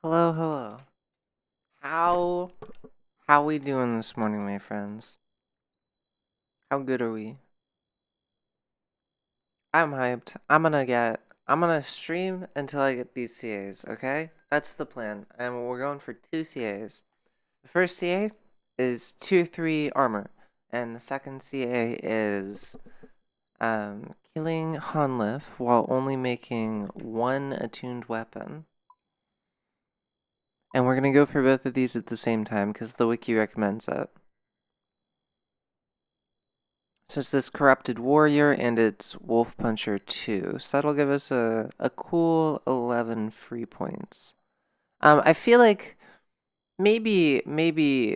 Hello, hello. How how we doing this morning, my friends? How good are we? I'm hyped. I'm gonna stream until I get these CAs, okay? That's the plan. And we're going for two CAs. The first CA is tier 3 armor, and the second CA is killing Hanlif while only making one attuned weapon. And we're gonna go for both of these at the same time because the wiki recommends it. So it's this Corrupted Warrior and it's Wolf Puncher 2. So that'll give us a cool 11 free points. I feel like maybe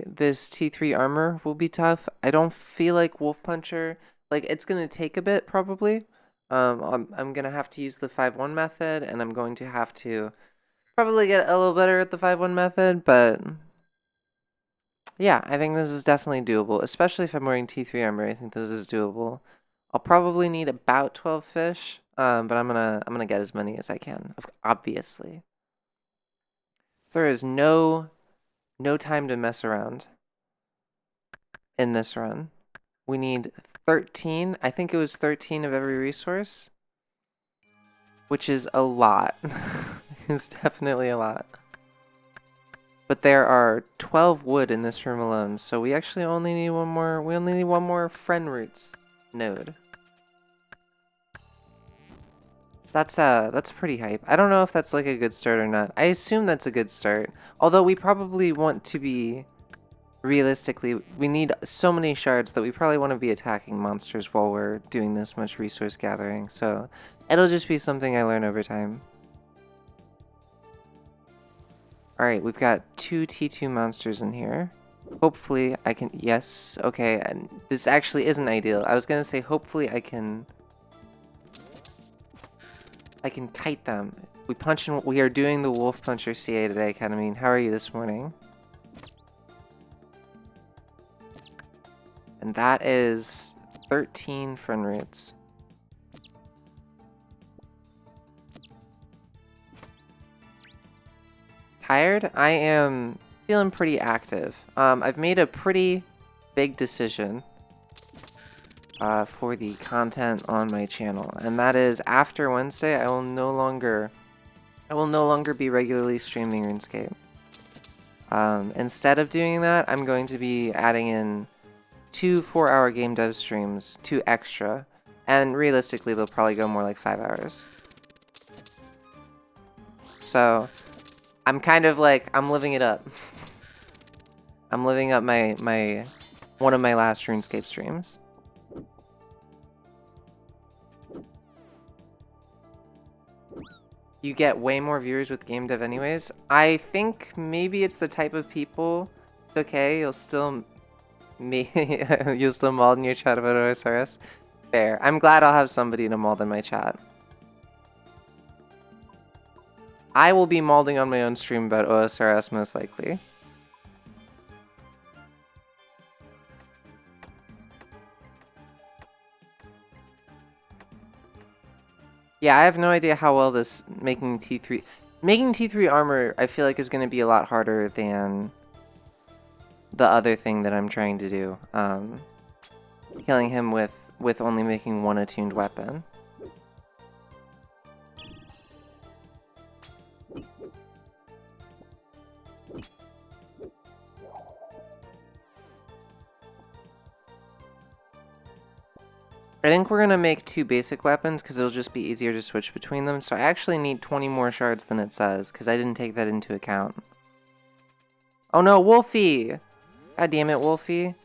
this T3 armor will be tough. I don't feel like Wolf Puncher, like it's gonna take a bit probably. I'm gonna have to use the 5-1 method and I'm going to have to probably get a little better at the 5-1 method, but yeah, I think this is definitely doable, especially if I'm wearing T3 armor. I think this is doable. I'll probably need about 12 fish, but I'm gonna get as many as I can, obviously. So there is no time to mess around in this run. We need 13. I think it was 13 of every resource, which is a lot. It's definitely a lot. But there are 12 wood in this room alone, so we actually only need one more. We only need one more friend roots node. So that's pretty hype. I don't know if that's like a good start or not. I assume that's a good start. Although we probably want to be realistically, we need so many shards that we probably want to be attacking monsters while we're doing this much resource gathering. So it'll just be something I learn over time. Alright, we've got two T2 monsters in here. Hopefully I can, yes, okay, and this actually isn't ideal. I was gonna say hopefully I can kite them. We are doing the Wolf Puncher CA today, Ketamine. How are you this morning? And that is 13 friend roots. Tired? I am feeling pretty active. I've made a pretty big decision for the content on my channel, and that is after Wednesday, I will no longer be regularly streaming RuneScape. Instead of doing that, I'm going to be adding in 2 4-hour game dev streams, 2 extra, and realistically, they'll probably go more like 5 hours. So I'm kind of like, I'm living it up. I'm living up my one of my last RuneScape streams. You get way more viewers with game dev anyways. I think maybe it's the type of people. It's okay, you'll still you'll still maul in your chat about OSRS. Fair. I'm glad I'll have somebody to maul in my chat. I will be mauling on my own stream about OSRS most likely. Yeah, I have no idea how well this making T3 armor I feel like is going to be a lot harder than the other thing that I'm trying to do. Killing him with only making one attuned weapon. I think we're going to make 2 basic weapons because it'll just be easier to switch between them. So I actually need 20 more shards than it says because I didn't take that into account. Oh no, Wolfie! God damn it, Wolfie.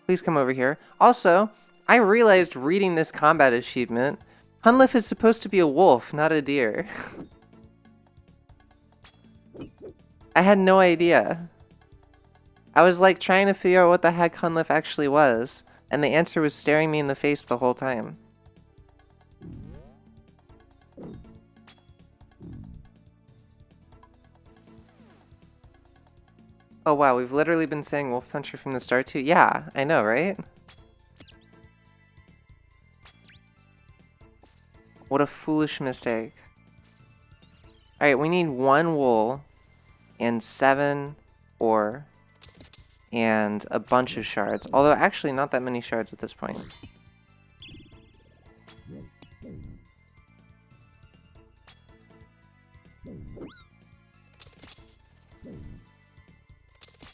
Please come over here. Also, I realized reading this combat achievement, Hunlif is supposed to be a wolf, not a deer. I had no idea. I was like trying to figure out what the heck Hunlif actually was, and the answer was staring me in the face the whole time. Oh wow, we've literally been saying Wolf Puncher from the start too? Yeah, I know, right? What a foolish mistake. Alright, we need 1 wool and 7 ore and a bunch of shards. Although, actually, not that many shards at this point.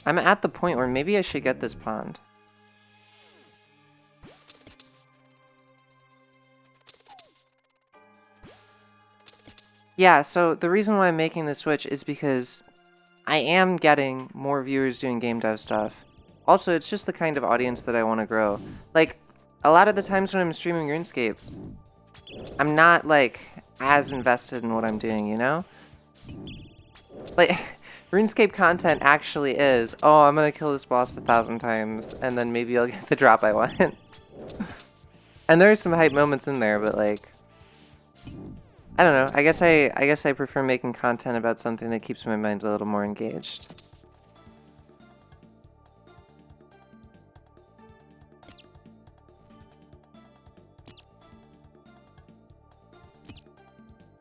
I'm at the point where maybe I should get this pond. Yeah, so the reason why I'm making the switch is because I am getting more viewers doing game dev stuff. Also, it's just the kind of audience that I want to grow. Like, a lot of the times when I'm streaming RuneScape, I'm not, like, as invested in what I'm doing, you know? Like, RuneScape content actually is, oh, I'm gonna kill this boss 1,000 times, and then maybe I'll get the drop I want. And there are some hype moments in there, but, like, I don't know. I guess I prefer making content about something that keeps my mind a little more engaged.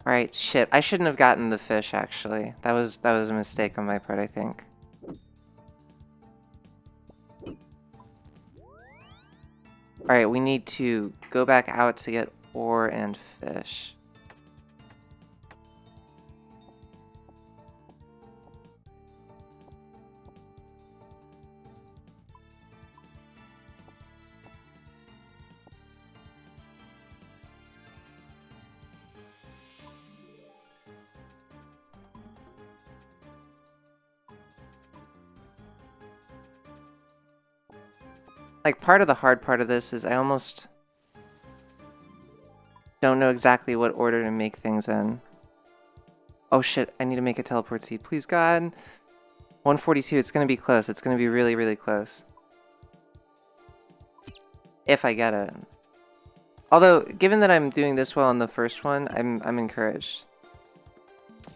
Alright, shit. I shouldn't have gotten the fish, actually. That was a mistake on my part, I think. Alright, we need to go back out to get ore and fish. Like, part of the hard part of this is I almost don't know exactly what order to make things in. Oh shit, I need to make a teleport seed. Please, God. 142, it's gonna be close. It's gonna be really, really close. If I get it. Although, given that I'm doing this well on the first one, I'm encouraged.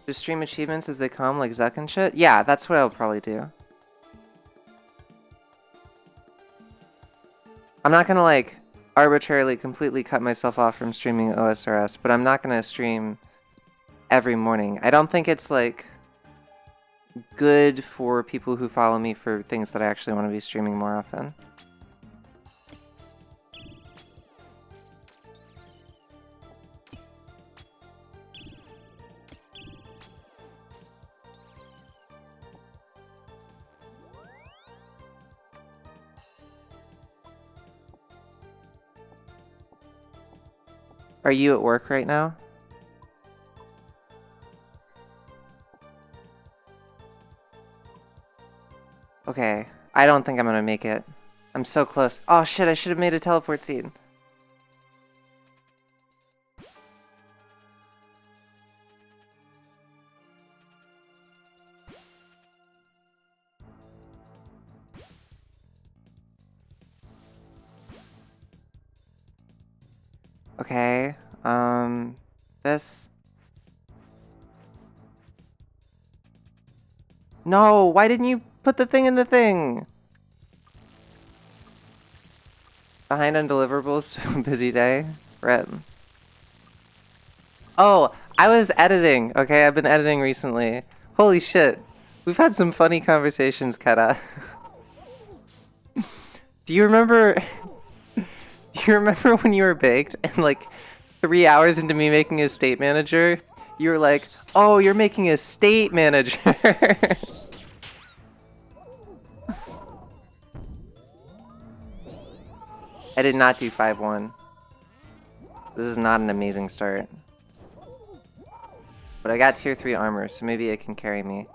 Just stream achievements as they come, like Zuck and shit? Yeah, that's what I'll probably do. I'm not gonna, like, arbitrarily completely cut myself off from streaming OSRS, but I'm not gonna stream every morning. I don't think it's, like, good for people who follow me for things that I actually want to be streaming more often. Are you at work right now? Okay, I don't think I'm gonna make it. I'm so close. Oh shit, I should have made a teleport seed. Okay, this. No, why didn't you put the thing in the thing? Behind on deliverables, busy day. Rip. Oh, I was editing. Okay, I've been editing recently. Holy shit. We've had some funny conversations, Keta. Do you remember... Do you remember when you were baked and like 3 hours into me making a state manager, you were like, oh, you're making a state manager. I did not do 5-1. This is not an amazing start. But I got tier 3 armor, so maybe it can carry me.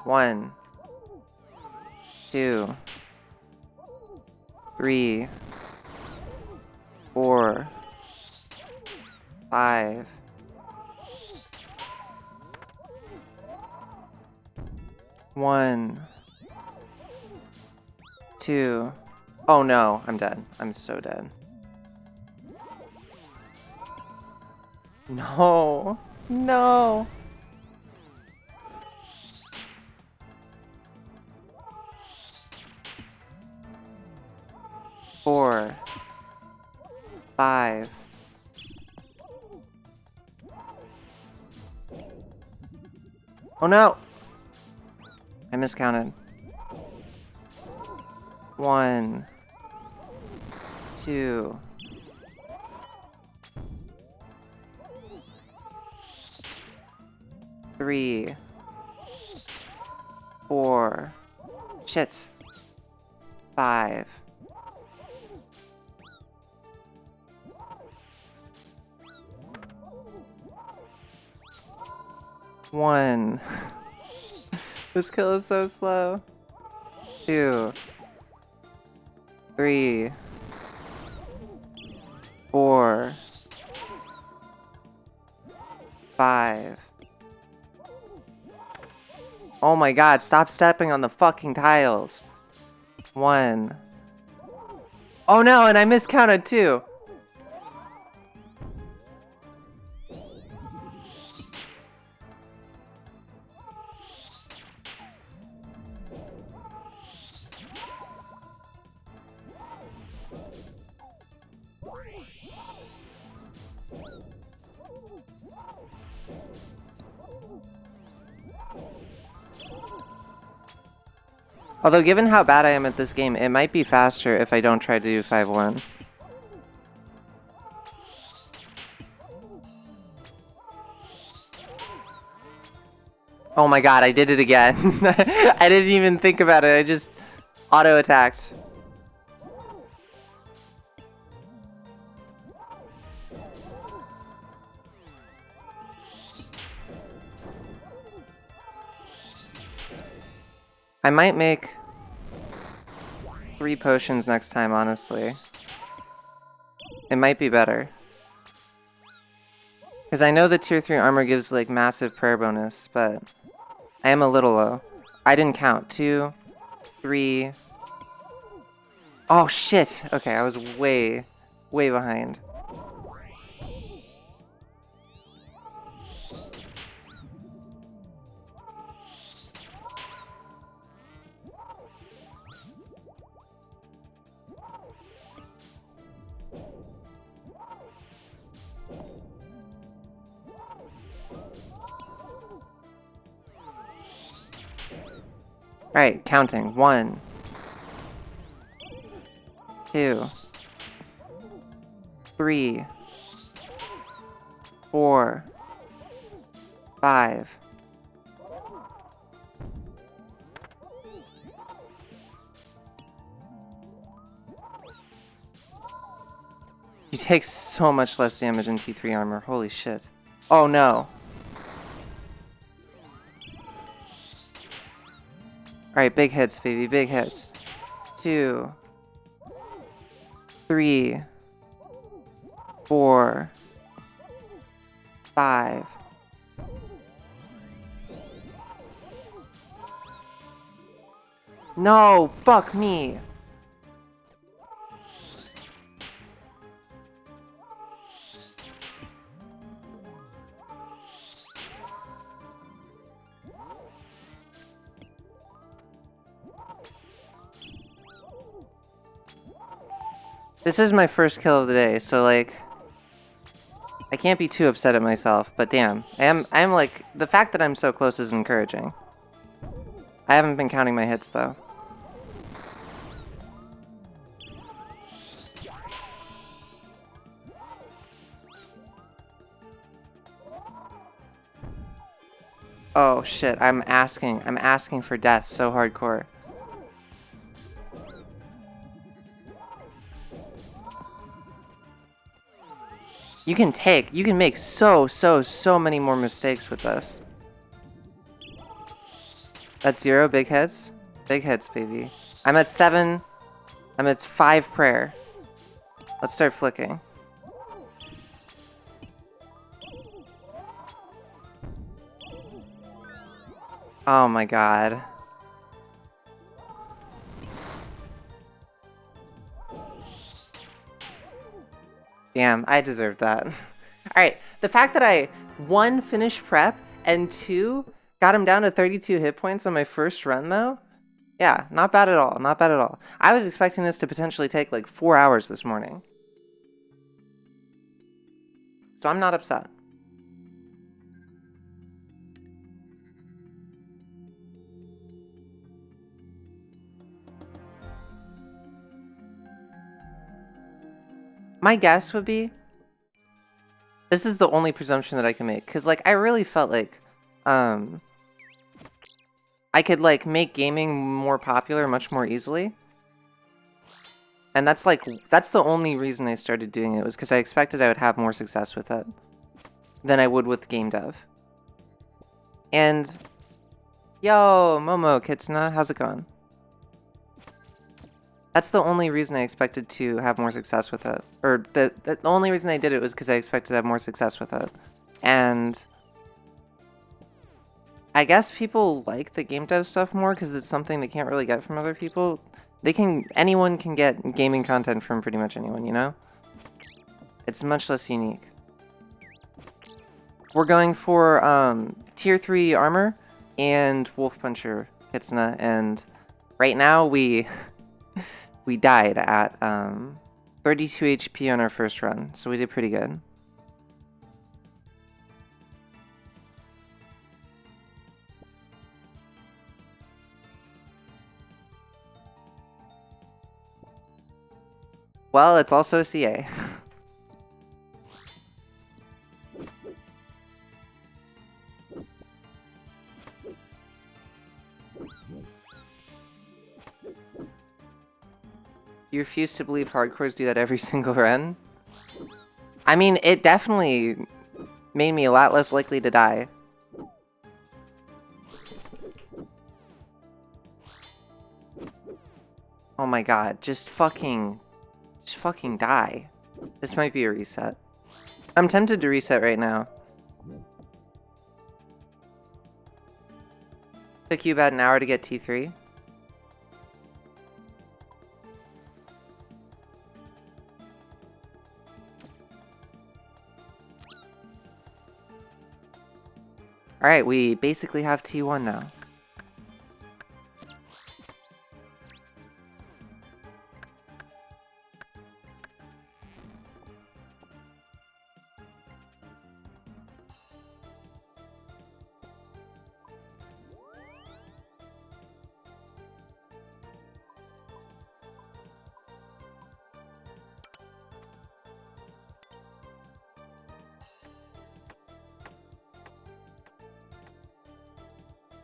1, 2, 3, 4, 5. 1, 2. Oh no, I'm dead. I'm so dead. No. No. Four, 5, Oh no! I miscounted. 1, 2. 3, 4. Shit. 5. 1. This kill is so slow. 2, 3, 4, 5. Oh my god, stop stepping on the fucking tiles. 1. Oh no, and I miscounted too. Although, given how bad I am at this game, it might be faster if I don't try to do 5-1. Oh my god, I did it again. I didn't even think about it, I just auto-attacked. I might make 3 potions next time, honestly. It might be better. Because I know the tier 3 armor gives like massive prayer bonus, but I am a little low. I didn't count. 2, 3. Oh shit! Okay, I was way behind. Alright, counting. 1, 2, 3, 4, 5. You take so much less damage in T3 armor. Holy shit. Oh no. Alright, big hits, baby. Big hits. 2, 3, 4, 5. No! Fuck me! This is my first kill of the day, so like I can't be too upset at myself, but damn. I am like the fact that I'm so close is encouraging. I haven't been counting my hits though. Oh shit, I'm asking for death so hardcore. You can make so many more mistakes with this. That's 0 big hits? Big hits, baby. I'm at 7. I'm at 5 prayer. Let's start flicking. Oh my god. Damn, I deserved that. Alright, the fact that I, 1, finished prep, and 2, got him down to 32 hit points on my first run, though? Yeah, not bad at all, not bad at all. I was expecting this to potentially take like 4 hours this morning. So I'm not upset. My guess would be, this is the only presumption that I can make, because, like, I really felt like, I could, like, make gaming more popular much more easily. And that's, like, that's the only reason I started doing it, was because I expected I would have more success with it than I would with game dev. And, yo, Momo, Kitsuna, how's it going? That's the only reason I expected to have more success with it. Or, the only reason I did it was because I expected to have more success with it. And I guess people like the game dev stuff more because it's something they can't really get from other people. Anyone can get gaming content from pretty much anyone, you know? It's much less unique. We're going for tier 3 armor and Wolf Puncher Kitsuna, and right now we died at 32 HP on our first run, so we did pretty good. Well, it's also a CA. You refuse to believe hardcores do that every single run? I mean, it definitely made me a lot less likely to die. Oh my god, just fucking die. This might be a reset. I'm tempted to reset right now. Took you about an hour to get T3. Alright, we basically have T1 now.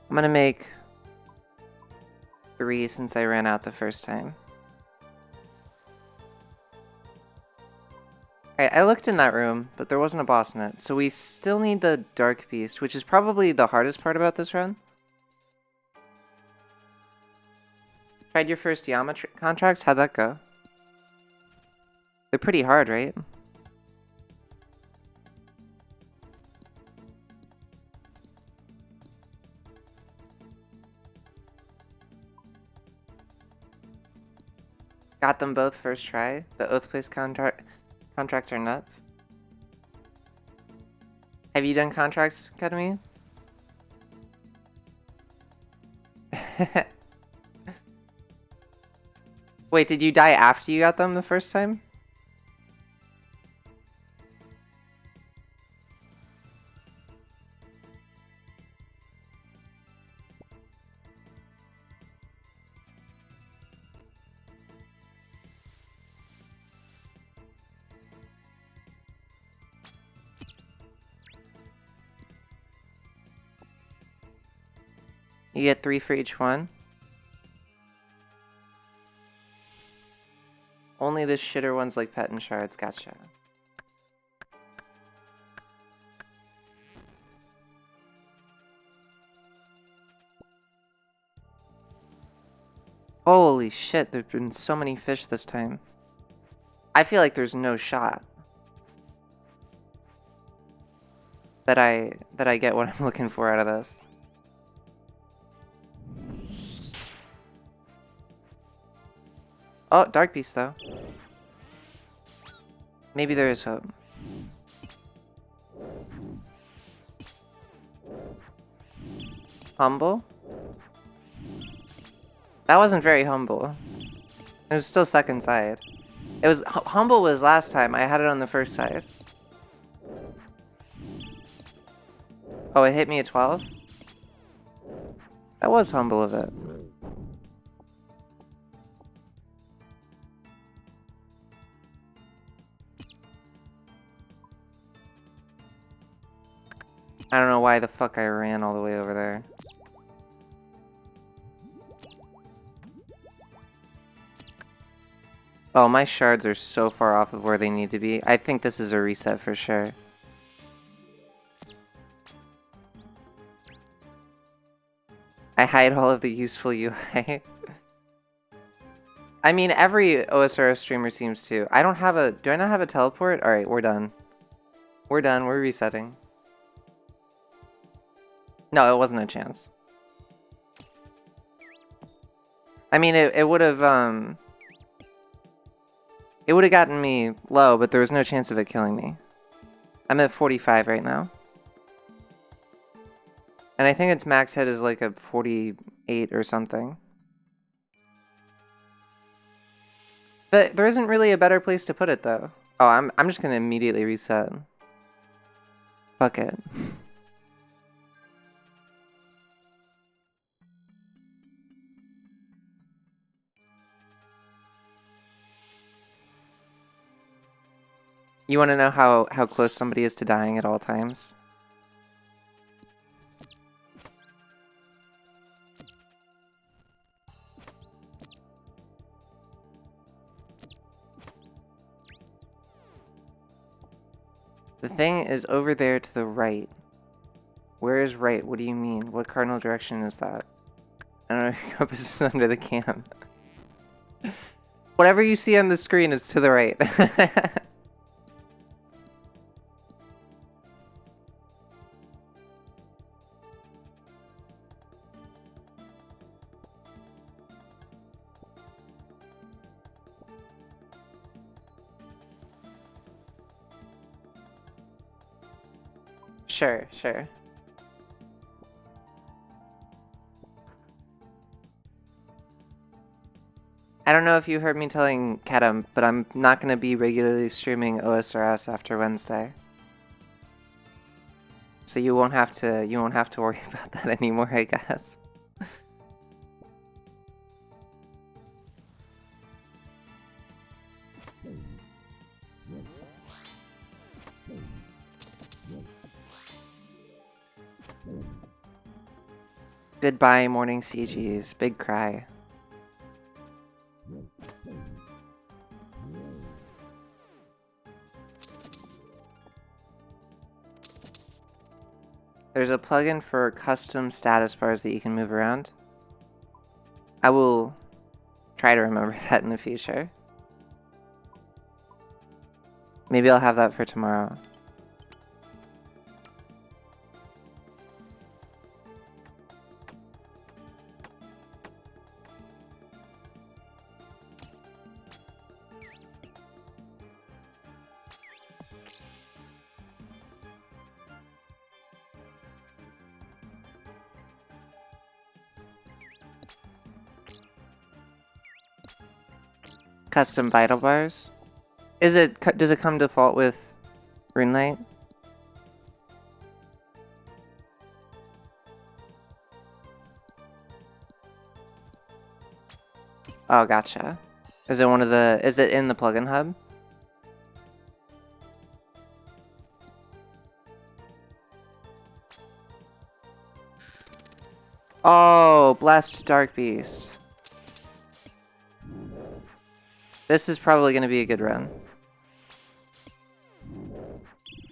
I'm gonna make 3 since I ran out the first time. Alright, I looked in that room, but there wasn't a boss in it, so we still need the Dark Beast, which is probably the hardest part about this run. Tried your first Yama contracts? How'd that go? They're pretty hard, right? Got them both first try. The Oathplace contracts are nuts. Have you done contracts, Academy? Wait, did you die after you got them the first time? You get 3 for each one. Only the shitter ones like Pet and Shards, gotcha. Holy shit, there's been so many fish this time. I feel like there's no shot that I get what I'm looking for out of this. Oh, Dark Beast though. Maybe there is hope. Humble? That wasn't very humble. It was still second side. It was humble was last time. I had it on the first side. Oh, it hit me at 12? That was humble of it. I don't know why the fuck I ran all the way over there. Oh, my shards are so far off of where they need to be. I think this is a reset for sure. I hide all of the useful UI. I mean, every OSRS streamer seems to. I don't have a... Do I not have a teleport? Alright, we're done. We're done. We're resetting. No, it wasn't a chance. I mean, it would have, It would have gotten me low, but there was no chance of it killing me. I'm at 45 right now. And I think its max hit is like a 48 or something. But there isn't really a better place to put it, though. Oh, I'm just gonna immediately reset. Fuck it. You want to know how close somebody is to dying at all times? The thing is over there to the right. Where is right? What do you mean? What cardinal direction is that? I don't know if your compass is under the cam. Whatever you see on the screen is to the right. Sure, sure. I don't know if you heard me telling Kedem, but I'm not going to be regularly streaming OSRS after Wednesday. So you won't have to worry about that anymore, I guess. Goodbye, morning CGs. Big cry. There's a plugin for custom status bars that you can move around. I will try to remember that in the future. Maybe I'll have that for tomorrow. Custom vital bars? Does it come default with RuneLight? Oh, gotcha. Is it in the plugin hub? Oh, Blast Dark Beast. This is probably going to be a good run.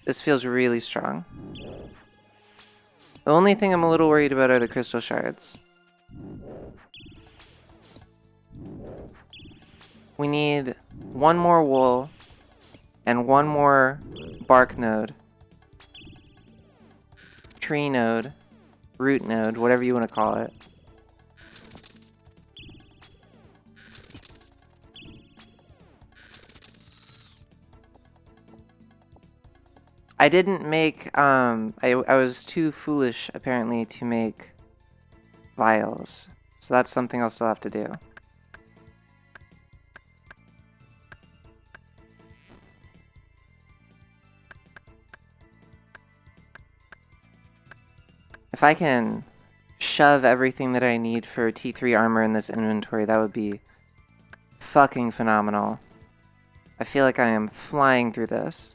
This feels really strong. The only thing I'm a little worried about are the crystal shards. We need one more wool and one more bark node, tree node, root node, whatever you want to call it. I didn't make, I was too foolish, apparently, to make vials. So that's something I'll still have to do. If I can shove everything that I need for T3 armor in this inventory, that would be fucking phenomenal. I feel like I am flying through this.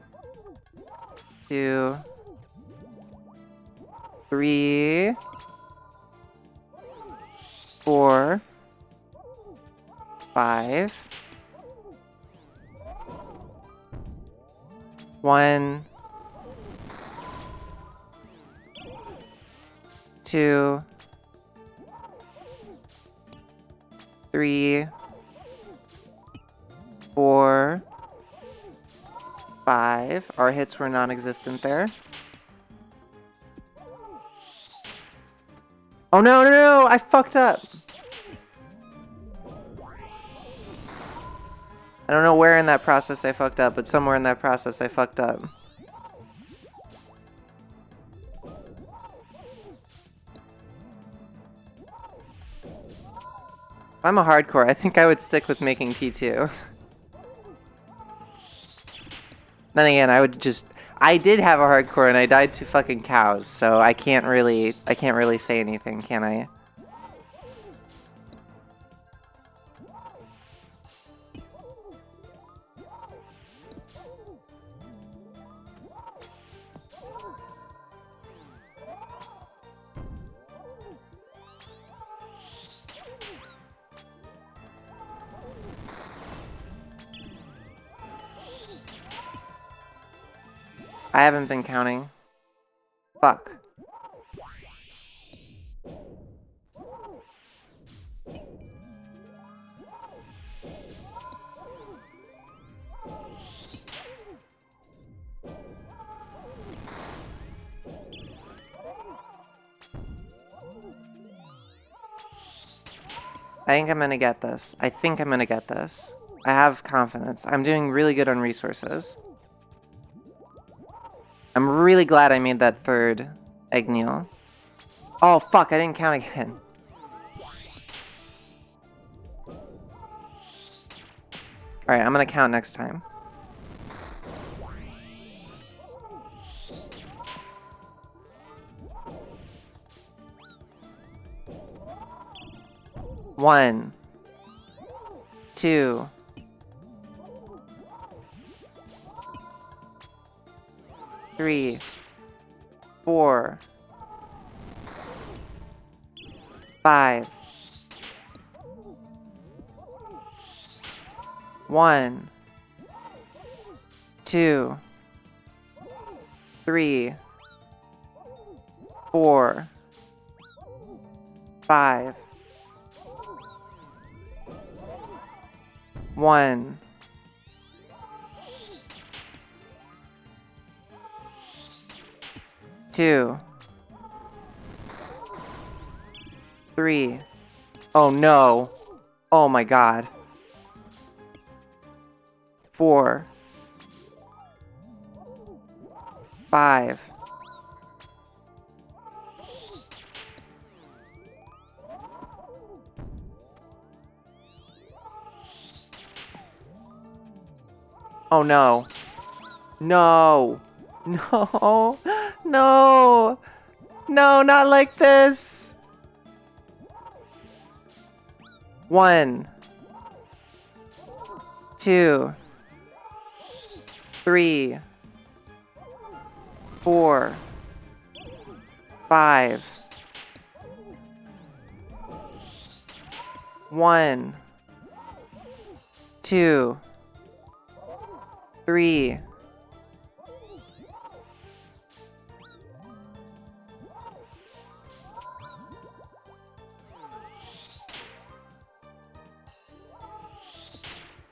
2, 3, 4, 5, 1, 2, 3, 4, 5. Our hits were non-existent there. Oh no, no, no! I fucked up! I don't know where in that process I fucked up, but somewhere in that process I fucked up. If I'm a hardcore, I think I would stick with making T2. Then again, I did have a hardcore and I died to fucking cows, so I can't really say anything, can I? I haven't been counting. Fuck. I think I'm gonna get this. I think I'm gonna get this. I have confidence. I'm doing really good on resources. I'm really glad I made that third egg kneel. Oh fuck, I didn't count again. Alright, I'm gonna count next time. One, 2, 3, 4, 5, 1, 2, 3, 4, 5, 1, 2, 3. Oh no. Oh my god. 4, 5. Oh no. No. No. No. No, not like this. 1, 2, 3, 4, 5. 1, 2, 3.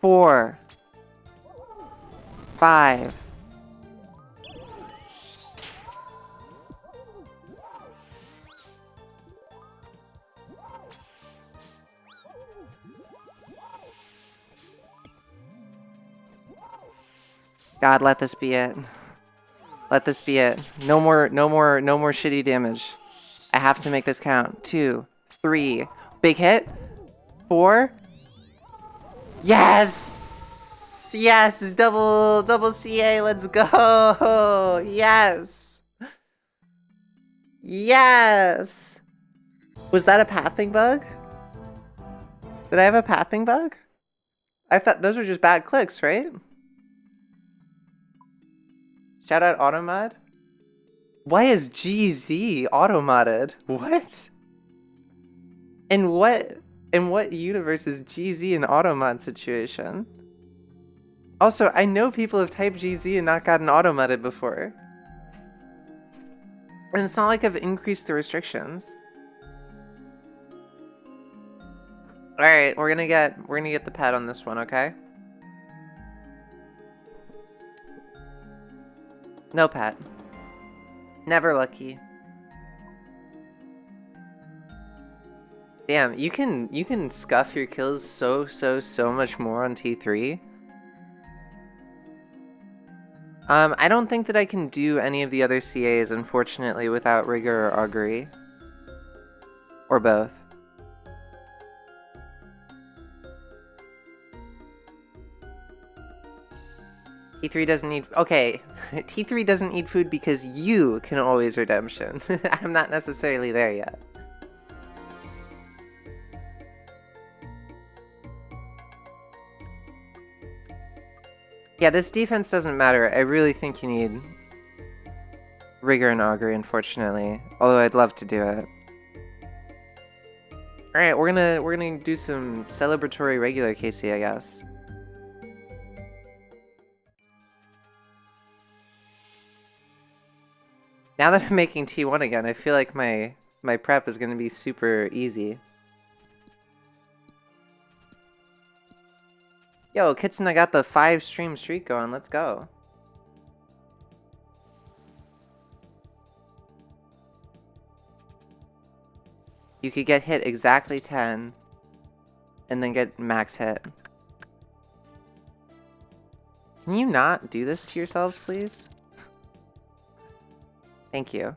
4, 5. God, let this be it. Let this be it. No more shitty damage. I have to make this count. 2, 3. Big hit. 4. Yes! Yes! Double CA, let's go! Yes! Yes! Was that a pathing bug? Did I have a pathing bug? I thought those were just bad clicks, right? Shout out Automod. Why is GZ automodded? What? In what universe is GZ an automod situation? Also, I know people have typed GZ and not gotten automodded before. And it's not like I've increased the restrictions. Alright, we're gonna get the pet on this one, okay? No pet. Never lucky. Damn, you can scuff your kills so much more on T3. I don't think that I can do any of the other CAs, unfortunately, without Rigor or Augury. Or both. T3 doesn't need... Okay, T3 doesn't need food because you can always redemption. I'm not necessarily there yet. Yeah, this defense doesn't matter. I really think you need Rigor and Augury, unfortunately. Although I'd love to do it. Alright, we're gonna do some celebratory regular KC, I guess. Now that I'm making T1 again, I feel like my prep is gonna be super easy. Yo, Kitson, I got the 5-stream streak going. Let's go. You could get hit exactly 10 and then get max hit. Can you not do this to yourselves, please? Thank you.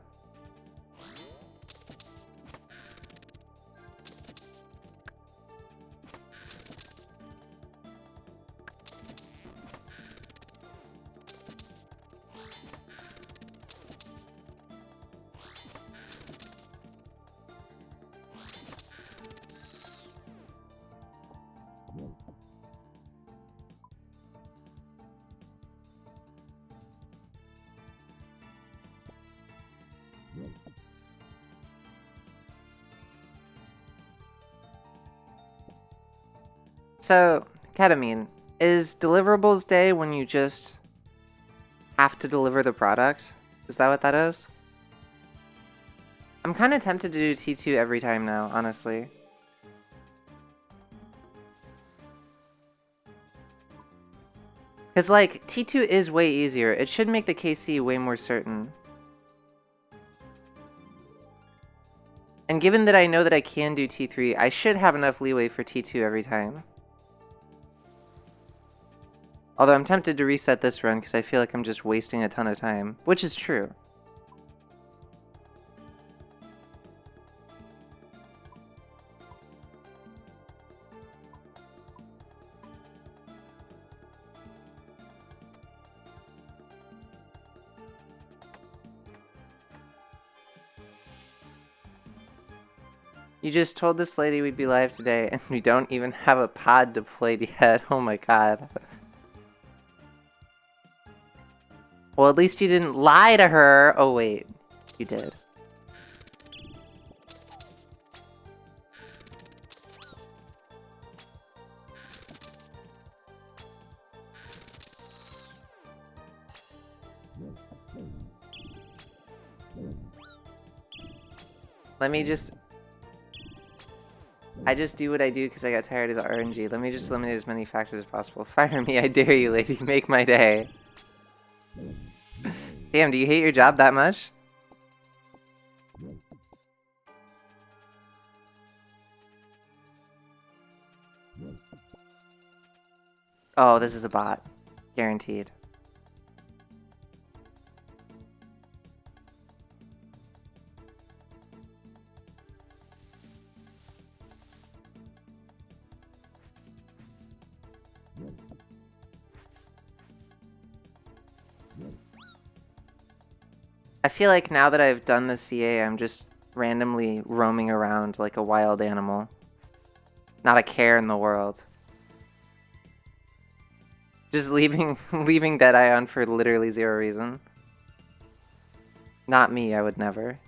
So, Ketamine, is deliverables day when you just have to deliver the product? Is that what that is? I'm kind of tempted to do T2 every time now, honestly. Because, like, T2 is way easier. It should make the KC way more certain. And given that I know that I can do T3, I should have enough leeway for T2 every time. Although I'm tempted to reset this run because I feel like I'm just wasting a ton of time, which is true. You just told this lady we'd be live today and we don't even have a pod deployed yet. Oh my god. Well, at least you didn't lie to her. Oh, wait. You did. Let me just... I just do what I do because I got tired of the RNG. Let me just eliminate as many factors as possible. Fire me, I dare you, lady. Make my day. Damn, do you hate your job that much? Oh, this is a bot. Guaranteed. I feel like now that I've done the CA, I'm just randomly roaming around like a wild animal. Not a care in the world. Just leaving Deadeye on for literally zero reason. Not me, I would never.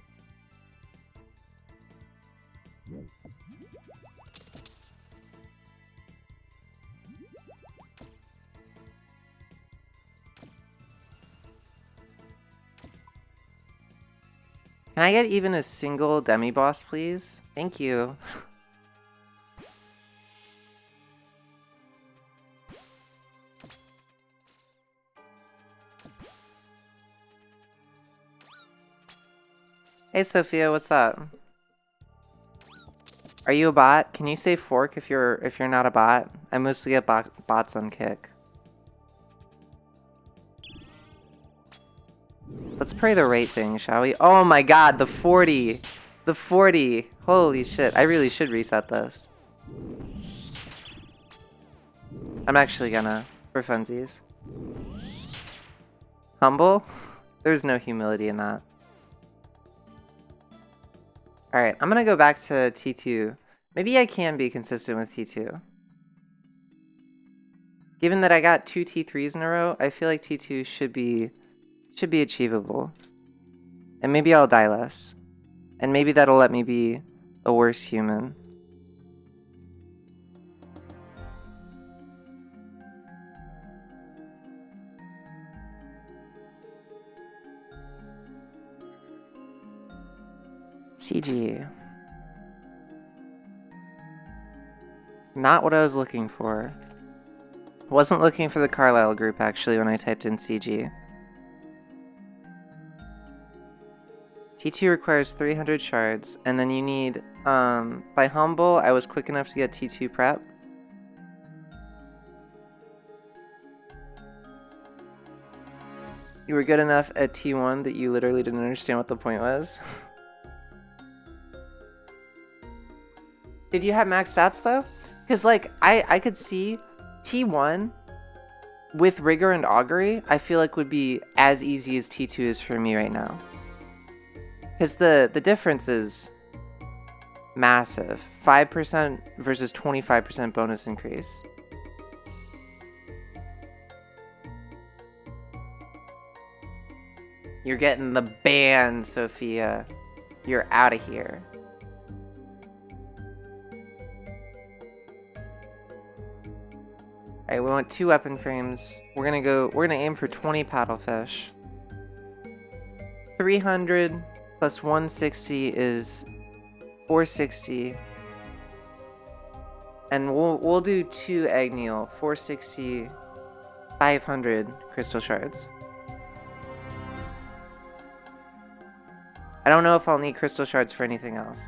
Can I get even a single demi-boss, please? Thank you. Hey Sophia, what's up? Are you a bot? Can you say fork if you're not a bot? I mostly get bots on Kick. Let's pray the rate thing, shall we? Oh my god, the 40! The 40! Holy shit, I really should reset this. I'm actually gonna, for funsies. Humble? There's no humility in that. Alright, I'm gonna go back to T2. Maybe I can be consistent with T2. Given that I got 2 T3s in a row, I feel like T2 should be achievable. And maybe I'll die less. And maybe that'll let me be a worse human. CG. Not what I was looking for. Wasn't looking for the Carlisle group actually when I typed in CG. T2 requires 300 shards, and then you need, by Humble, I was quick enough to get T2 prep. You were good enough at T1 that you literally didn't understand what the point was. Did you have max stats though? Because like, I could see T1 with Rigor and Augury, I feel like would be as easy as T2 is for me right now. Because the difference is massive. 5% versus 25% bonus increase. You're getting the ban, Sophia. You're out of here. Alright, we want 2 weapon frames. We're gonna aim for 20 paddlefish. 300 plus 160 is 460. And we'll do 2 Agneal, 460, 500 crystal shards. I don't know if I'll need crystal shards for anything else.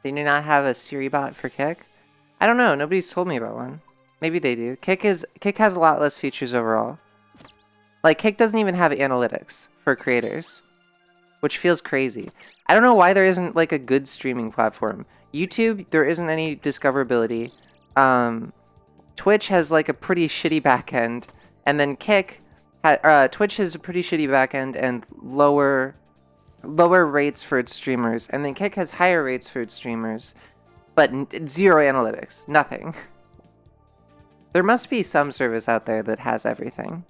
They do not have a Siri bot for Kick? I don't know, nobody's told me about one. Maybe they do. Kick has a lot less features overall. Like, Kick doesn't even have analytics for creators, which feels crazy. I don't know why there isn't, like, a good streaming platform. YouTube, there isn't any discoverability. Twitch has, like, a pretty shitty backend, and then Kick, Twitch has a pretty shitty backend and lower rates for its streamers, and then Kick has higher rates for its streamers, but zero analytics, nothing. There must be some service out there that has everything.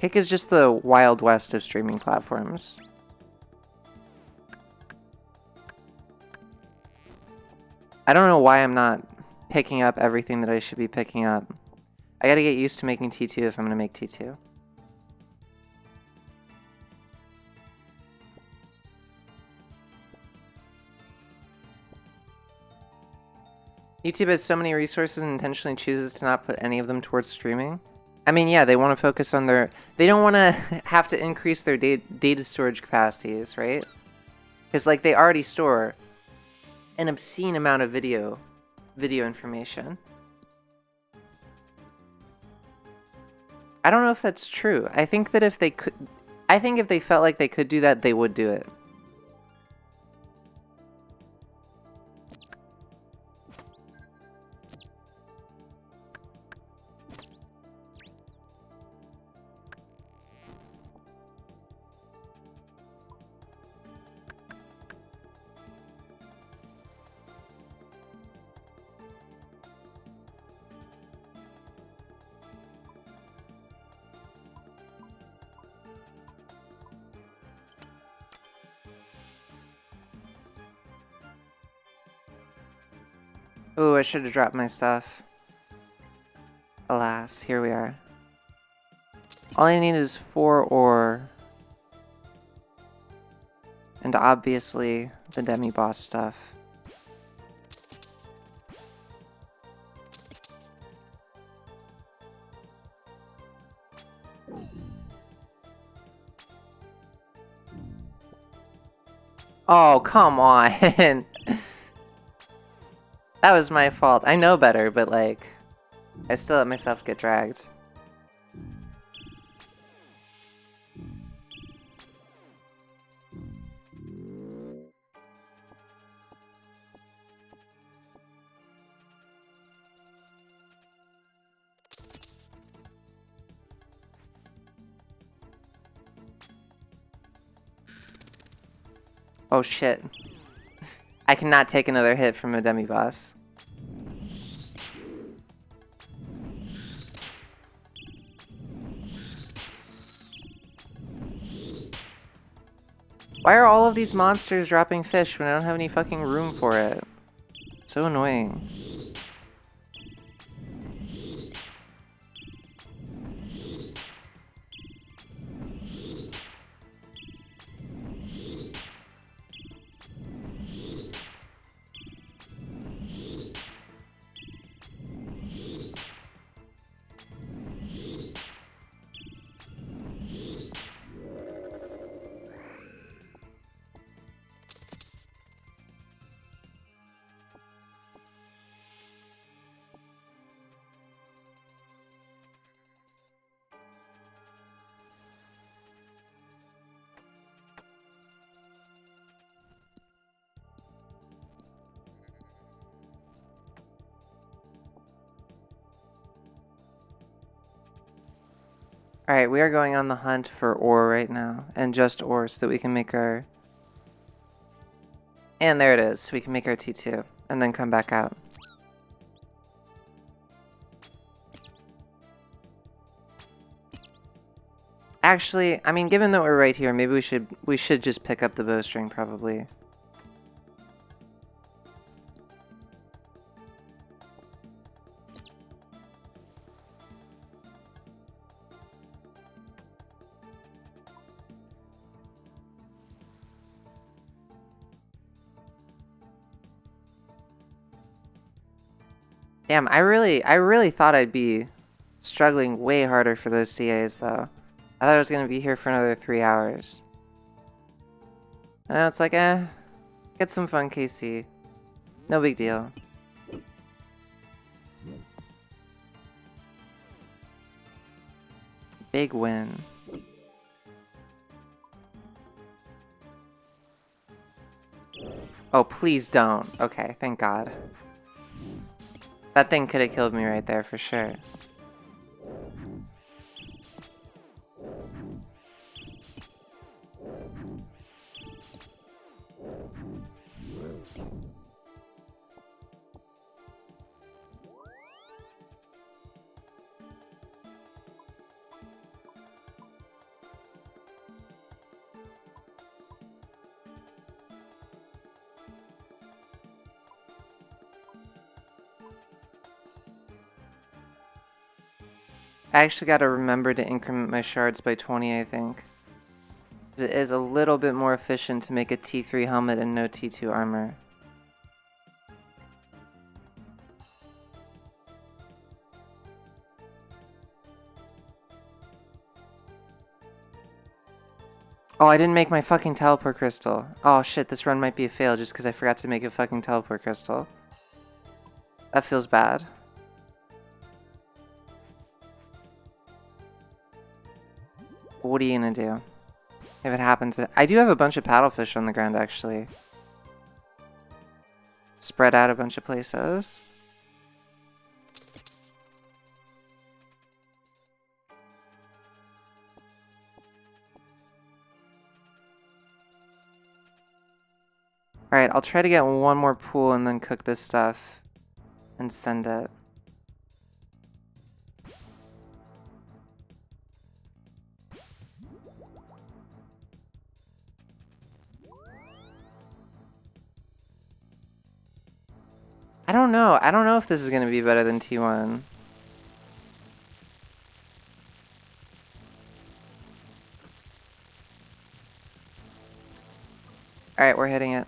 Kick is just the Wild West of streaming platforms. I don't know why I'm not picking up everything that I should be picking up. I gotta get used to making T2 if I'm gonna make T2. YouTube has so many resources and intentionally chooses to not put any of them towards streaming. I mean, yeah, they want to focus on their... They don't want to have to increase their data storage capacities, right? Because, like, they already store an obscene amount of video information. I don't know if that's true. I think that if they could... I think if they felt like they could do that, they would do it. Ooh, I should have dropped my stuff. Alas, here we are. All I need is 4 ore. And obviously, the demi-boss stuff. Oh, come on! That was my fault. I know better, but like, I still let myself get dragged. Oh shit. I cannot take another hit from a demi-boss. Why are all of these monsters dropping fish when I don't have any fucking room for it? It's so annoying. Alright, we are going on the hunt for ore right now, and just ore so that we can make our... And there it is, we can make our T2, and then come back out. Actually, I mean, given that we're right here, maybe we should just pick up the bowstring, probably. Damn, I really thought I'd be struggling way harder for those CAs, though. I thought I was gonna be here for another 3 hours. And now it's like, get some fun, KC. No big deal. Big win. Oh, please don't. Okay, thank God. That thing could have killed me right there for sure. I actually gotta remember to increment my shards by 20, I think. It is a little bit more efficient to make a T3 helmet and no T2 armor. Oh, I didn't make my fucking teleport crystal. Oh shit, this run might be a fail just because I forgot to make a fucking teleport crystal. That feels bad. What are you gonna do? If it happens, I do have a bunch of paddlefish on the ground actually. Spread out a bunch of places. Alright, I'll try to get one more pool and then cook this stuff and send it. I don't know. I don't know if this is going to be better than T1. Alright, we're hitting it.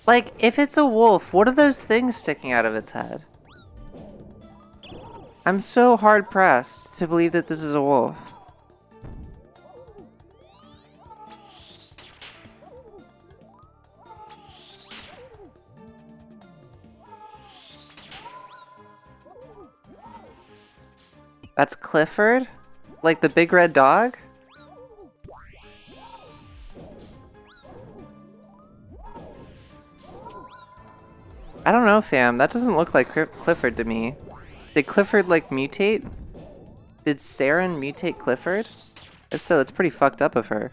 Like, if it's a wolf, what are those things sticking out of its head? I'm so hard-pressed to believe that this is a wolf. That's Clifford? Like the big red dog? I don't know, fam. That doesn't look like Clifford to me. Did Clifford, like, mutate? Did Saren mutate Clifford? If so, that's pretty fucked up of her.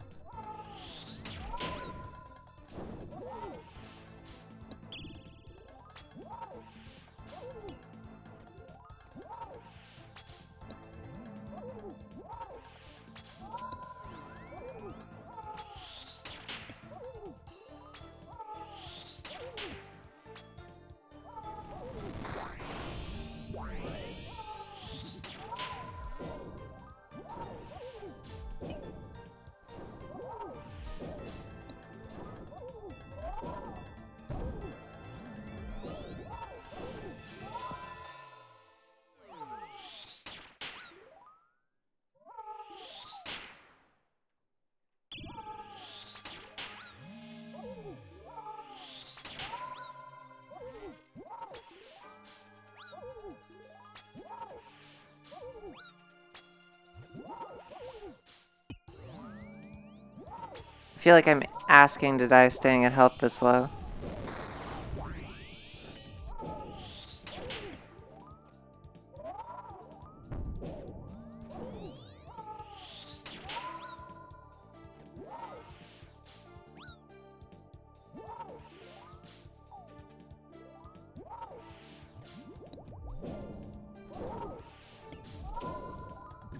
I feel like I'm asking to die staying at health this low.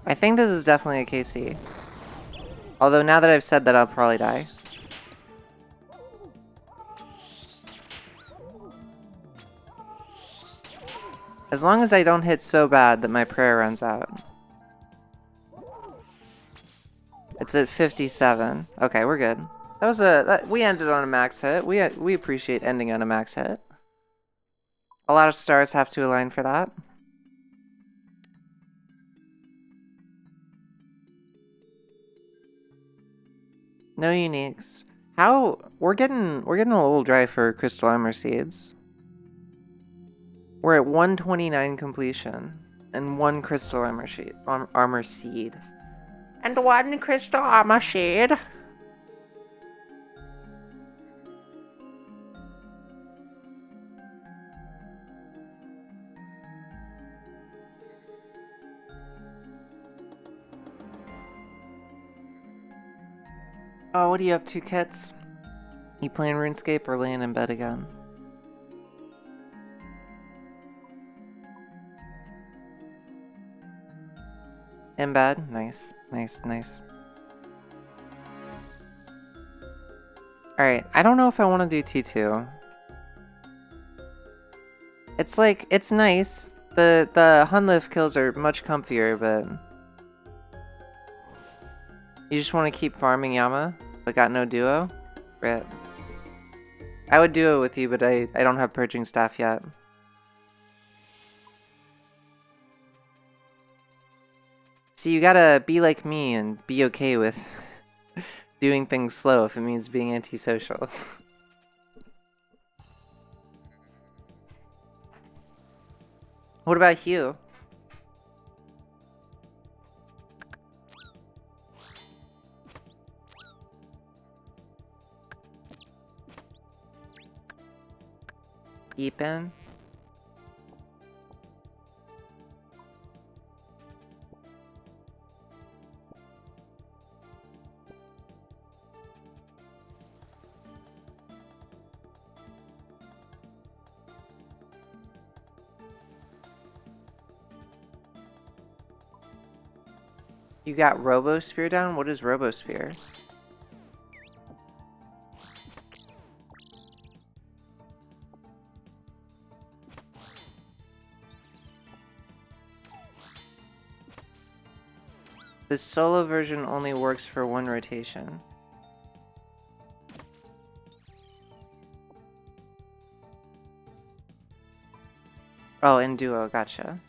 I think this is definitely a KC. Although now that I've said that, I'll probably die. As long as I don't hit so bad that my prayer runs out. It's at 57. Okay, we're good. That was we ended on a max hit. We appreciate ending on a max hit. A lot of stars have to align for that. No uniques. How we're getting a little dry for crystal armor seeds. We're at 129 completion and 1 crystal armor seed. And 1 crystal armor seed. Oh, what are you up to, Kits? You playing RuneScape or laying in bed again? In bed? Nice, nice, nice. Alright, I don't know if I want to do T2. It's like, it's nice. The Hunlift kills are much comfier, but... You just want to keep farming Yama, but got no duo? Right. I would duo with you, but I don't have Purging Staff yet. So you gotta be like me and be okay with doing things slow if it means being antisocial. What about Hugh? Eepin? You got Robo Spear down? What is Robo Spear? The solo version only works for one rotation. Oh, in duo, gotcha.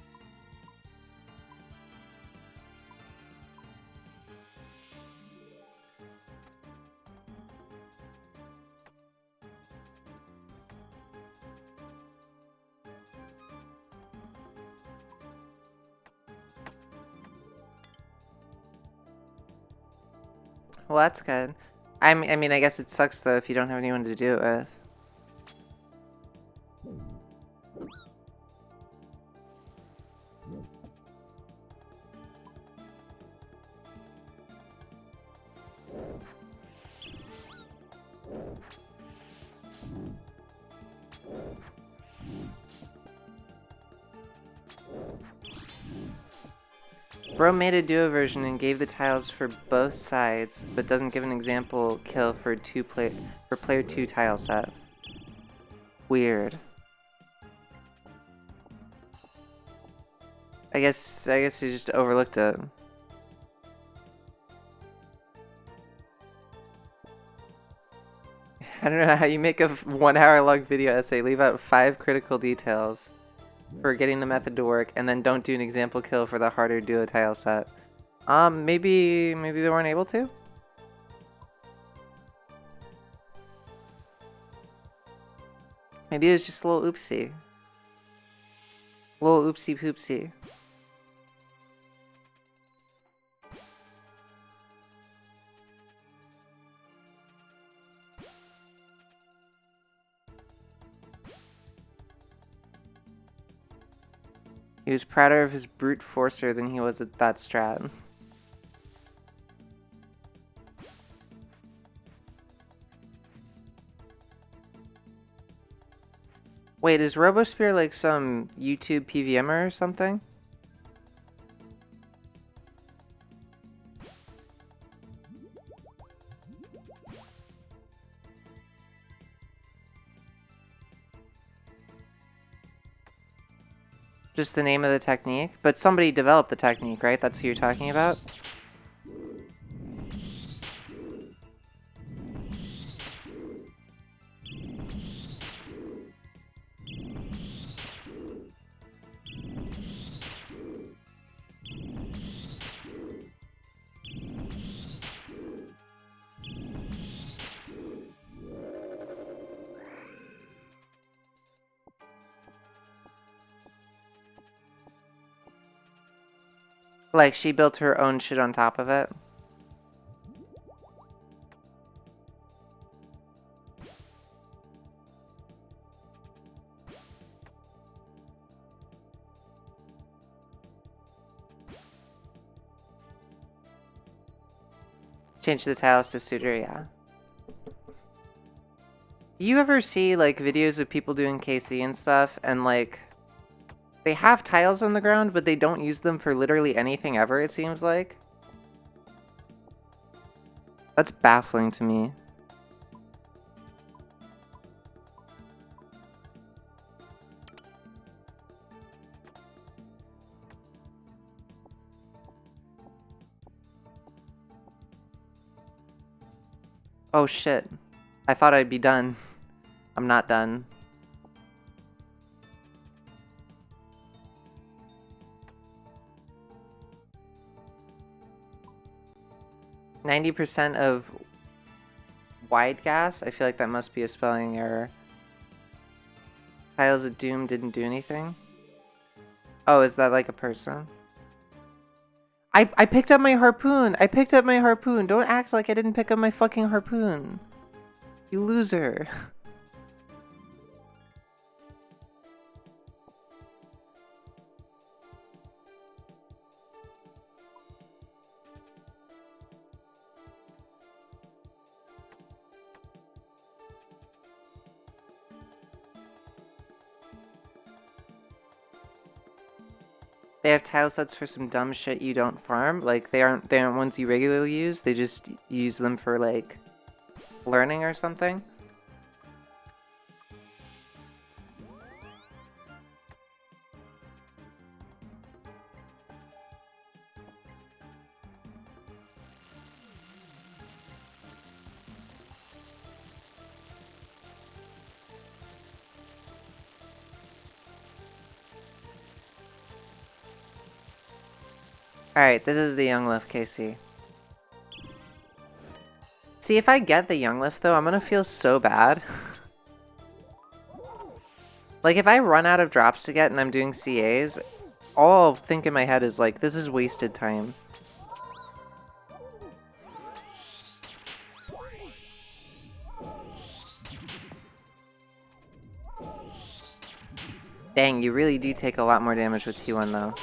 Well, that's good. I mean, I guess it sucks though if you don't have anyone to do it with. Bro made a duo version and gave the tiles for both sides, but doesn't give an example kill for player 2 tile set. Weird. I guess you just overlooked it. I don't know how you make a 1 hour long video essay, leave out 5 critical details for getting the method to work, and then don't do an example kill for the harder duo tile set. Maybe they weren't able to? Maybe it was just a little oopsie. Little oopsie poopsie. He was prouder of his brute forcer than he was at that strat. Wait, is RoboSpear like some YouTube PVMer or something? Just the name of the technique? But somebody developed the technique, right? That's who you're talking about? Like, she built her own shit on top of it? Change the tiles to suitor, yeah. Do you ever see, like, videos of people doing KC and stuff, and, like, they have tiles on the ground, but they don't use them for literally anything ever, it seems like? That's baffling to me. Oh shit. I thought I'd be done. I'm not done. %90 of wide gas? I feel like that must be a spelling error. Tiles of Doom didn't do anything? Oh, is that like a person? I picked up my harpoon! I picked up my harpoon! Don't act like I didn't pick up my fucking harpoon! You loser! They have tile sets for some dumb shit you don't farm. Like, they aren't ones you regularly use. They just use them for, like, learning or something. Alright, this is the Young Lift, KC. See, if I get the Young Lift, though, I'm gonna feel so bad. Like, if I run out of drops to get and I'm doing CAs, all I'll think in my head is, like, this is wasted time. Dang, you really do take a lot more damage with T1, though.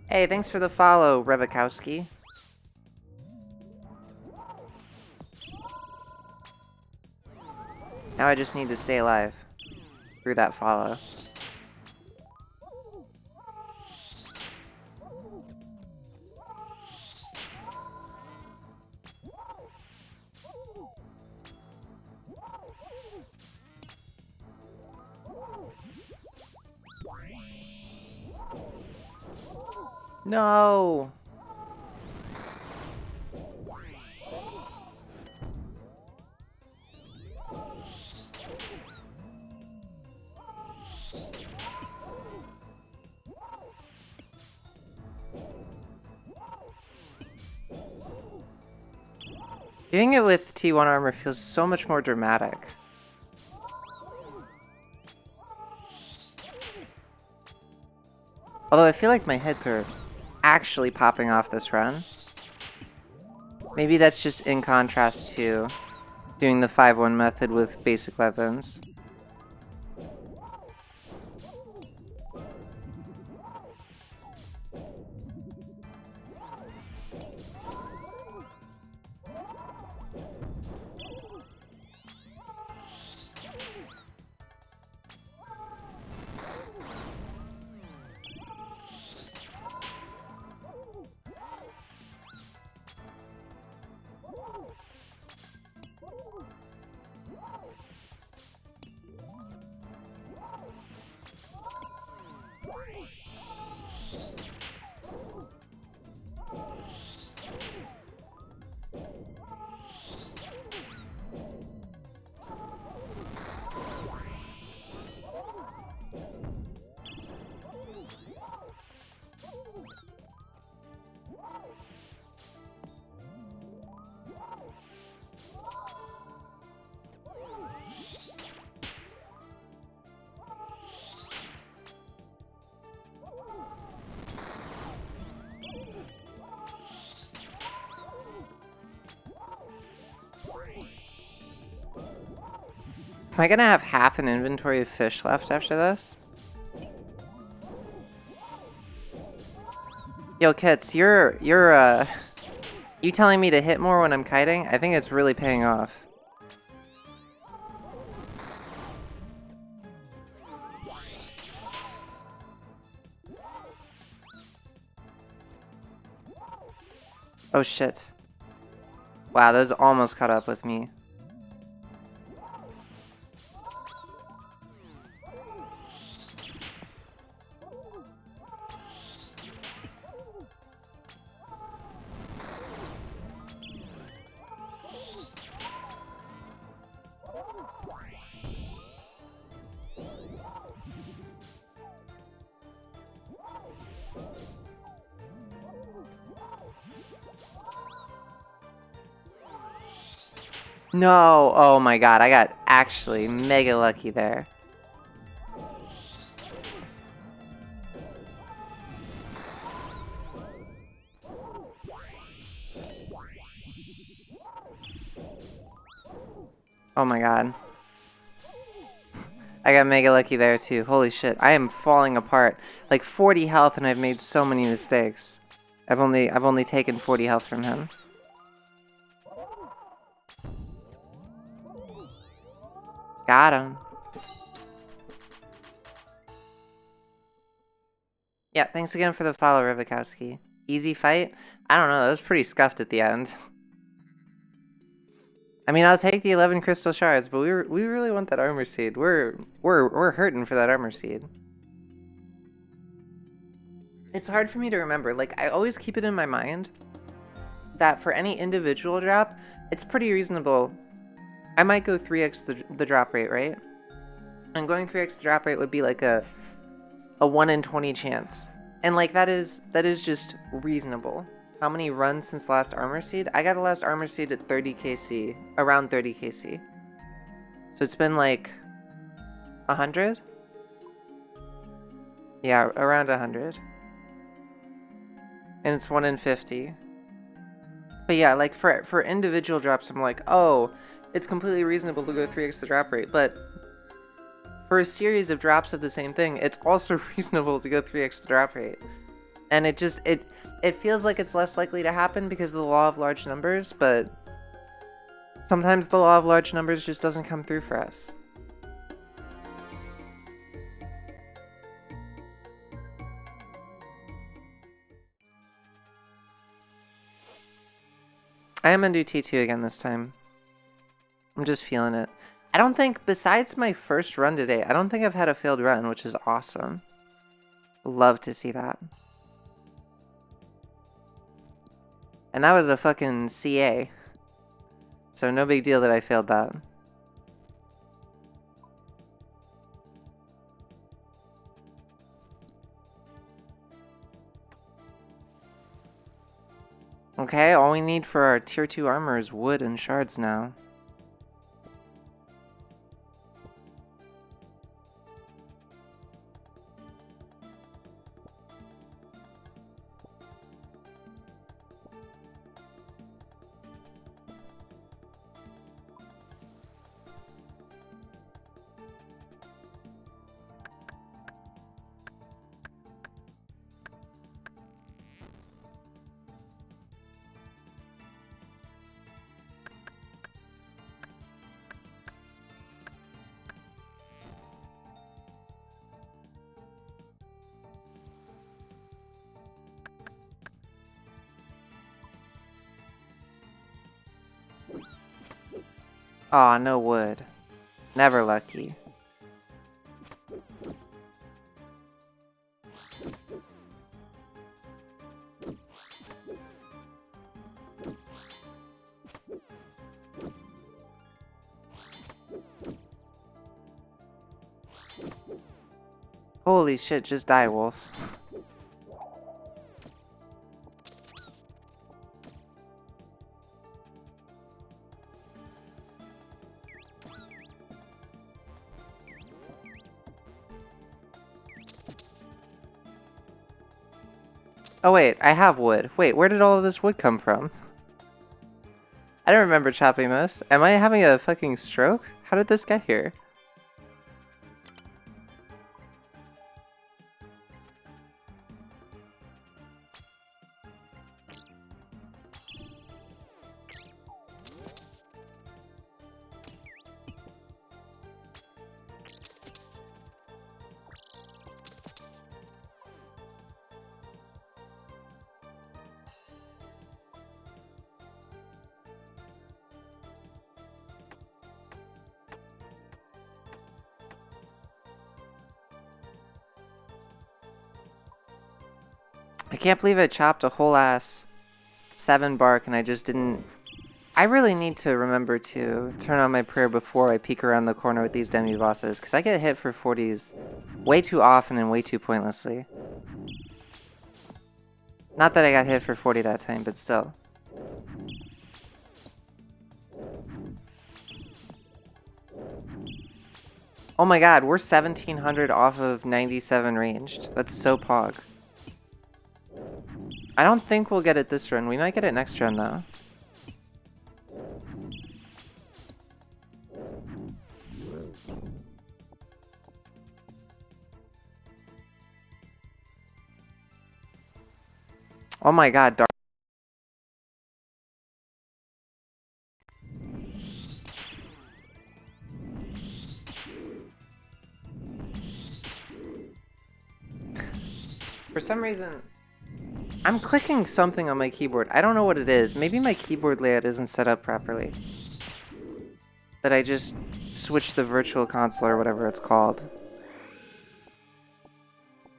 Hey, thanks for the follow, Revakowski. Now I just need to stay alive through that follow. No! Doing it with T1 armor feels so much more dramatic. Although I feel like my hits are actually popping off this run. Maybe that's just in contrast to doing the 5-1 method with basic weapons. Am I gonna have half an inventory of fish left after this? Yo, Kits, you telling me to hit more when I'm kiting? I think it's really paying off. Oh shit. Wow, those almost caught up with me. No! Oh my god, I got actually mega lucky there. Oh my god. I got mega lucky there too. Holy shit, I am falling apart. Like 40 health and I've made so many mistakes. I've only taken 40 health from him. Got him. Yeah, thanks again for the follow, Rivakowski. Easy fight? I don't know, that was pretty scuffed at the end. I mean, I'll take the 11 crystal shards, but we really want that armor seed. We're hurting for that armor seed. It's hard for me to remember. Like, I always keep it in my mind that for any individual drop, it's pretty reasonable. I might go 3x the drop rate, right? And going 3x the drop rate would be like a 1 in 20 chance. And like that is just reasonable. How many runs since the last armor seed? I got the last armor seed at 30 KC, around 30 KC. So it's been like 100? Yeah, around 100. And it's 1 in 50. But yeah, like for individual drops, I'm like, oh, it's completely reasonable to go 3x the drop rate. But for a series of drops of the same thing, it's also reasonable to go 3x the drop rate. And it feels like it's less likely to happen because of the law of large numbers, but sometimes the law of large numbers just doesn't come through for us. I am gonna do T2 again this time. I'm just feeling it. I don't think, besides my first run today, I don't think I've had a failed run, which is awesome. Love to see that. And that was a fucking CA. So no big deal that I failed that. Okay, all we need for our tier 2 armor is wood and shards now. Aw, no wood. Never lucky. Holy shit, just die, wolf. Oh wait, I have wood. Wait, where did all of this wood come from? I don't remember chopping this. Am I having a fucking stroke? How did this get here? I can't believe I chopped a whole ass 7 bark and I just didn't... I really need to remember to turn on my prayer before I peek around the corner with these demi-bosses, because I get hit for 40s way too often and way too pointlessly. Not that I got hit for 40 that time, but still. Oh my god, we're 1700 off of 97 ranged. That's so pog. I don't think we'll get it this run. We might get it next run, though. Oh my god, dark. For some reason, I'm clicking something on my keyboard. I don't know what it is. Maybe my keyboard layout isn't set up properly. That I just switched the virtual console or whatever it's called.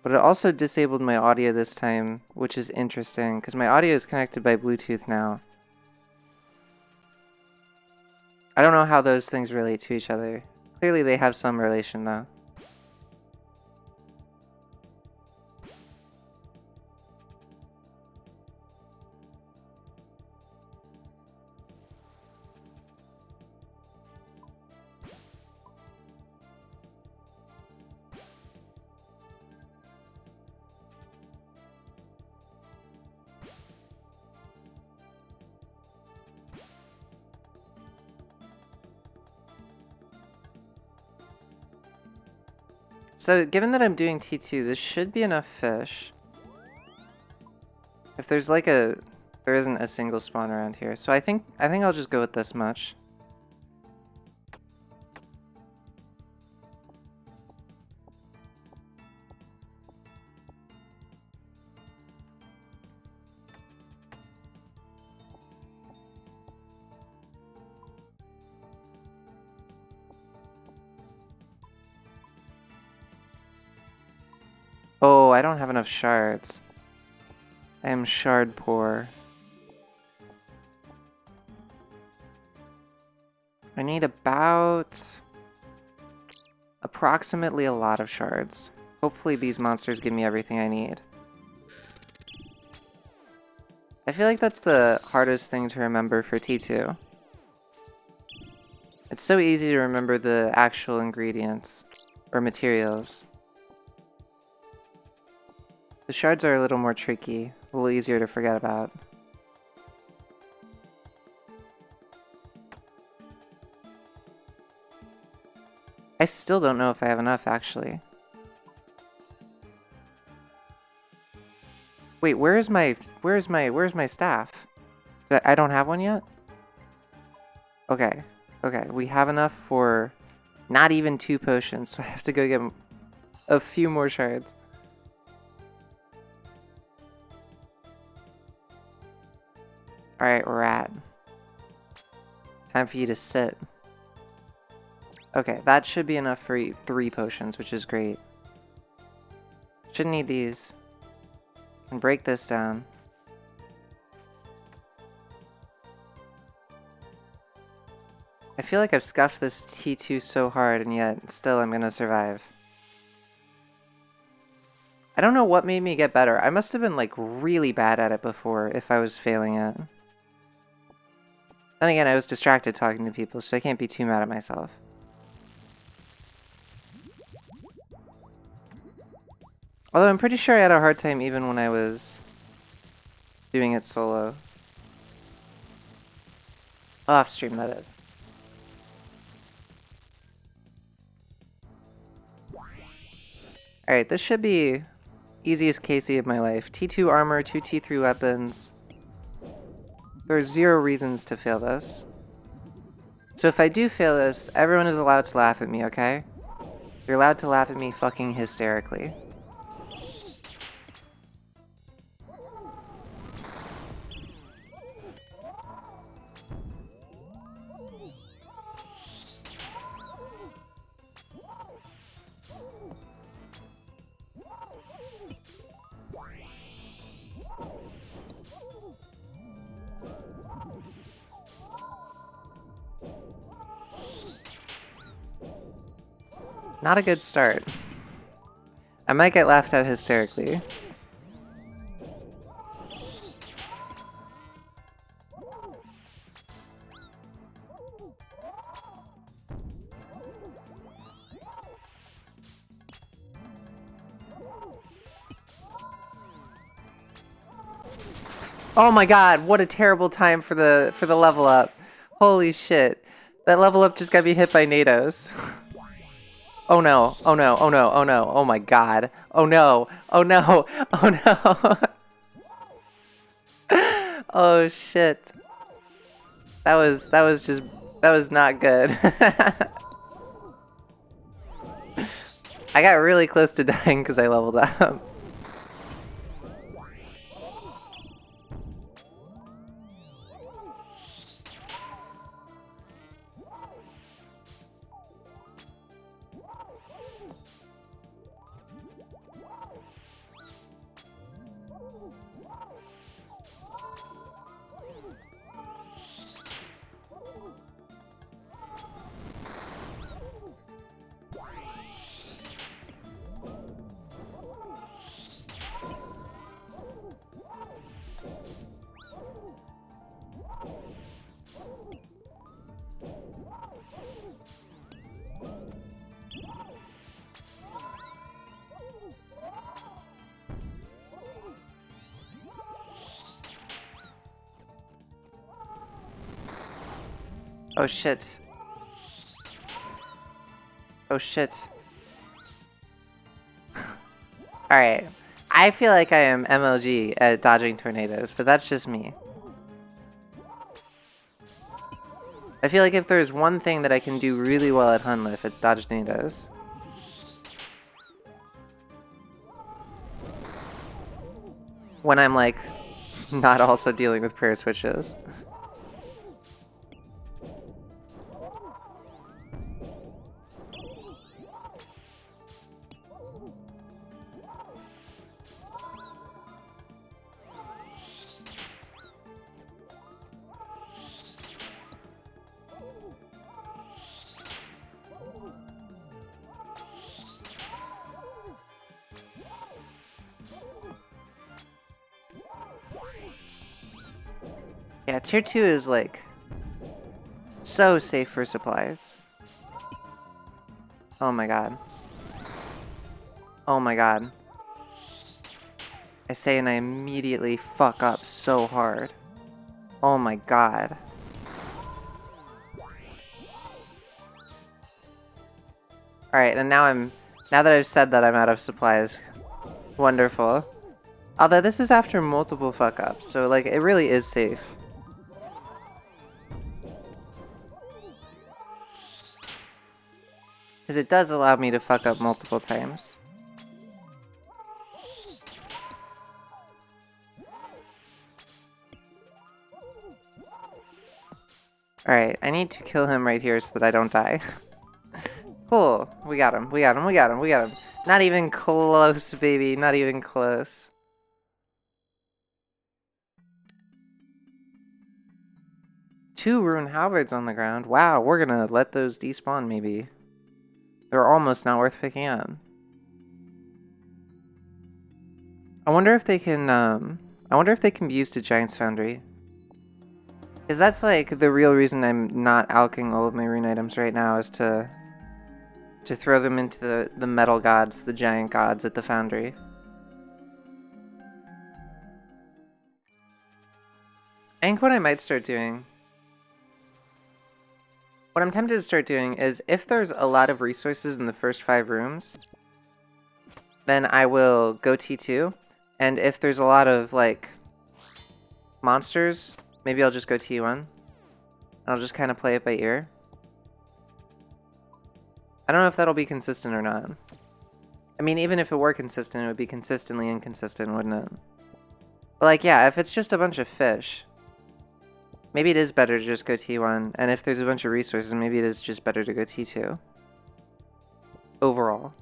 But it also disabled my audio this time, which is interesting, because my audio is connected by Bluetooth now. I don't know how those things relate to each other. Clearly they have some relation, though. So, given that I'm doing T2, this should be enough fish. If there's like a... There isn't a single spawn around here. So I think I'll just go with this much. Oh, I don't have enough shards. I am shard poor. I need about... approximately a lot of shards. Hopefully these monsters give me everything I need. I feel like that's the hardest thing to remember for T2. It's so easy to remember the actual ingredients, or materials. The shards are a little more tricky, a little easier to forget about. I still don't know if I have enough, actually. Wait, where's my staff? I don't have one yet? Okay, we have enough for not even 2 potions, so I have to go get a few more shards. Alright, rat. Time for you to sit. Okay, that should be enough for 3 potions, which is great. Shouldn't need these. And break this down. I feel like I've scuffed this T2 so hard, and yet still I'm gonna survive. I don't know what made me get better. I must have been like really bad at it before if I was failing it. Then again, I was distracted talking to people, so I can't be too mad at myself. Although I'm pretty sure I had a hard time even when I was doing it solo. Off stream, that is. Alright, this should be easiest KC of my life. T2 armor, 2 T3 weapons. There are 0 reasons to fail this. So if I do fail this, everyone is allowed to laugh at me, okay? You're allowed to laugh at me fucking hysterically. Not a good start. I might get laughed at hysterically. Oh my god, what a terrible time for the level up. Holy shit. That level up just got me hit by NATOs. Oh no, oh no, oh no, oh no, oh my god. Oh no, oh no, oh no. Oh shit. That was not good. I got really close to dying because I leveled up. Oh shit. Oh shit. Alright. I feel like I am MLG at dodging tornadoes, but that's just me. I feel like if there's one thing that I can do really well at Hunliff, it's dodge tornadoes. When I'm like, not also dealing with prayer switches. Yeah, tier 2 is like so safe for supplies. Oh my god. Oh my god. I say and I immediately fuck up so hard. Oh my god. Alright, and now that I've said that, I'm out of supplies. Wonderful. Although this is after multiple fuck ups, so like it really is safe. Because it does allow me to fuck up multiple times. Alright, I need to kill him right here so that I don't die. Cool. We got him. We got him. We got him. We got him. Not even close, baby. Not even close. Two rune halberds on the ground. Wow, we're gonna let those despawn maybe. They're almost not worth picking up. I wonder if they can be used to Giant's Foundry. Because that's like the real reason I'm not alching all of my rune items right now is to throw them into the metal gods, the giant gods at the foundry. I think what I might start doing, what I'm tempted to start doing is if there's a lot of resources in the first 5 rooms, then I will go T2. And if there's a lot of like monsters, maybe I'll just go T1. I'll just kind of play it by ear. I don't know if that'll be consistent or not. I mean, even if it were consistent, it would be consistently inconsistent, wouldn't it? But like, yeah, if it's just a bunch of fish, maybe it is better to just go T1. And if there's a bunch of resources, maybe it is just better to go T2. Overall.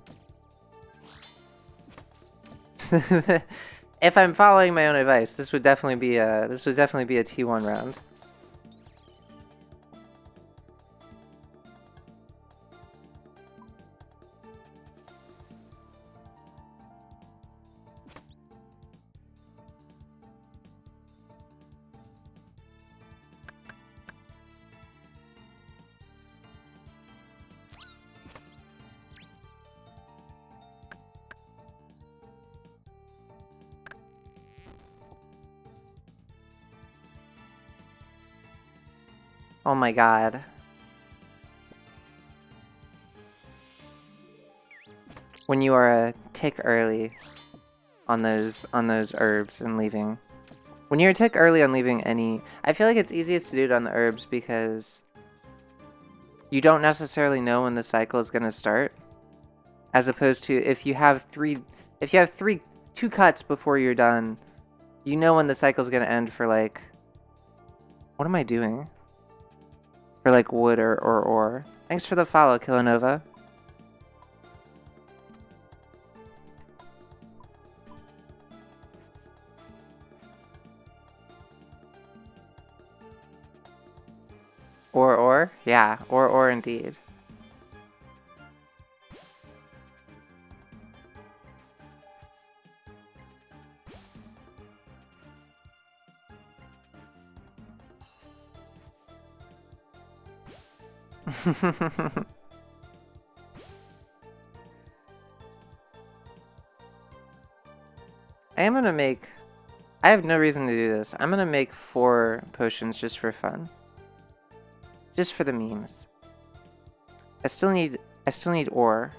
If I'm following my own advice, this would definitely be a T1 round. Oh my god. When you are a tick early on those herbs and leaving. When you're a tick early on leaving any, I feel like it's easiest to do it on the herbs because you don't necessarily know when the cycle is going to start. As opposed to if you have two cuts before you're done, you know when the cycle's going to end for like, what am I doing? For like wood or ore. Thanks for the follow, Killanova. Or? Yeah, or indeed. I am gonna make... I have no reason to do this. I'm gonna make 4 potions just for fun. Just for the memes. I still need ore.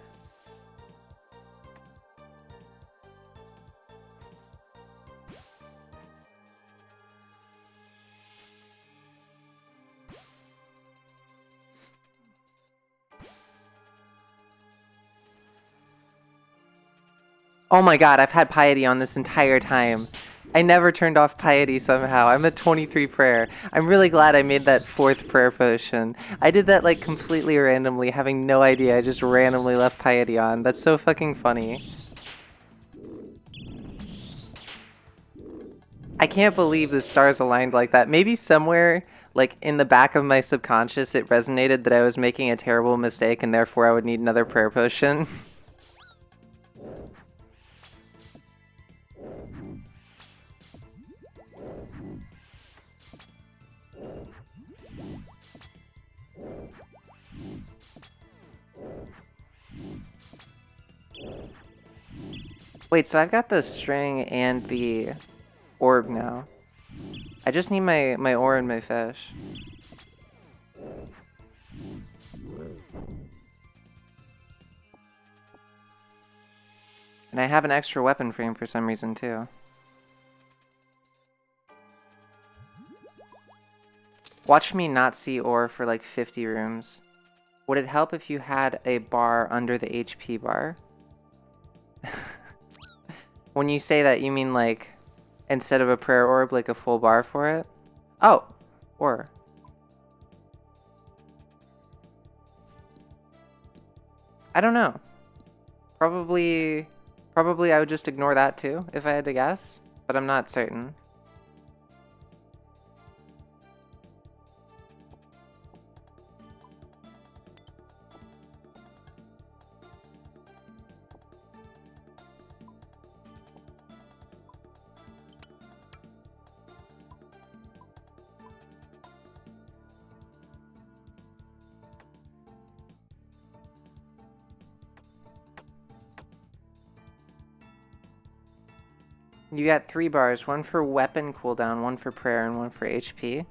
Oh my god, I've had piety on this entire time. I never turned off piety somehow. I'm at 23 prayer. I'm really glad I made that 4th prayer potion. I did that like completely randomly, having no idea. I just randomly left piety on. That's so fucking funny. I can't believe the stars aligned like that. Maybe somewhere, like in the back of my subconscious, it resonated that I was making a terrible mistake and therefore I would need another prayer potion. Wait, so I've got the string and the orb now. I just need my ore and my fish. And I have an extra weapon frame for some reason too. Watch me not see ore for like 50 rooms. Would it help if you had a bar under the HP bar? When you say that, you mean like, instead of a prayer orb, like a full bar for it? Oh, ore. I don't know. Probably I would just ignore that too, if I had to guess, but I'm not certain. You got 3 bars, one for weapon cooldown, one for prayer, and one for HP.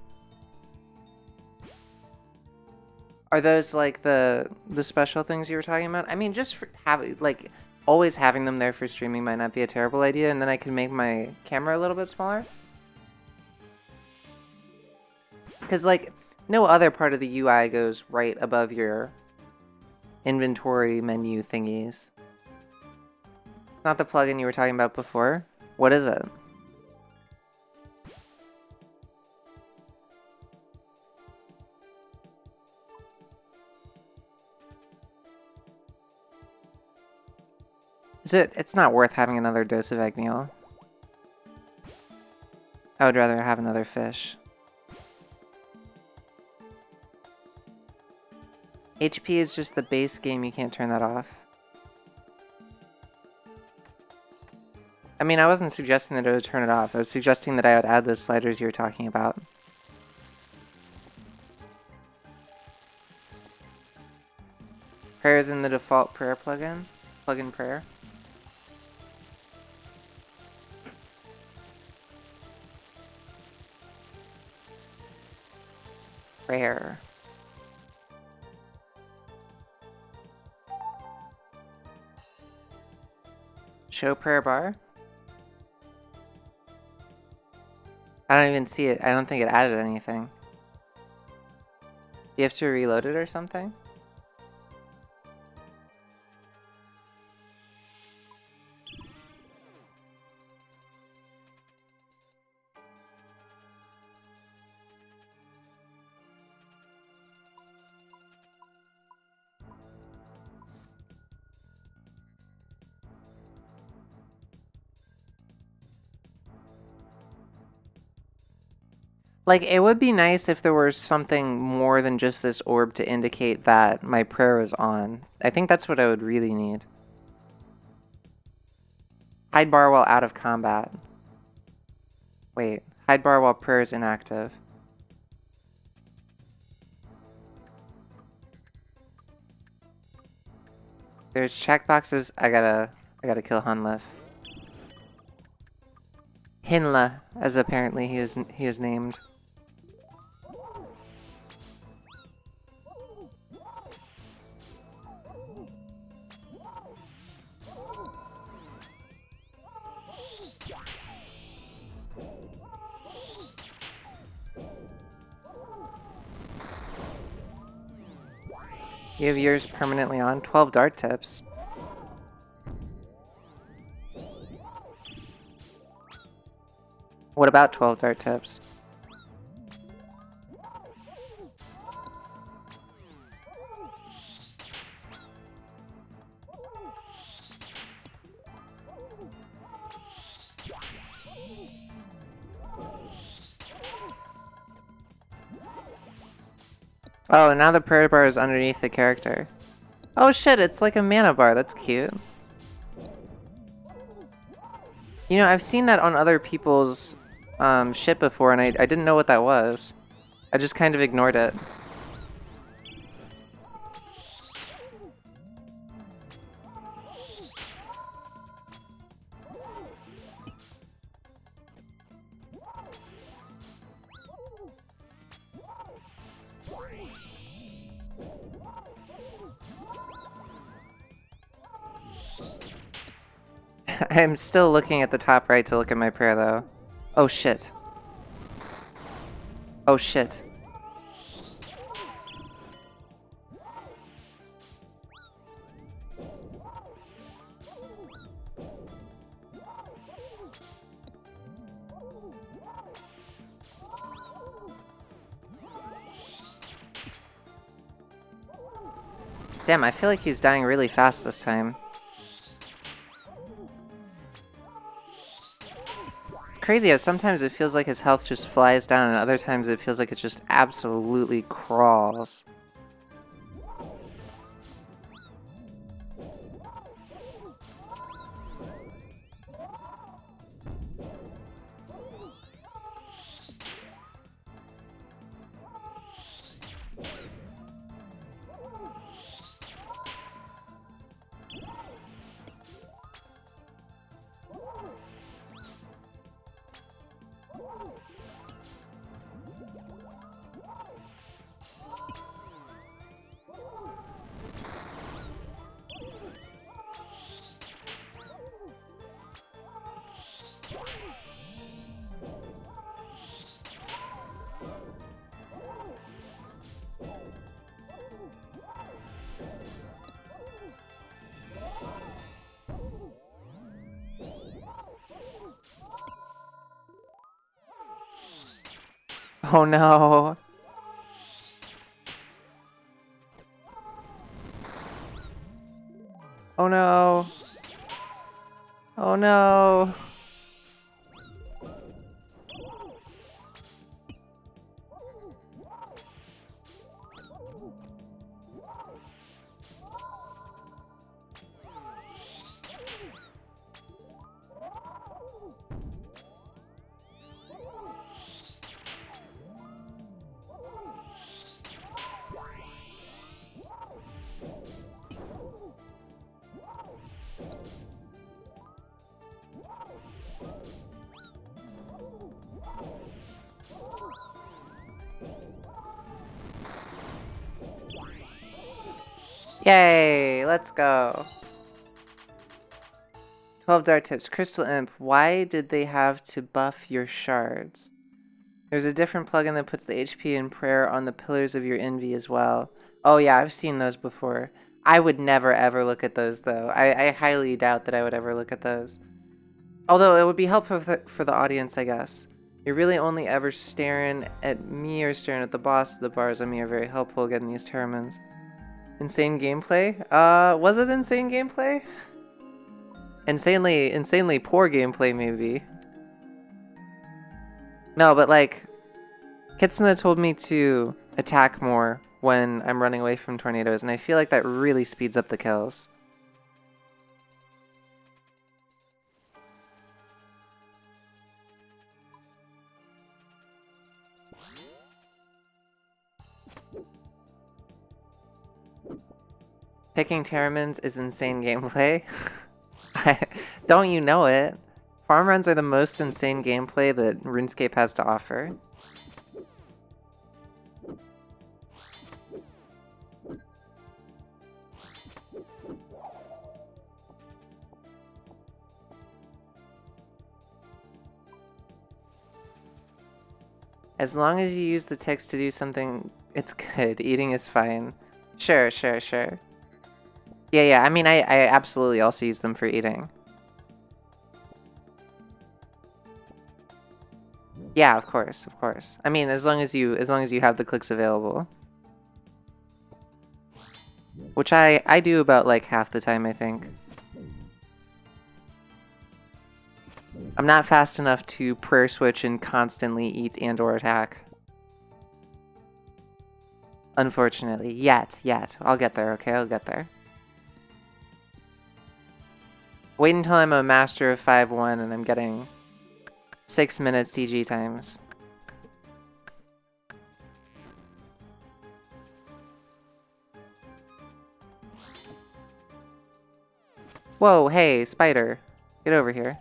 Are those like the special things you were talking about? I mean, just for having like always having them there for streaming might not be a terrible idea, and then I can make my camera a little bit smaller. Because like no other part of the UI goes right above your inventory menu thingies. It's not the plugin you were talking about before. What is it? It's not worth having another dose of Agneal. I would rather have another fish. HP is just the base game, you can't turn that off. I mean, I wasn't suggesting that I would turn it off. I was suggesting that I would add those sliders you were talking about. Prayer is in the default prayer plugin. Plugin prayer. Prayer. Show prayer bar? I don't even see it. I don't think it added anything. Do you have to reload it or something? Like, it would be nice if there was something more than just this orb to indicate that my prayer was on. I think that's what I would really need. Hide bar while out of combat. Wait, hide bar while prayer is inactive. There's checkboxes. I gotta kill Hunlif. Hinla, as apparently he is named. You have yours permanently on. 12 dart tips. What about 12 dart tips? Oh, now the prayer bar is underneath the character. Oh shit, it's like a mana bar. That's cute. You know, I've seen that on other people's shit before, and I didn't know what that was. I just kind of ignored it. I'm still looking at the top right to look at my prayer, though. Oh shit. Oh shit. Damn, I feel like he's dying really fast this time. It's crazy how sometimes it feels like his health just flies down, and other times it feels like it just absolutely crawls. Oh no. Oh no. Oh no. Yay! Let's go. 12 dart tips. Crystal Imp. Why did they have to buff your shards? There's a different plugin that puts the HP and prayer on the pillars of your envy as well. Oh yeah, I've seen those before. I would never ever look at those though. I highly doubt that I would ever look at those. Although it would be helpful for the audience, I guess. You're really only ever staring at me or staring at the boss. The bars on me are very helpful getting these termins. Insane gameplay? Was it insane gameplay? Insanely poor gameplay maybe. No, but like, Kitsuna told me to attack more when I'm running away from tornadoes, and I feel like that really speeds up the kills. Picking Terramins is insane gameplay. Don't you know it? Farm runs are the most insane gameplay that RuneScape has to offer. As long as you use the ticks to do something, it's good. Eating is fine. Sure. Yeah, I mean, I absolutely also use them for eating. Yeah, of course. I mean, as long as you have the clicks available. Which I do about like half the time, I think. I'm not fast enough to prayer switch and constantly eat and or attack. Unfortunately. Yet. I'll get there, okay? I'll get there. Wait until I'm a master of 5-1 and I'm getting 6-minute CG times. Whoa, hey, spider. Get over here.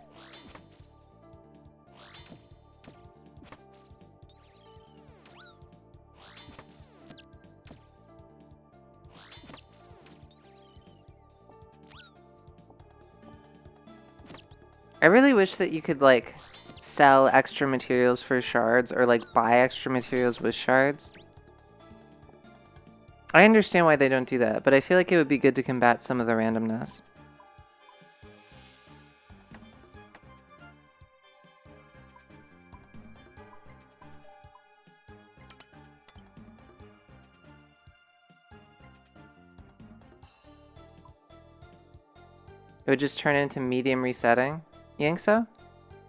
I really wish that you could, like, sell extra materials for shards or, like, buy extra materials with shards. I understand why they don't do that, but I feel like it would be good to combat some of the randomness. It would just turn into medium resetting. You think so?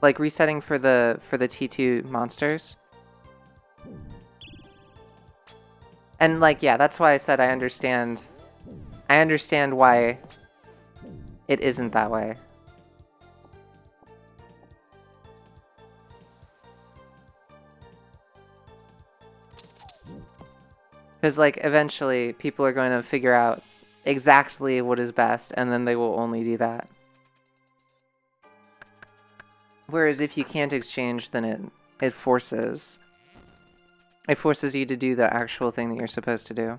Like resetting for the T2 monsters? And like, yeah, that's why I said I understand why it isn't that way. Because like eventually people are going to figure out exactly what is best and then they will only do that. Whereas if you can't exchange, then it forces you to do the actual thing that you're supposed to do.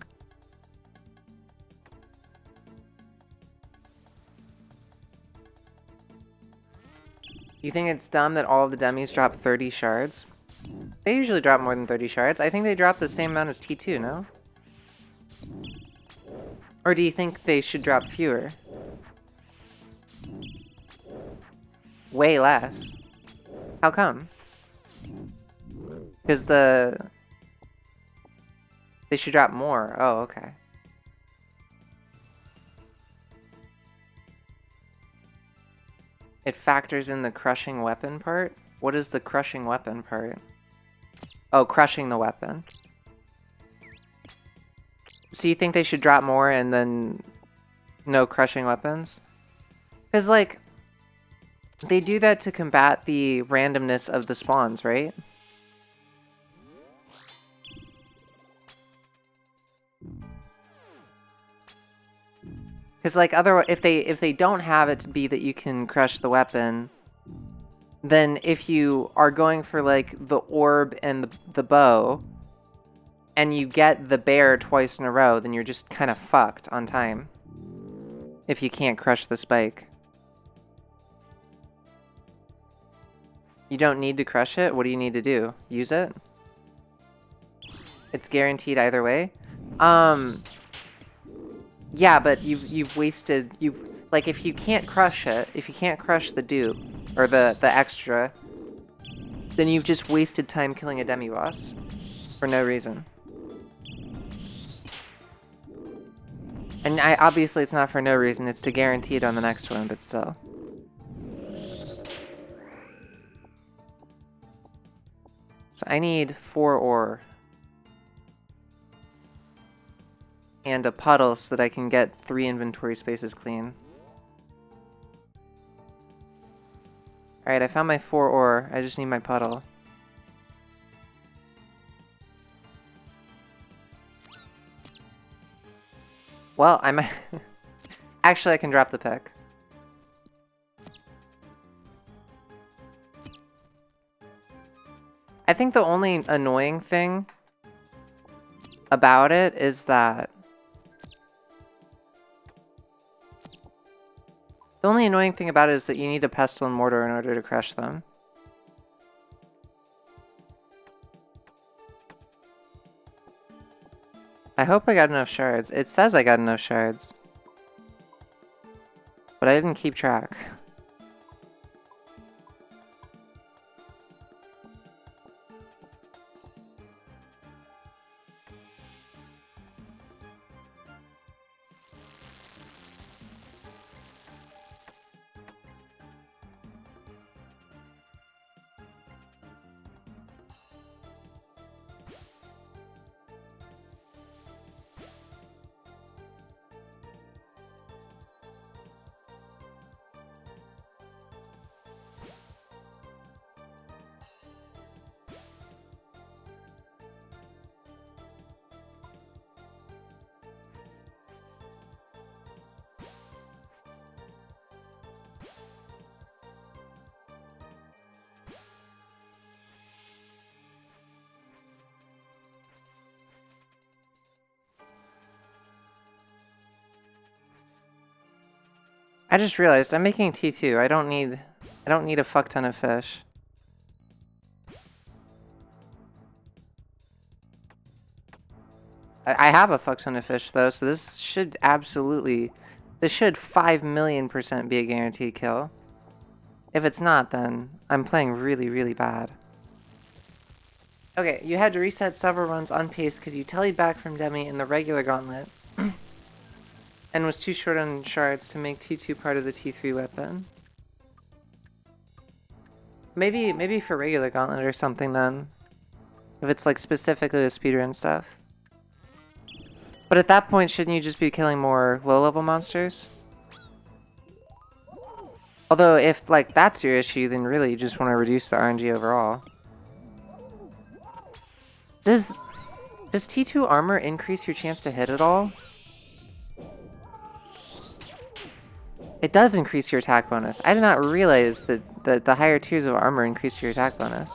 You think it's dumb that all of the dummies drop 30 shards? They usually drop more than 30 shards. I think they drop the same amount as T2, no? Or do you think they should drop fewer? Way less. How come? Because they should drop more. Oh, okay. It factors in the crushing weapon part? What is the crushing weapon part? Oh, crushing the weapon. So you think they should drop more and then no crushing weapons? Because, like, they do that to combat the randomness of the spawns, right? Because, like, otherwise, if they don't have it to be that you can crush the weapon, then if you are going for, like, the orb and the bow, and you get the bear twice in a row, then you're just kind of fucked on time. If you can't crush the spike. You don't need to crush it? What do you need to do? Use it? It's guaranteed either way? Yeah, but you've wasted... Like, if you can't crush it, if you can't crush the dupe, or the extra, then you've just wasted time killing a demi-boss. For no reason. And obviously it's not for no reason, it's to guarantee it on the next one, but still. So I need 4 ore. And a puddle so that I can get 3 inventory spaces clean. Alright, I found my 4 ore. I just need my puddle. Well, I might... Actually, I can drop the pick. I think the only annoying thing about it is that... The only annoying thing about it is that you need a pestle and mortar in order to crush them. I hope I got enough shards. It says I got enough shards. But I didn't keep track. I just realized I'm making T2. I don't need a fuck ton of fish. I have a fuck ton of fish though, so this should 5,000,000% be a guaranteed kill. If it's not, then I'm playing really, really bad. Okay, you had to reset several runs on pace because you tellied back from Demi in the regular gauntlet. And was too short on shards to make T2 part of the T3 weapon. Maybe for regular gauntlet or something then. If it's like specifically the speedrun stuff. But at that point, shouldn't you just be killing more low-level monsters? Although if like that's your issue, then really you just want to reduce the RNG overall. Does T2 armor increase your chance to hit at all? It does increase your attack bonus. I did not realize that the higher tiers of armor increase your attack bonus.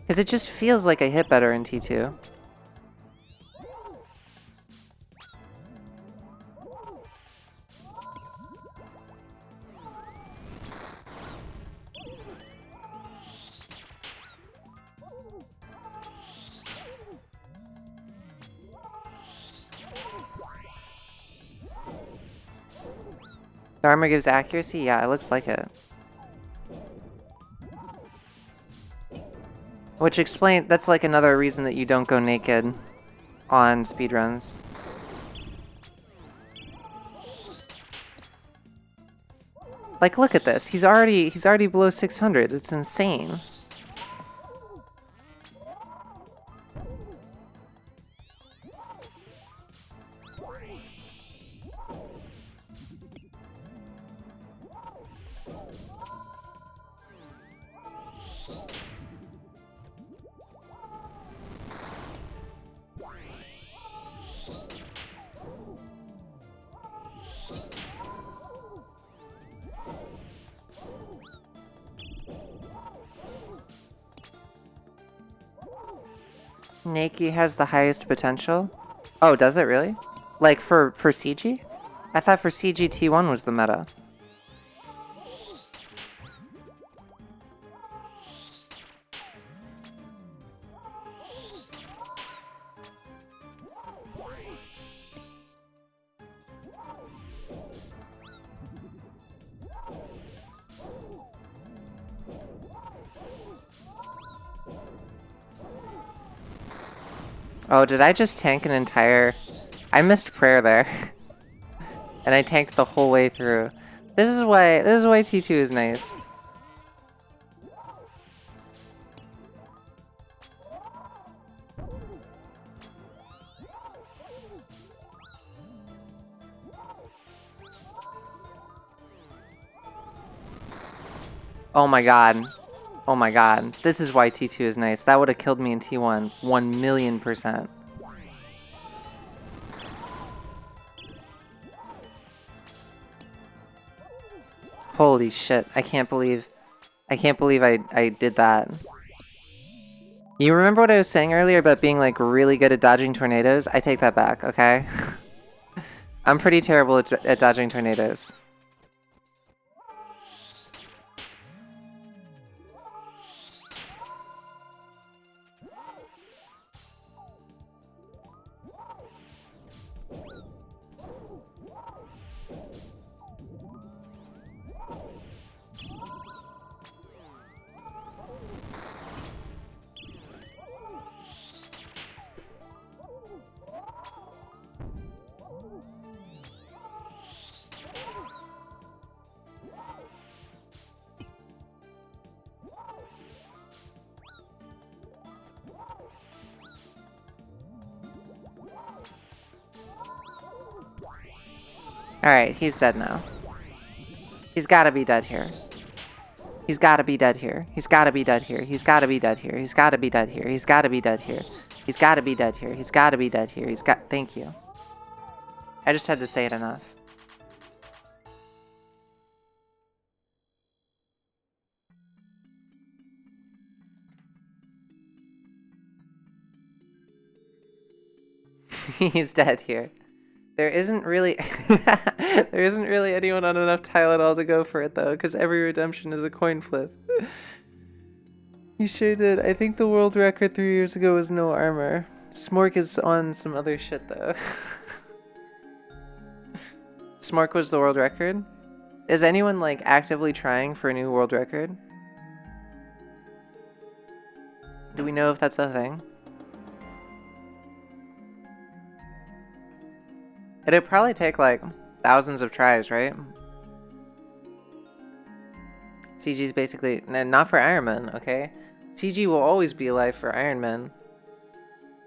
Because it just feels like I hit better in T2. The armor gives accuracy? Yeah, it looks like it. Which that's like another reason that you don't go naked on speedruns. Like, look at this. He's already below 600. It's insane. Nakey has the highest potential? Oh, does it really? Like for CG? I thought for CG T1 was the meta. Oh, did I just tank an entire... I missed prayer there. And I tanked the whole way through. This is why T2 is nice. Oh my god. Oh my god. This is why T2 is nice. That would have killed me in T1. 1,000,000%. Holy shit. I can't believe I did that. You remember what I was saying earlier about being like really good at dodging tornadoes? I take that back, okay? I'm pretty terrible at dodging tornadoes. Alright, he's dead now. He's gotta be dead here. He's gotta be dead here. He's gotta be dead here. He's gotta be dead here. He's gotta be dead here. He's gotta be dead here. He's gotta be dead here. He's gotta be dead here. He's got... Thank you. I just had to say it enough. He's dead here. There isn't really anyone on enough tile at all to go for it though, because every redemption is a coin flip. You sure did. I think the world record 3 years ago was no armor. Smork is on some other shit though. Smork was the world record? Is anyone like actively trying for a new world record? Do we know if that's a thing? It'd probably take like thousands of tries, right? CG's basically not for Iron Man, okay? CG will always be alive for Iron Man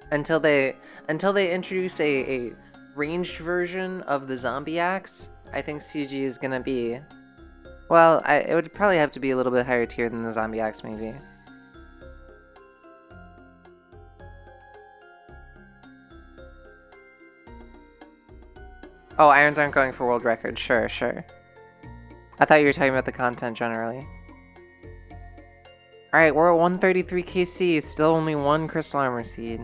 until they introduce a ranged version of the zombie axe. I think CG is gonna be, well, it would probably have to be a little bit higher tier than the zombie axe, maybe. Oh, irons aren't going for world record. Sure, sure. I thought you were talking about the content generally. Alright, we're at 133 KC. Still only one crystal armor seed.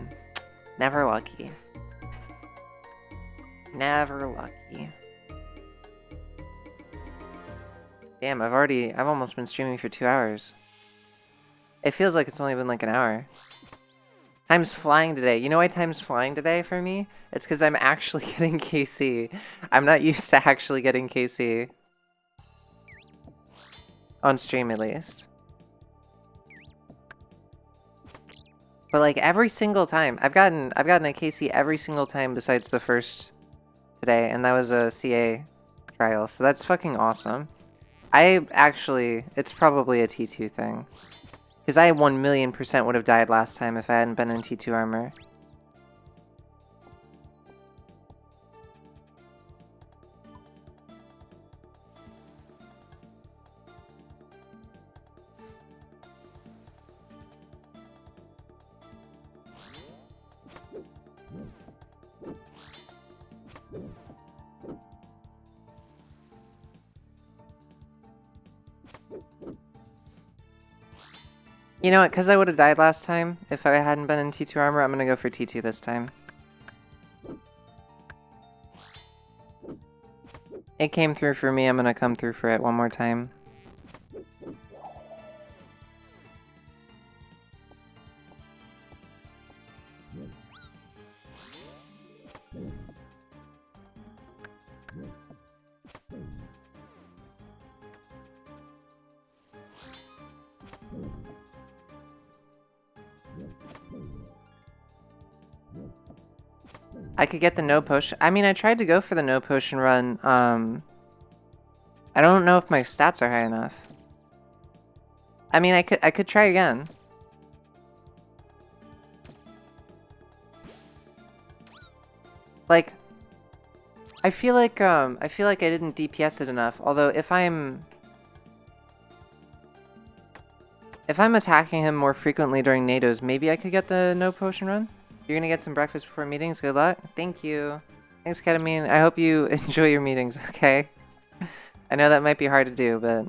Never lucky. Never lucky. Damn, I've almost been streaming for 2 hours. It feels like it's only been like an hour. Time's flying today. You know why time's flying today for me? It's because I'm actually getting KC. I'm not used to actually getting KC. On stream, at least. But like every single time, I've gotten a KC every single time besides the first today, and that was a CA trial, so that's fucking awesome. It's probably a T2 thing. Because I 1,000,000% would have died last time if I hadn't been in T2 armor. You know what, because I would have died last time, if I hadn't been in T2 armor, I'm gonna go for T2 this time. It came through for me, I'm gonna come through for it one more time. I could get the no potion. I mean, I tried to go for the no potion run. I don't know if my stats are high enough. I mean, I could try again. Like, I feel like I didn't DPS it enough. Although if I'm attacking him more frequently during NATOs, maybe I could get the no potion run. You're gonna get some breakfast before meetings. Good luck. Thank you. Thanks, Ketamine. I hope you enjoy your meetings, okay? I know that might be hard to do, but...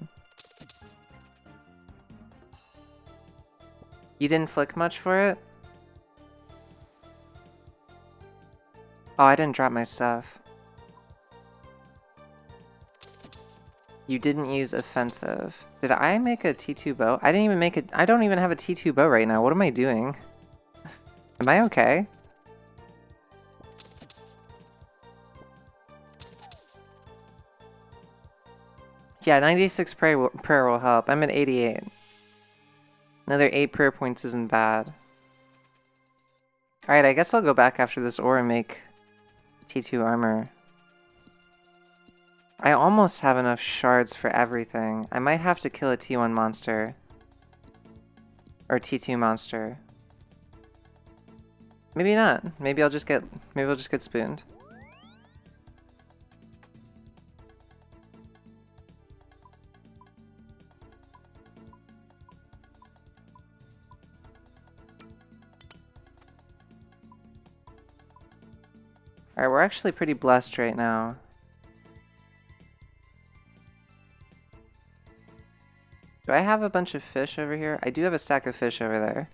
You didn't flick much for it? Oh, I didn't drop my stuff. You didn't use offensive. Did I make a T2 bow? I didn't even make it. I don't even have a T2 bow right now. What am I doing? Am I okay? Yeah, 96 prayer will help. I'm at 88. Another 8 prayer points isn't bad. Alright, I guess I'll go back after this ore and make T2 armor. I almost have enough shards for everything. I might have to kill a T1 monster. Or T2 monster. Maybe not. Maybe I'll just get spooned. Alright, we're actually pretty blessed right now. Do I have a bunch of fish over here? I do have a stack of fish over there.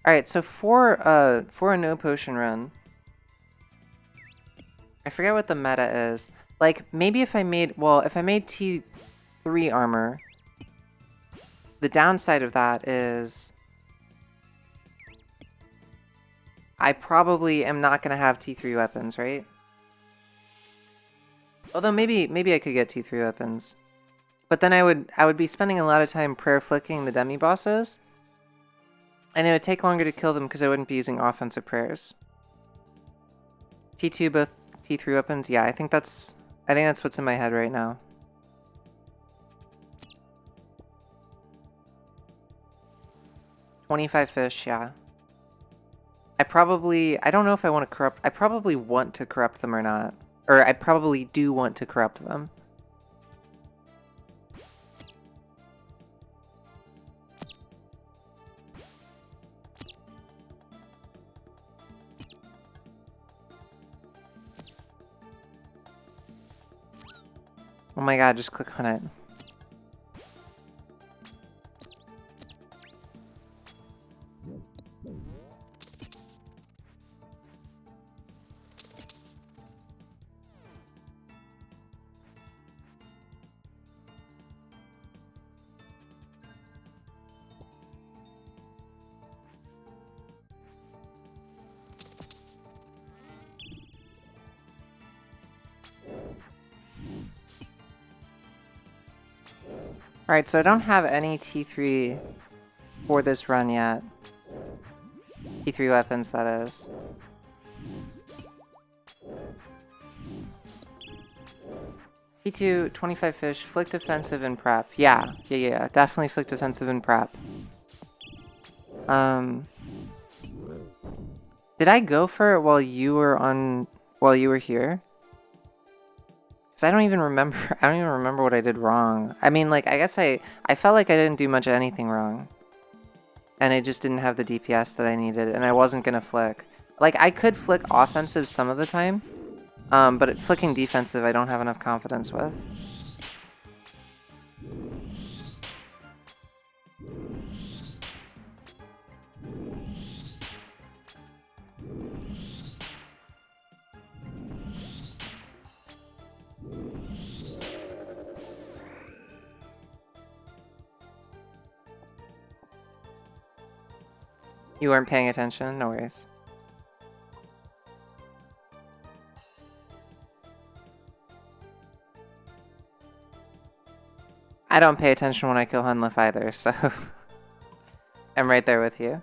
Alright, so for a no potion run, I forget what the meta is. Like, maybe if I made T3 armor, the downside of that is I probably am not gonna have T3 weapons, right? Although maybe I could get T3 weapons. But then I would be spending a lot of time prayer flicking the demi bosses. And it would take longer to kill them because I wouldn't be using offensive prayers. T2 both T3 weapons? Yeah, I think that's what's in my head right now. $25 fish, yeah. I don't know if I want to corrupt, I probably want to corrupt them or not. Or I probably do want to corrupt them. Oh my god, just click on it. Alright, so I don't have any T3 for this run yet. T3 weapons, that is. T2, 25 fish, flicked offensive and prep. Yeah, definitely flicked offensive and prep. Did I go for it while you were here? I don't even remember what I did wrong. I mean, like, I guess I felt like I didn't do much of anything wrong. And I just didn't have the DPS that I needed, and I wasn't gonna flick. Like, I could flick offensive some of the time, but flicking defensive I don't have enough confidence with. You weren't paying attention? No worries. I don't pay attention when I kill Hunlif either, so I'm right there with you.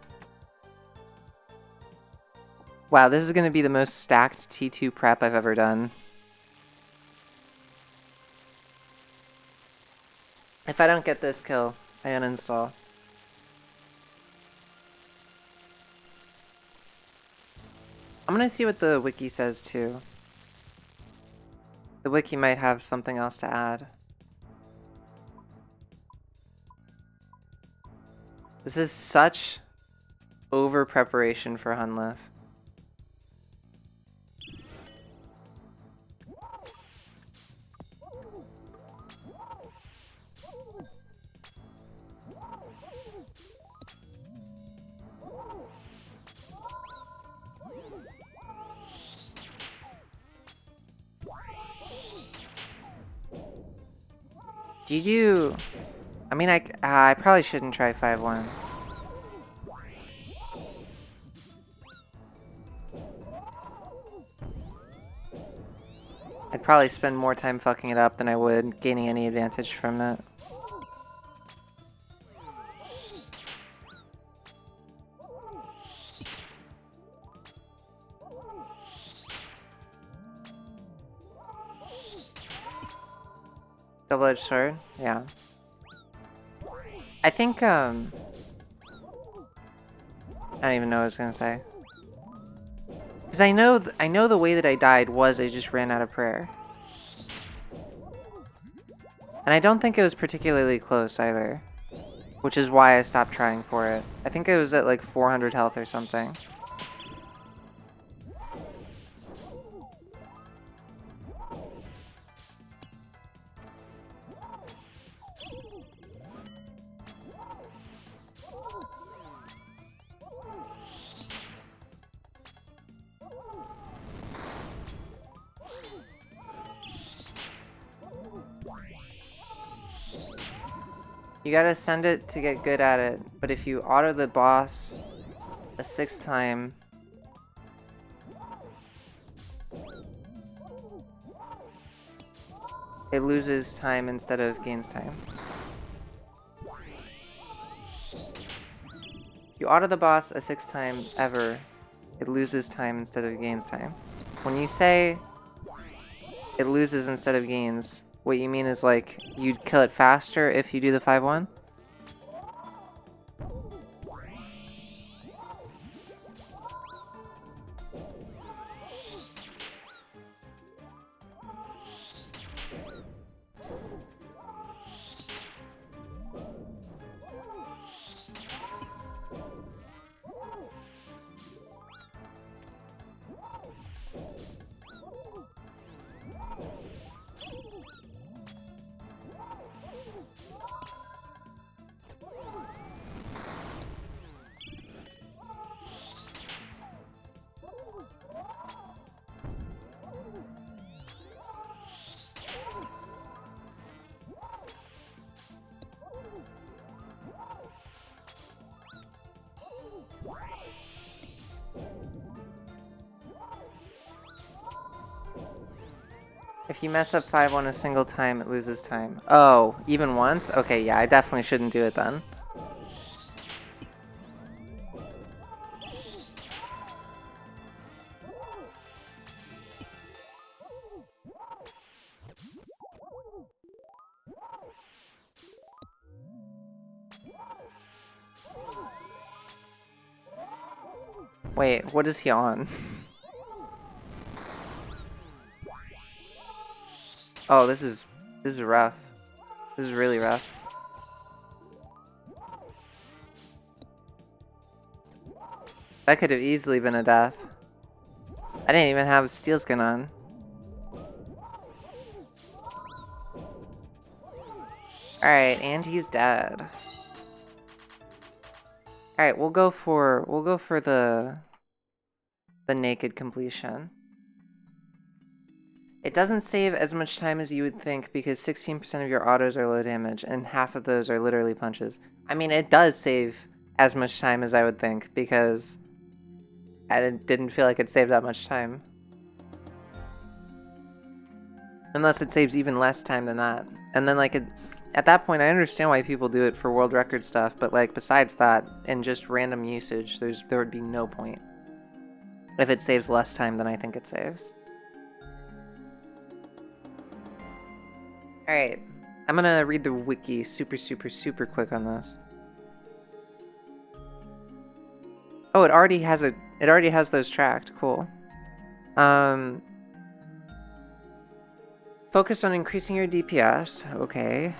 Wow, this is going to be the most stacked T2 prep I've ever done. If I don't get this kill, I uninstall. I'm going to see what the wiki says too. The wiki might have something else to add. This is such over preparation for Hunlif. GG. I mean, I probably shouldn't try 5-1. I'd probably spend more time fucking it up than I would gaining any advantage from it. Double-edged sword? Yeah. I think, I don't even know what I was gonna say. Because I know the way that I died was I just ran out of prayer. And I don't think it was particularly close either. Which is why I stopped trying for it. I think it was at like 400 health or something. You gotta send it to get good at it, but if you auto the boss a 6th time, it loses time instead of gains time. If you auto the boss a 6th time ever, it loses time instead of gains time. When you say it loses instead of gains, what you mean is like you'd kill it faster if you do the 5-1? If you mess up 5-1 a single time, it loses time. Oh, even once? Okay, yeah, I definitely shouldn't do it then. Wait, what is he on? Oh, this is rough. This is really rough. That could have easily been a death. I didn't even have steel skin on. Alright, and he's dead. Alright, we'll go for the naked completion. It doesn't save as much time as you would think because 16% of your autos are low damage and half of those are literally punches. I mean, it does save as much time as I would think, because I didn't feel like it saved that much time. Unless it saves even less time than that. And then, like, at that point, I understand why people do it for world record stuff, but, like, besides that, and just random usage, there would be no point if it saves less time than I think it saves. Alright, I'm gonna read the wiki super quick on this. Oh, it already has those tracked. Cool. Focus on increasing your DPS. Okay.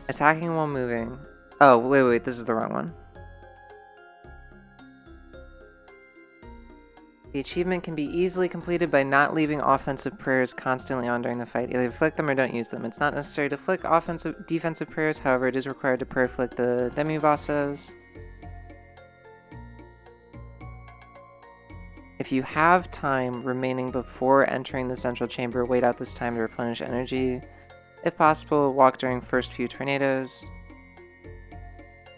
Attacking while moving. Oh, wait, this is the wrong one. The achievement can be easily completed by not leaving offensive prayers constantly on during the fight. Either flick them or don't use them. It's not necessary to flick defensive prayers, however, it is required to prayer flick the demi-bosses. If you have time remaining before entering the central chamber, wait out this time to replenish energy. If possible, walk during first few tornadoes.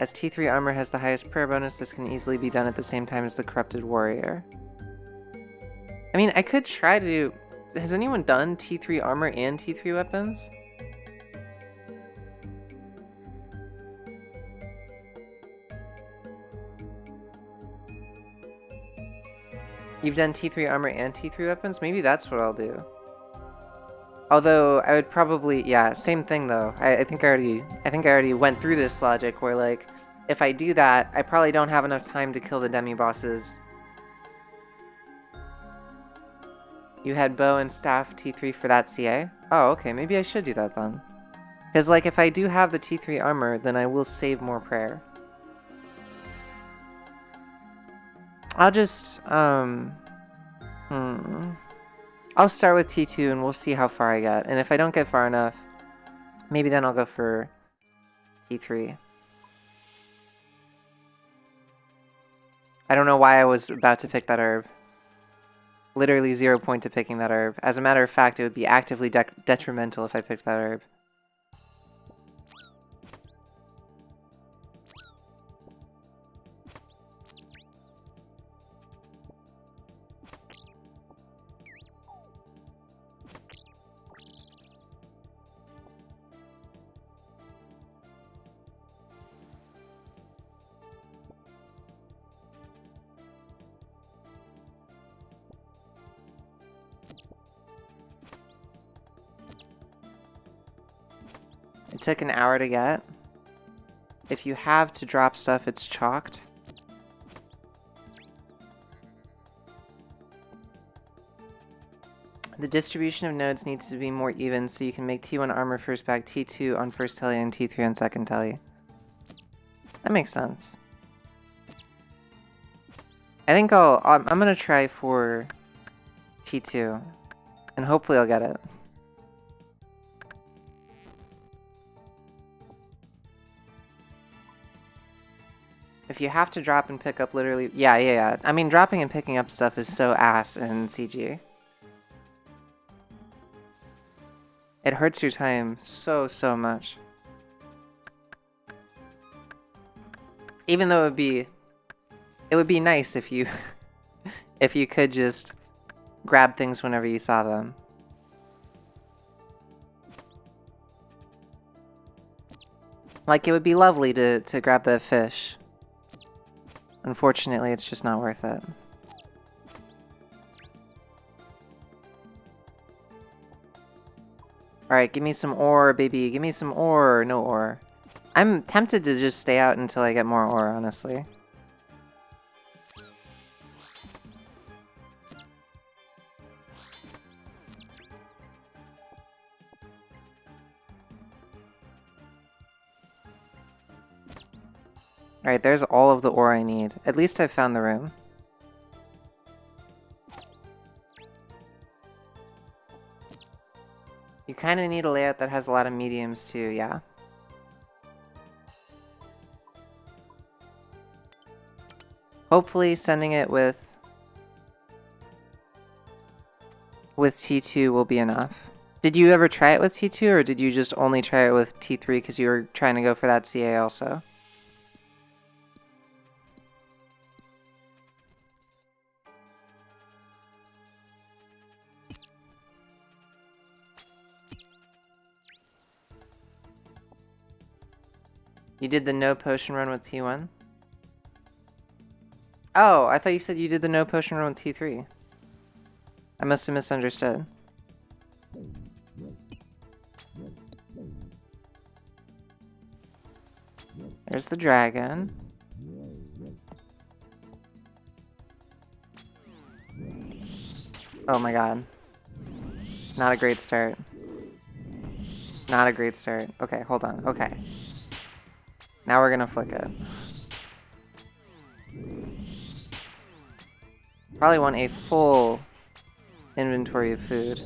As T3 armor has the highest prayer bonus, this can easily be done at the same time as the corrupted warrior. I mean, I could try to do... Has anyone done T3 armor and T3 weapons? You've done T3 armor and T3 weapons? Maybe that's what I'll do. Although, I would probably... Yeah, same thing though. I think I already went through this logic where, like, if I do that, I probably don't have enough time to kill the demi-bosses. You had bow and staff T3 for that CA? Oh, okay, maybe I should do that then. Because, like, if I do have the T3 armor, then I will save more prayer. I'll just, I'll start with T2 and we'll see how far I get. And if I don't get far enough, maybe then I'll go for T3. I don't know why I was about to pick that herb. Literally 0 point to picking that herb. As a matter of fact, it would be actively detrimental if I picked that herb. It took an hour to get. If you have to drop stuff, it's chalked. The distribution of nodes needs to be more even so you can make T1 armor first back, T2 on first telly, and T3 on second telly. That makes sense. I think I'm gonna try for T2, and hopefully I'll get it. If you have to drop and pick up literally... Yeah. I mean, dropping and picking up stuff is so ass in CG. It hurts your time so much. Even though it would be nice if you if you could just grab things whenever you saw them. Like, it would be lovely to grab the fish. Unfortunately, it's just not worth it. Alright, give me some ore, baby. Give me some ore. No ore. I'm tempted to just stay out until I get more ore, honestly. Alright, there's all of the ore I need. At least I've found the room. You kind of need a layout that has a lot of mediums too, yeah. Hopefully sending it with T2 will be enough. Did you ever try it with T2, or did you just only try it with T3 because you were trying to go for that CA also? You did the no potion run with T1? Oh, I thought you said you did the no potion run with T3. I must have misunderstood. There's the dragon. Oh my god. Not a great start. Not a great start. Okay, hold on. Okay. Now we're gonna flick it. Probably want a full inventory of food.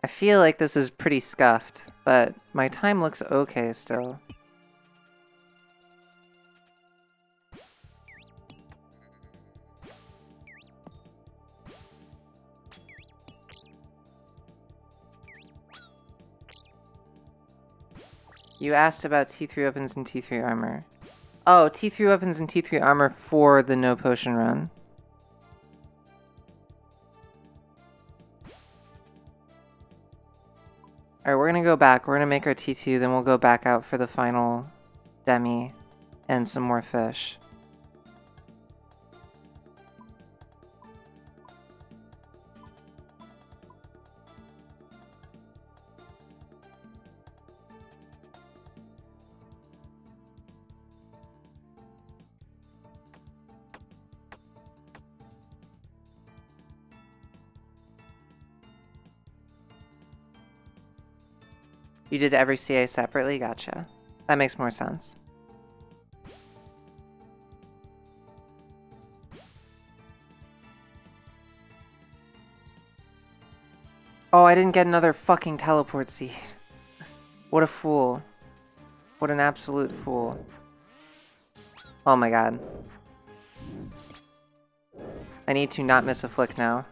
I feel like this is pretty scuffed, but my time looks okay still. You asked about T3 weapons and T3 armor. Oh, T3 weapons and T3 armor for the no potion run. Alright, we're gonna go back. We're gonna make our T2, then we'll go back out for the final demi and some more fish. You did every CA separately? Gotcha. That makes more sense. Oh, I didn't get another fucking teleport seed. What a fool. What an absolute fool. Oh my god. I need to not miss a flick now.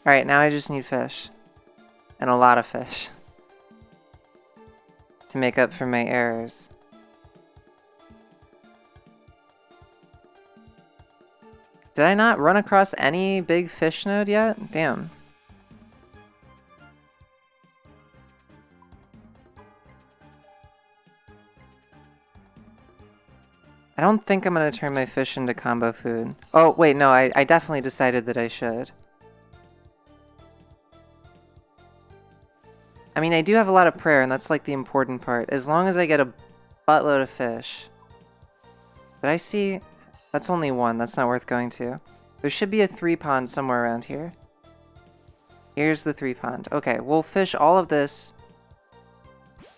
Alright, now I just need fish. And a lot of fish. To make up for my errors. Did I not run across any big fish node yet? Damn. I don't think I'm gonna turn my fish into combo food. Oh, wait, no, I definitely decided that I should. I mean, I do have a lot of prayer, and that's like the important part. As long as I get a buttload of fish. Did I see? That's only one. That's not worth going to. There should be a 3 pond somewhere around here. Here's the 3 pond. Okay, we'll fish all of this.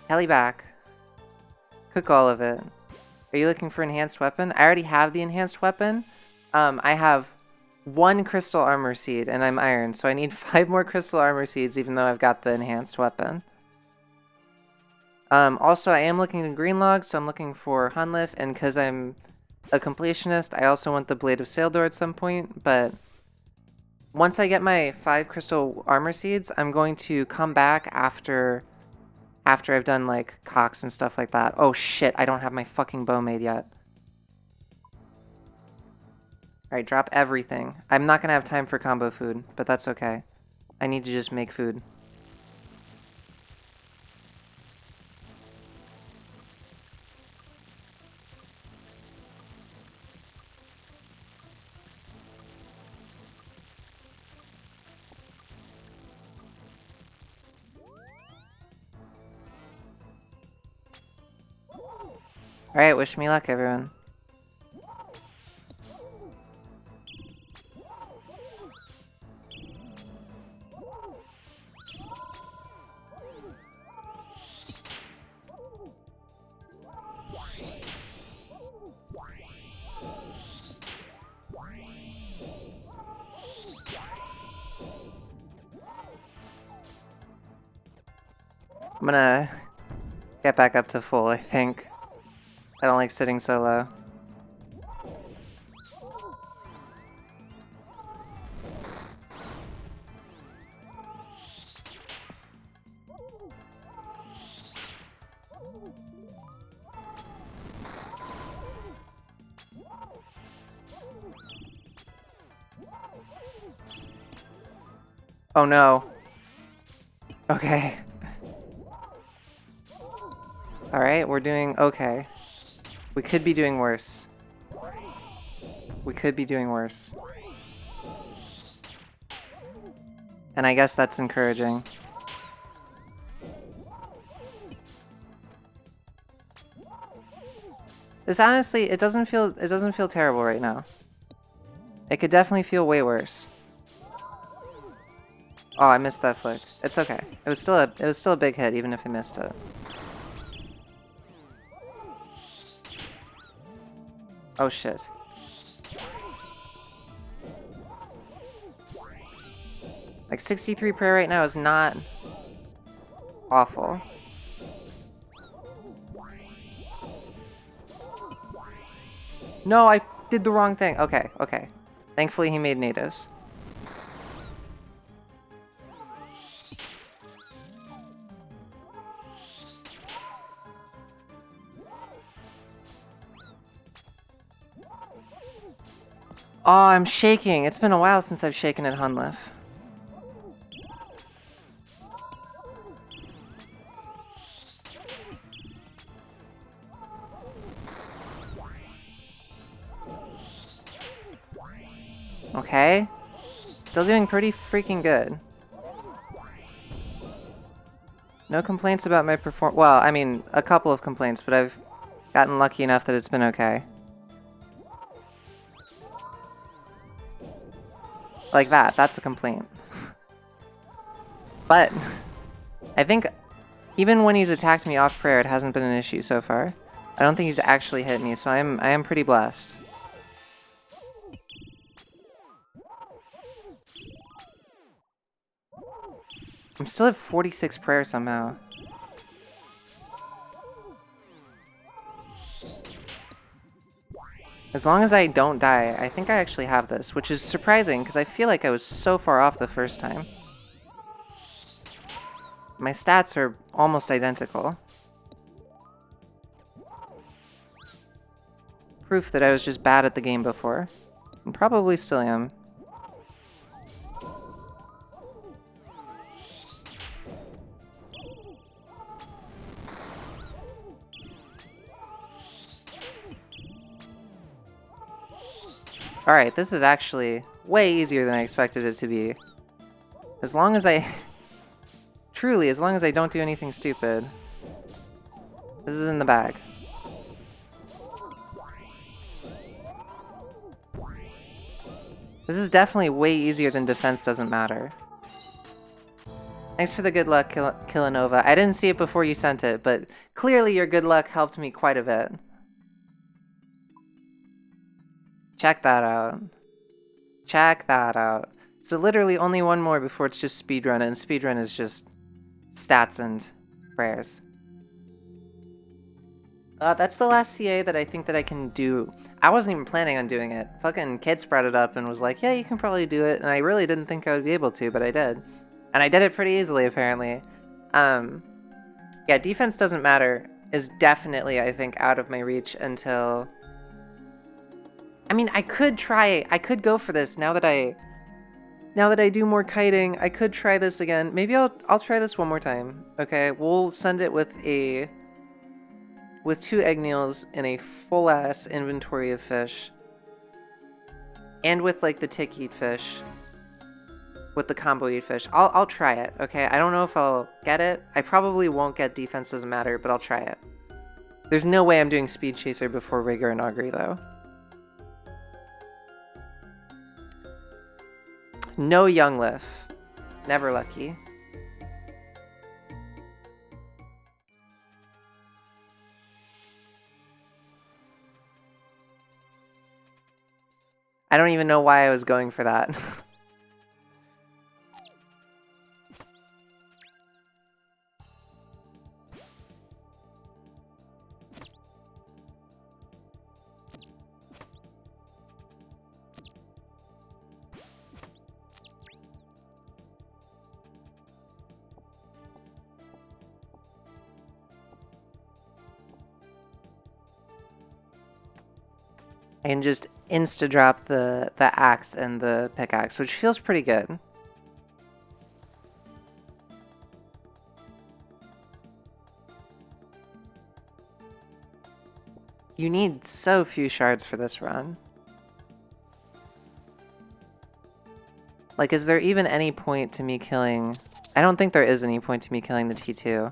Heli back. Cook all of it. Are you looking for enhanced weapon? I already have the enhanced weapon. I have 1 crystal armor seed, and I'm iron, so I need 5 more crystal armor seeds, even though I've got the enhanced weapon. Also, I am looking at green logs, so I'm looking for Hunlif, and because I'm a completionist, I also want the Blade of Saildor at some point, but once I get my 5 crystal armor seeds, I'm going to come back after I've done, like, cocks and stuff like that. Oh shit, I don't have my fucking bow made yet. Alright, drop everything. I'm not gonna have time for combo food, but that's okay. I need to just make food. Alright, wish me luck, everyone. I'm gonna get back up to full, I think. I don't like sitting so low. Oh no. Okay. Alright, we're doing okay. We could be doing worse. We could be doing worse. And I guess that's encouraging. This honestly, it doesn't feel terrible right now. It could definitely feel way worse. Oh, I missed that flick. It's okay. It was still a big hit even if I missed it. Oh shit. Like 63 prayer right now is not awful. No, I did the wrong thing. Okay, okay. Thankfully he made natives. Oh, I'm shaking. It's been a while since I've shaken at Hunlif. Okay. Still doing pretty freaking good. No complaints about my well, I mean, a couple of complaints, but I've gotten lucky enough that it's been okay. Like that's a complaint. But I think even when he's attacked me off prayer, it hasn't been an issue so far. I don't think he's actually hit me, so I am pretty blessed. I'm still at 46 prayer somehow. As long as I don't die, I think I actually have this, which is surprising because I feel like I was so far off the first time. My stats are almost identical. Proof that I was just bad at the game before. And probably still am. Alright, this is actually way easier than I expected it to be. As long as I... Truly, as long as I don't do anything stupid. This is in the bag. This is definitely way easier than defense doesn't matter. Thanks for the good luck, Killanova. I didn't see it before you sent it, but clearly your good luck helped me quite a bit. Check that out. Check that out. So literally only one more before it's just speedrun, and speedrun is just stats and prayers. That's the last CA that I think that I can do. I wasn't even planning on doing it. Fucking kid spread it up and was like, yeah, you can probably do it. And I really didn't think I would be able to, but I did. And I did it pretty easily, apparently. Yeah, defense doesn't matter is definitely, I think, out of my reach until... I mean, I could go for this now that I do more kiting. I could try this again. Maybe I'll try this one more time. Okay, we'll send it with 2 egg meals and a full ass inventory of fish. And with like the tick eat fish. With the combo eat fish. I'll try it, okay? I don't know if I'll get it. I probably won't get defense doesn't matter, but I'll try it. There's no way I'm doing Speed Chaser before Rigor and Augury though. No Younglif. Never lucky. I don't even know why I was going for that. I can just insta-drop the axe and the pickaxe, which feels pretty good. You need so few shards for this run. Like, is there even any point to me killing... I don't think there is any point to me killing the T2.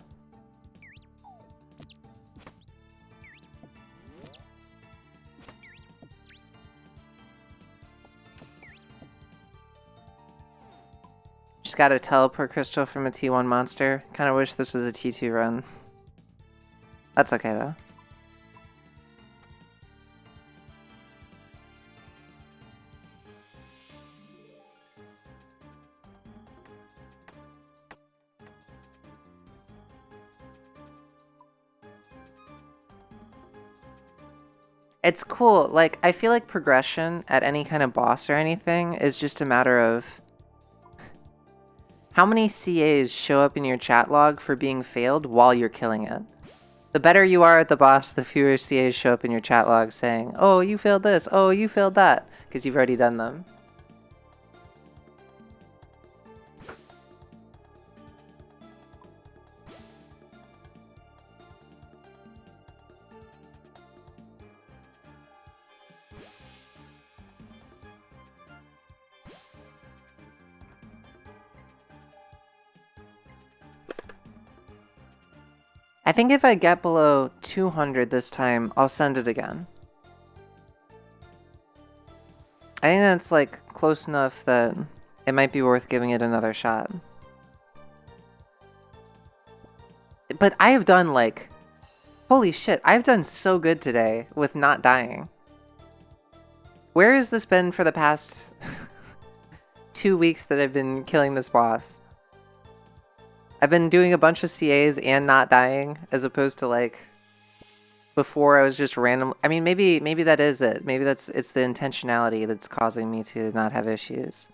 Just got a teleport crystal from a T1 monster. Kinda wish this was a T2 run. That's okay, though. It's cool. Like, I feel like progression at any kind of boss or anything is just a matter of how many CAs show up in your chat log for being failed while you're killing it. The better you are at the boss, the fewer CAs show up in your chat log saying, oh, you failed this, oh, you failed that, because you've already done them. I think if I get below 200 this time, I'll send it again. I think that's like close enough that it might be worth giving it another shot. But I have done like, holy shit, I've done so good today with not dying. Where has this been for the past 2 weeks that I've been killing this boss? I've been doing a bunch of CAs and not dying, as opposed to like before I was just random. I mean, maybe that is it. Maybe it's the intentionality that's causing me to not have issues.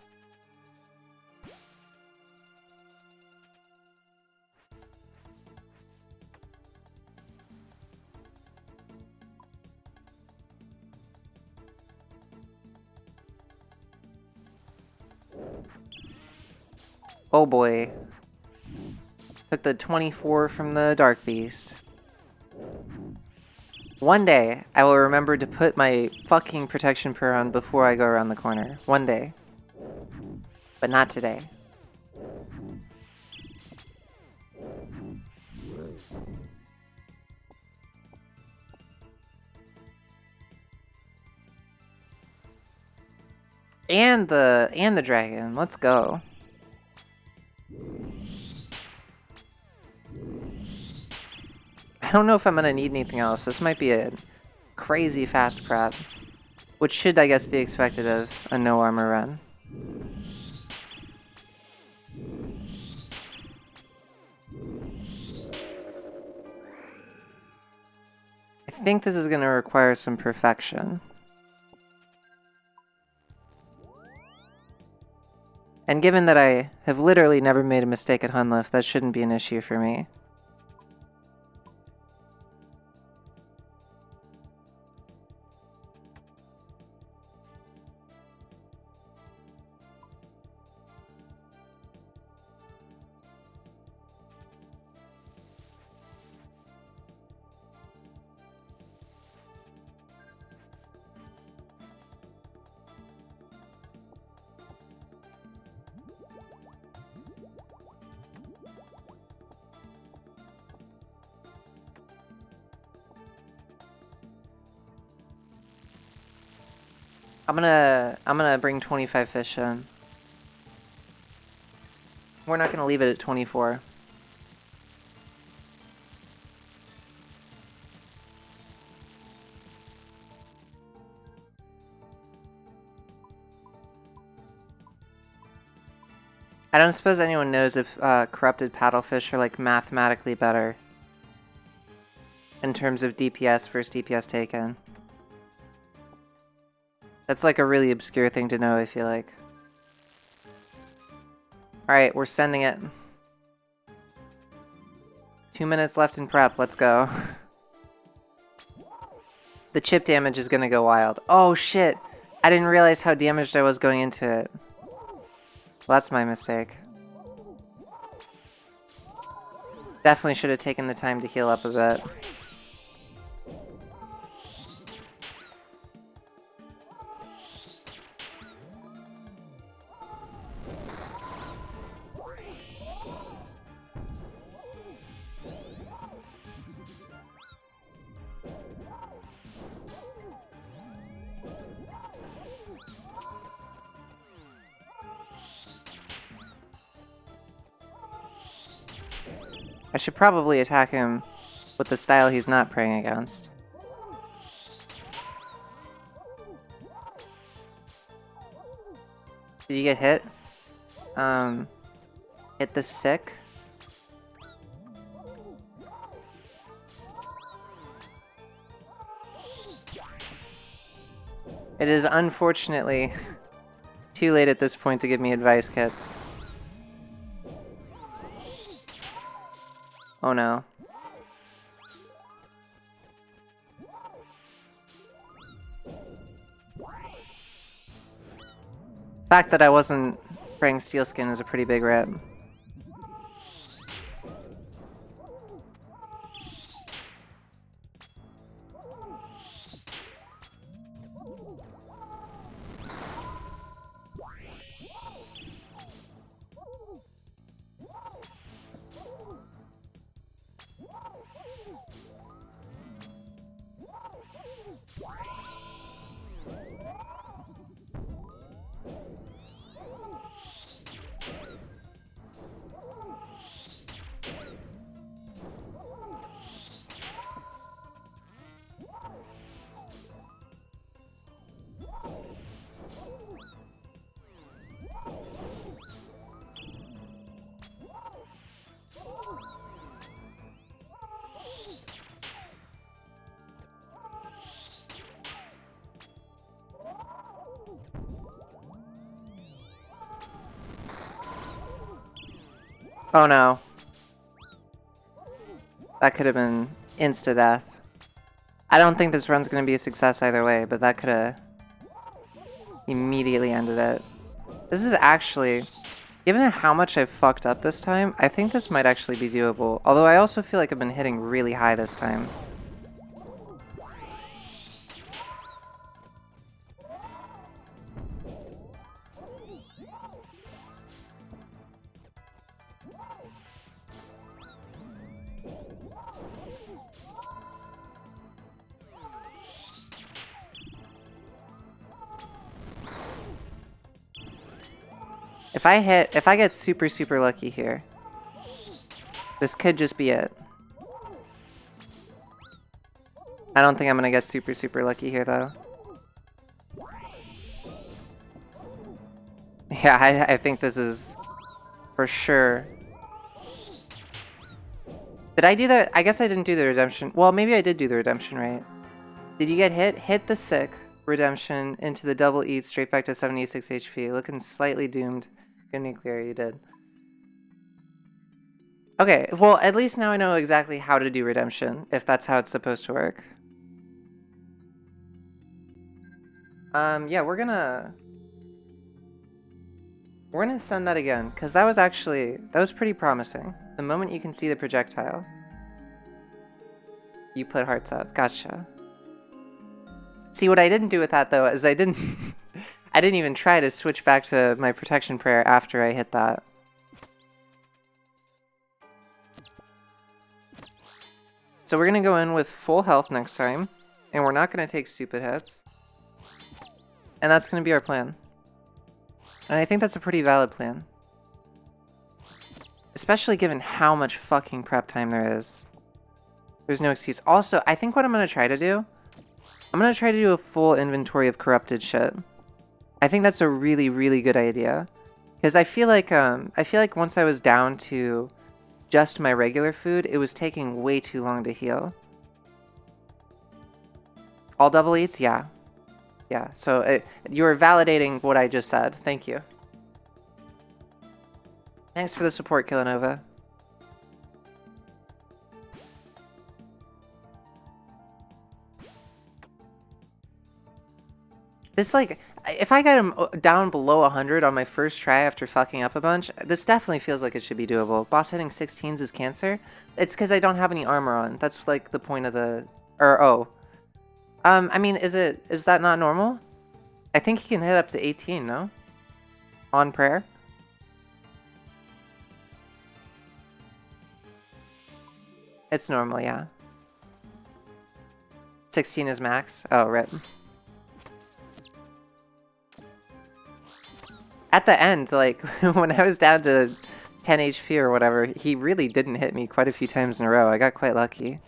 Oh boy. Took the 24 from the Dark Beast. One day, I will remember to put my fucking protection prayer on before I go around the corner. One day. But not today. And the dragon. Let's go. I don't know if I'm gonna need anything else. This might be a crazy fast prep, which should, I guess, be expected of a no armor run. I think this is gonna require some perfection. And given that I have literally never made a mistake at Hunlift, that shouldn't be an issue for me. I'm gonna bring 25 fish in. We're not gonna leave it at 24. I don't suppose anyone knows if corrupted paddlefish are like mathematically better in terms of DPS versus DPS taken. That's like a really obscure thing to know, I feel like. Alright, we're sending it. 2 minutes left in prep, let's go. The chip damage is gonna go wild. Oh shit! I didn't realize how damaged I was going into it. Well, that's my mistake. Definitely should have taken the time to heal up a bit. I should probably attack him with the style he's not praying against. Did you get hit? Hit the sick. It is unfortunately too late at this point to give me advice kits. Oh no. The fact that I wasn't praying Steelskin is a pretty big rip. Oh no. That could have been insta-death. I don't think this run's gonna be a success either way, but that could have immediately ended it. This is actually, given how much I've fucked up this time, I think this might actually be doable. Although I also feel like I've been hitting really high this time. If I get super, super lucky here, this could just be it. I don't think I'm gonna get super, super lucky here, though. Yeah, I think this is for sure. Did I do that? I guess I didn't do the redemption. Well, maybe I did do the redemption, right? Did you get hit? Hit the sick redemption into the double eat straight back to 76 HP. Looking slightly doomed. Good nuclear, you did. Okay, well, at least now I know exactly how to do redemption, if that's how it's supposed to work. Yeah, we're gonna send that again, because that was pretty promising. The moment you can see the projectile, you put hearts up. Gotcha. See, what I didn't do with that, though, is I didn't even try to switch back to my protection prayer after I hit that. So we're gonna go in with full health next time, and we're not gonna take stupid hits. And that's gonna be our plan. And I think that's a pretty valid plan. Especially given how much fucking prep time there is. There's no excuse. Also, I think what I'm gonna try to do, I'm gonna try to do a full inventory of corrupted shit. I think that's a really, really good idea. Because I feel like once I was down to just my regular food, it was taking way too long to heal. All double eats? Yeah. Yeah, so you were validating what I just said. Thank you. Thanks for the support, Killanova. This, like, if I get him down below 100 on my first try after fucking up a bunch, this definitely feels like it should be doable. Boss hitting 16s is cancer. It's because I don't have any armor on. That's, like, the point of the... Or, oh. I mean, is that not normal? I think he can hit up to 18, no? On prayer? It's normal, yeah. 16 is max. Oh, rip. At the end, like, when I was down to 10 HP or whatever, he really didn't hit me quite a few times in a row. I got quite lucky.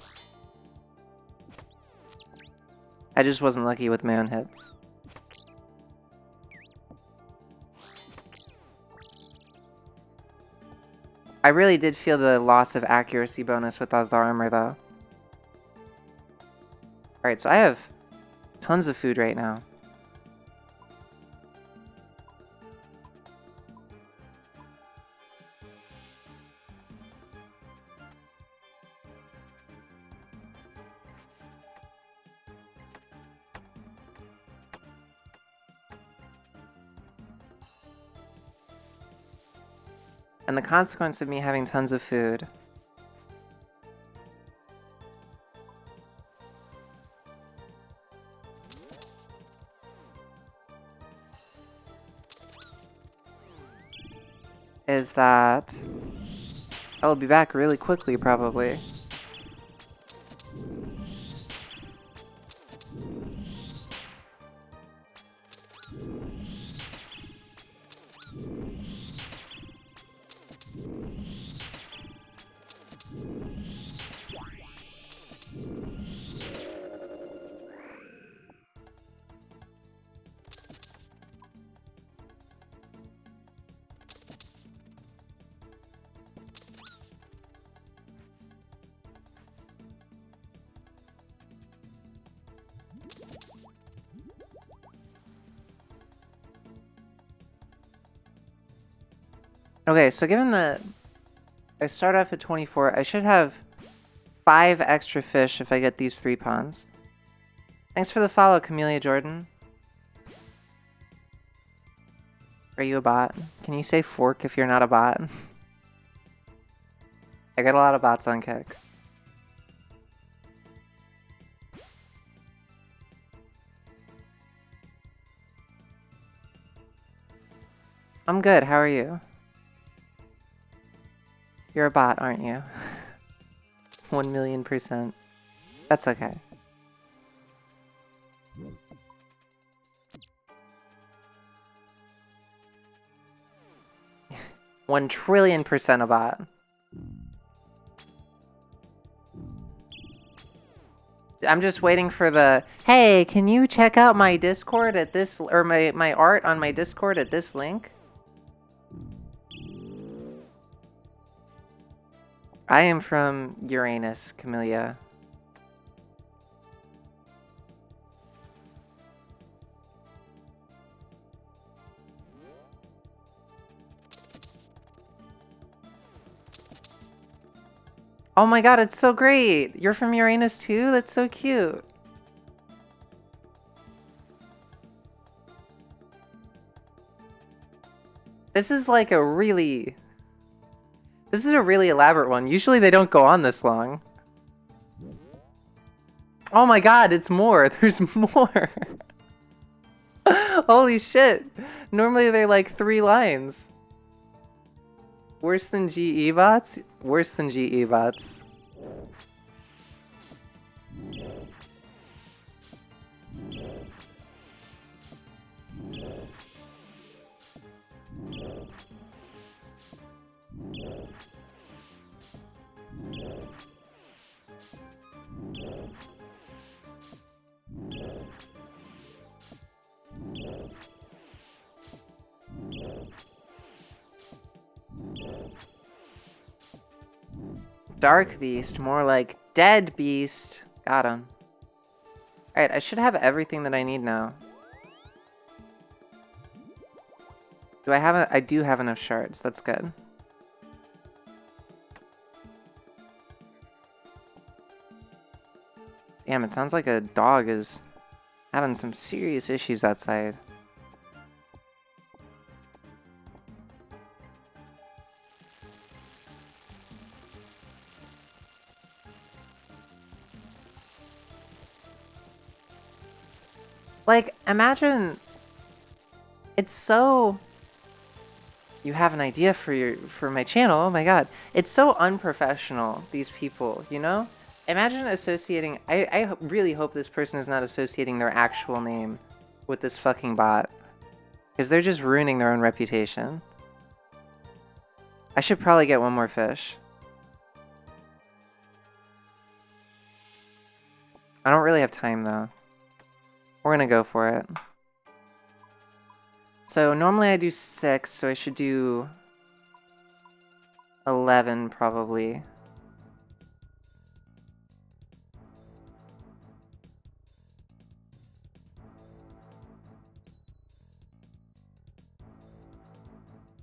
I just wasn't lucky with my own hits. I really did feel the loss of accuracy bonus without the armor, though. Alright, so I have tons of food right now. And the consequence of me having tons of food is that I'll be back really quickly, probably. Okay, so given that I start off at 24, I should have 5 extra fish if I get these 3 ponds. Thanks for the follow, Camellia Jordan. Are you a bot? Can you say fork if you're not a bot? I got a lot of bots on Kick. I'm good, how are you? You're a bot, aren't you? 1,000,000%. That's okay. $1,000,000,000,000% a bot. I'm just waiting for the, hey, can you check out my Discord at this, or my art on my Discord at this link? I am from Uranus, Camellia. Oh my god, it's so great! You're from Uranus too? That's so cute. This is like a really... This is a really elaborate one. Usually they don't go on this long. Oh my god, it's more! There's more! Holy shit! Normally they're like 3 lines. Worse than GE bots? Worse than GE bots. Dark Beast, more like Dead Beast. Got him. Alright, I should have everything that I need now. Do I have I do have enough shards, that's good. Damn, it sounds like a dog is Having some serious issues outside. Like, imagine... It's so... You have an idea for my channel, oh my god. It's so unprofessional, these people, you know? Imagine associating... I really hope this person is not associating their actual name with this fucking bot. Because they're just ruining their own reputation. I should probably get one more fish. I don't really have time, though. We're gonna go for it. So, normally I do 6, so I should do 11, probably.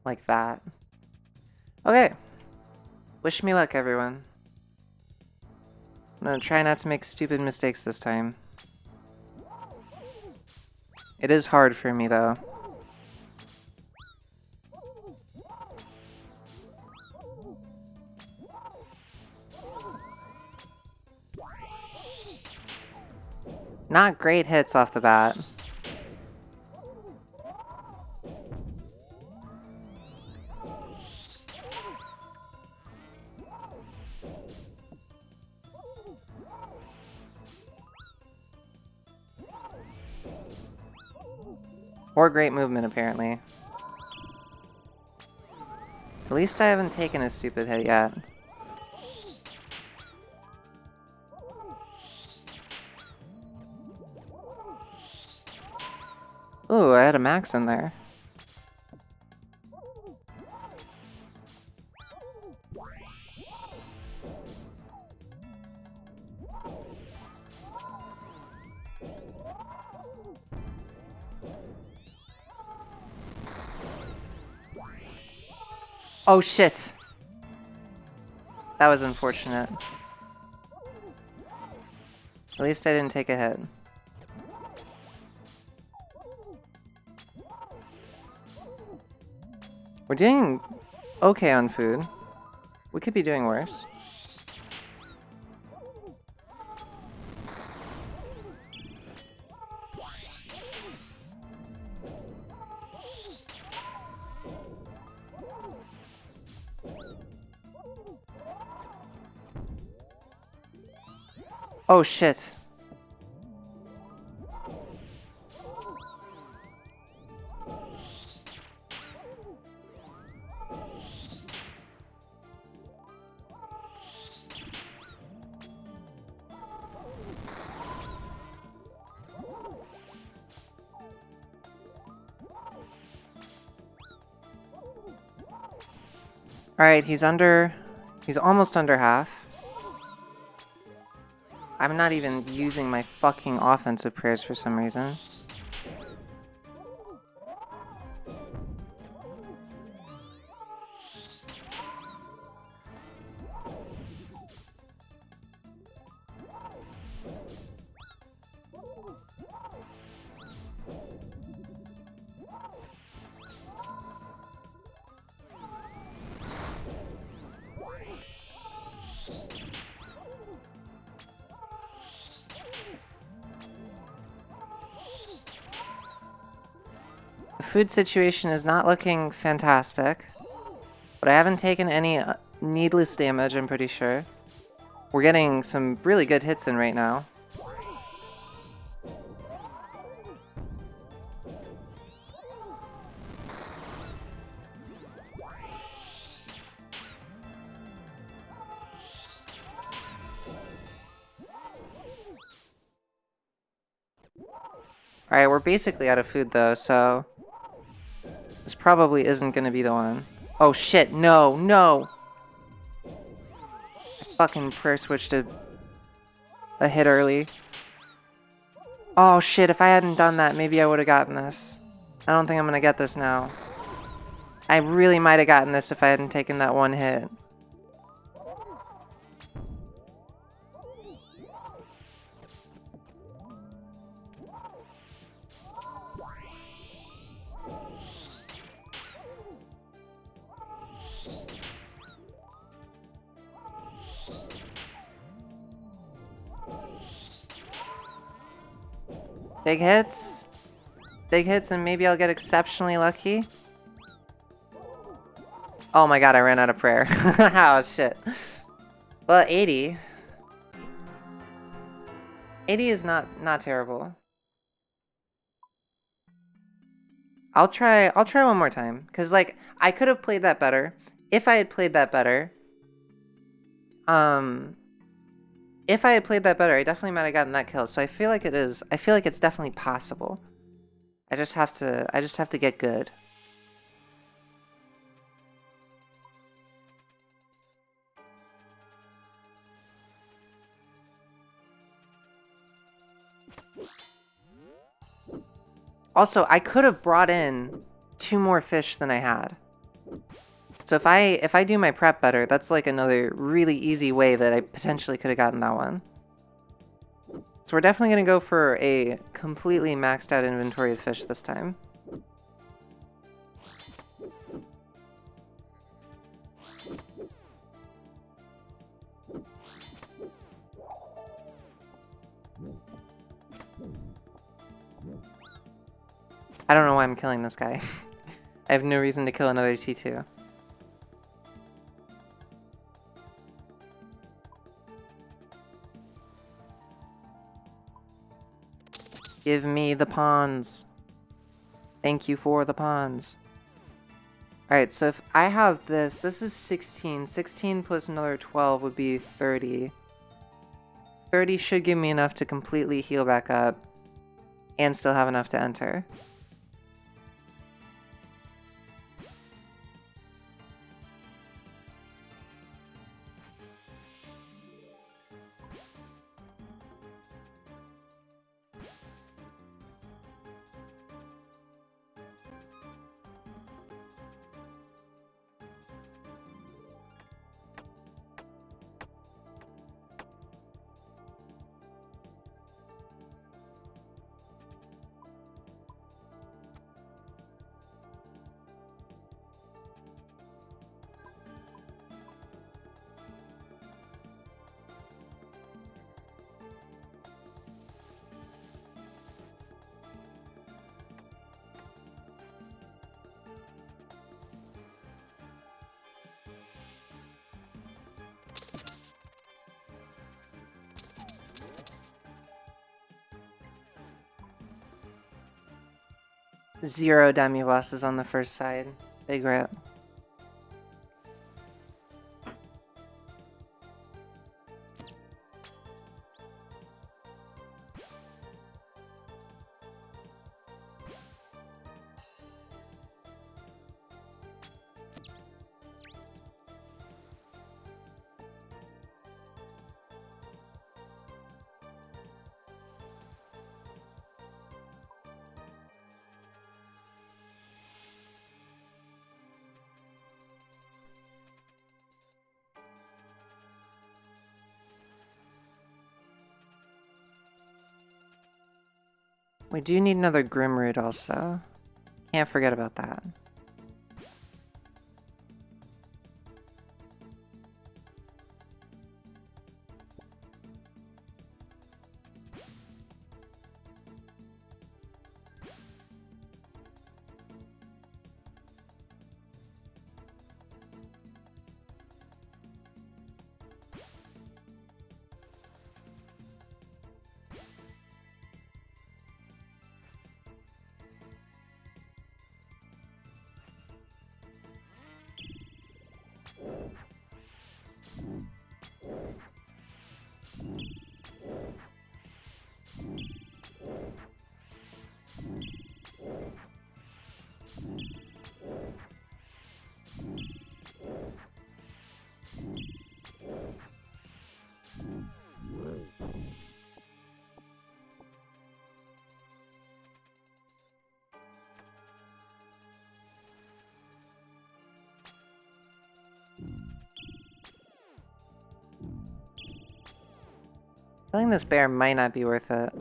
Like that. Okay. Wish me luck, everyone. I'm gonna try not to make stupid mistakes this time. It is hard for me, though. Not great hits off the bat. Or great movement, apparently. At least I haven't taken a stupid hit yet. Ooh, I had a max in there. Oh shit! That was unfortunate. At least I didn't take a hit. We're doing okay on food. We could be doing worse. Oh shit. Alright, he's almost under half. I'm not even using my fucking offensive prayers for some reason. The food situation is not looking fantastic, but I haven't taken any needless damage, I'm pretty sure. We're getting some really good hits in right now. Alright, we're basically out of food though, so this probably isn't gonna be the one. Oh shit, no, no! I fucking prayer switched a hit early. Oh shit, if I hadn't done that, maybe I would have gotten this. I don't think I'm gonna get this now. I really might have gotten this if I hadn't taken that one hit. Big hits. Big hits, and maybe I'll get exceptionally lucky. Oh my god, I ran out of prayer. Oh, shit. Well, 80. 80 is not terrible. I'll try one more time. Because, like, I could have played that better. If I had played that better... If I had played that better, I definitely might have gotten that kill. So I feel like it is... I feel like it's definitely possible. I just have to get good. Also, I could have brought in 2 more fish than I had. So if I do my prep better, that's like another really easy way that I potentially could have gotten that one. So we're definitely going to go for a completely maxed out inventory of fish this time. I don't know why I'm killing this guy. I have no reason to kill another T2. Give me the pawns. Thank you for the pawns. Alright, so if I have this is 16. 16 plus another 12 would be 30. 30 should give me enough to completely heal back up and still have enough to enter. Zero Daimyo bosses on the first side. Big rip. We do need another Grimroot also. Can't forget about that. Killing this bear might not be worth it.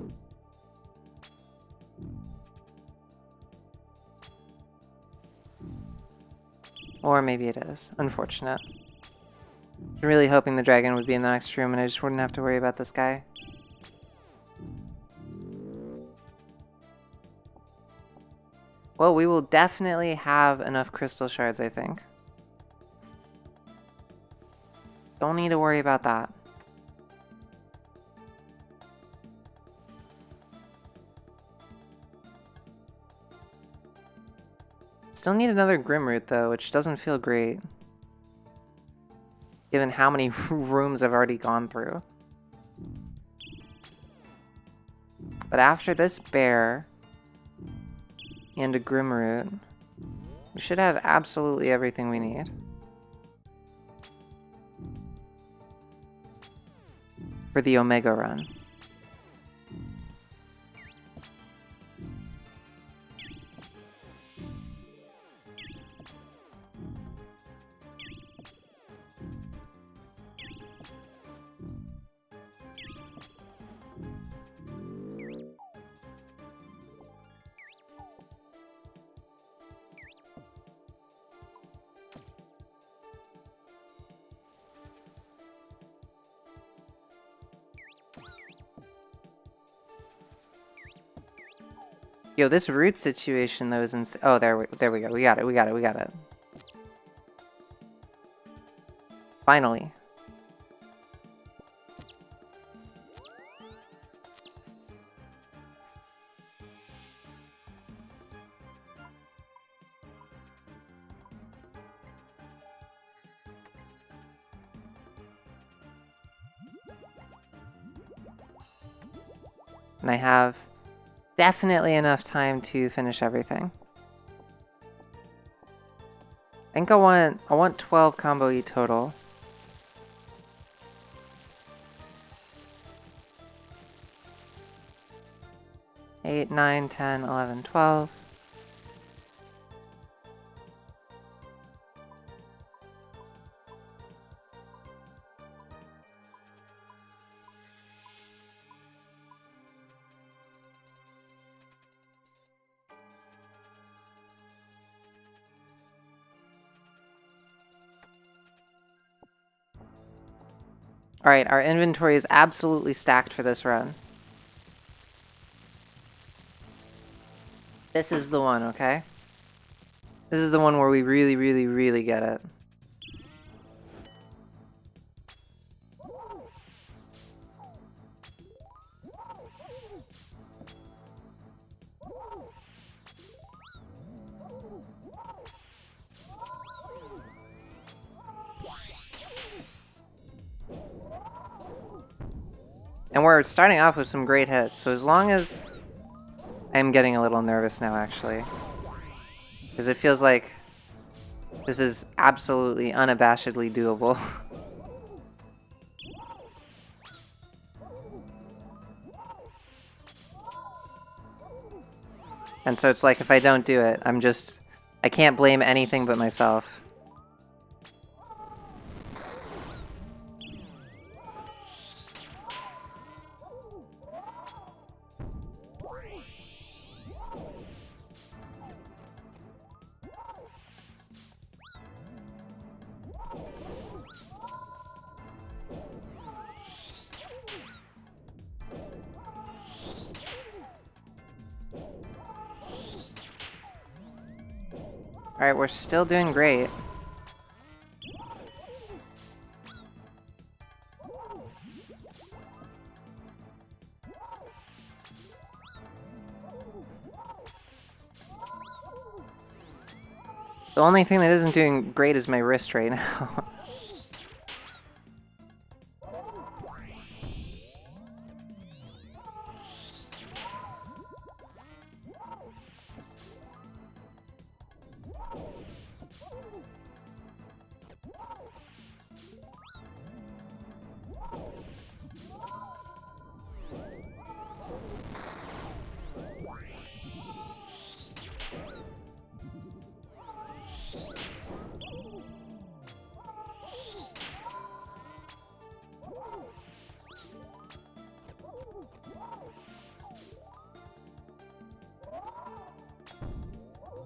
Or maybe it is. Unfortunate. I was really hoping the dragon would be in the next room and I just wouldn't have to worry about this guy. Well, we will definitely have enough crystal shards, I think. Don't need to worry about that. Still need another Grimroot, though, which doesn't feel great. Given how many rooms I've already gone through. But after this bear and a Grimroot, we should have absolutely everything we need. For the Omega run. Yo, this root situation though is insane. Oh, there we go. We got it. Finally. And I have definitely enough time to finish everything. I think I want 12 combo E total. Eight, 9, 10, 11, 12. Alright, our inventory is absolutely stacked for this run. This is the one, okay? This is the one where we really get it. And we're starting off with some great hits, so as long as... I'm getting a little nervous now, actually. Because it feels like this is absolutely unabashedly doable. And so it's like, if I don't do it, I can't blame anything but myself. Alright, we're still doing great. The only thing that isn't doing great is my wrist right now.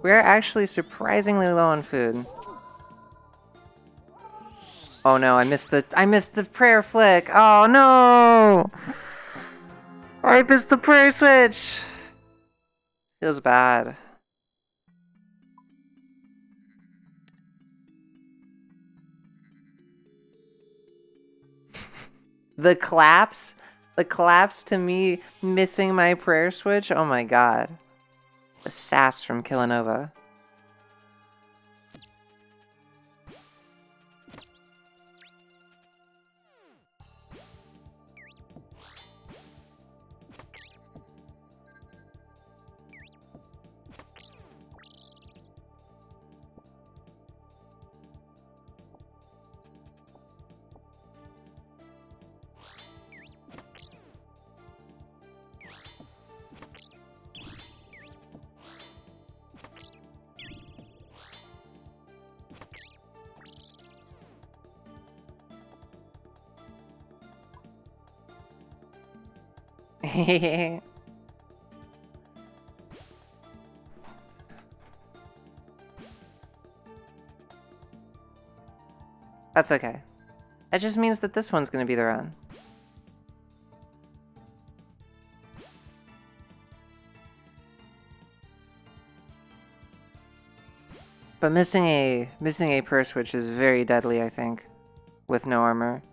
We're actually surprisingly low on food. Oh no, I missed the prayer flick. Oh no! I missed the prayer switch. Feels bad. The collapse? The collapse to me missing my prayer switch? Oh my god. The sass from Killanova. That's okay. That just means that this one's gonna be the run. But missing a prayer switch is very deadly, I think, with no armor.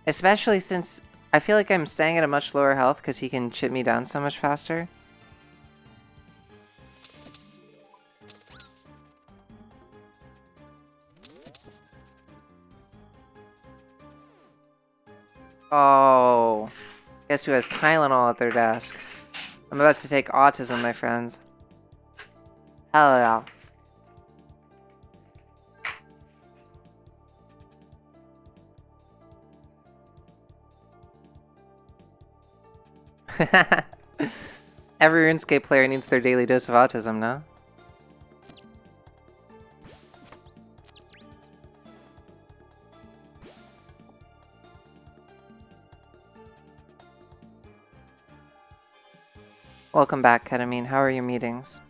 Especially since I feel like I'm staying at a much lower health because he can chip me down so much faster. Oh, guess who has Tylenol at their desk? I'm about to take autism, my friends. Hell yeah. Every RuneScape player needs their daily dose of autism, no? Welcome back, Ketamine. How are your meetings?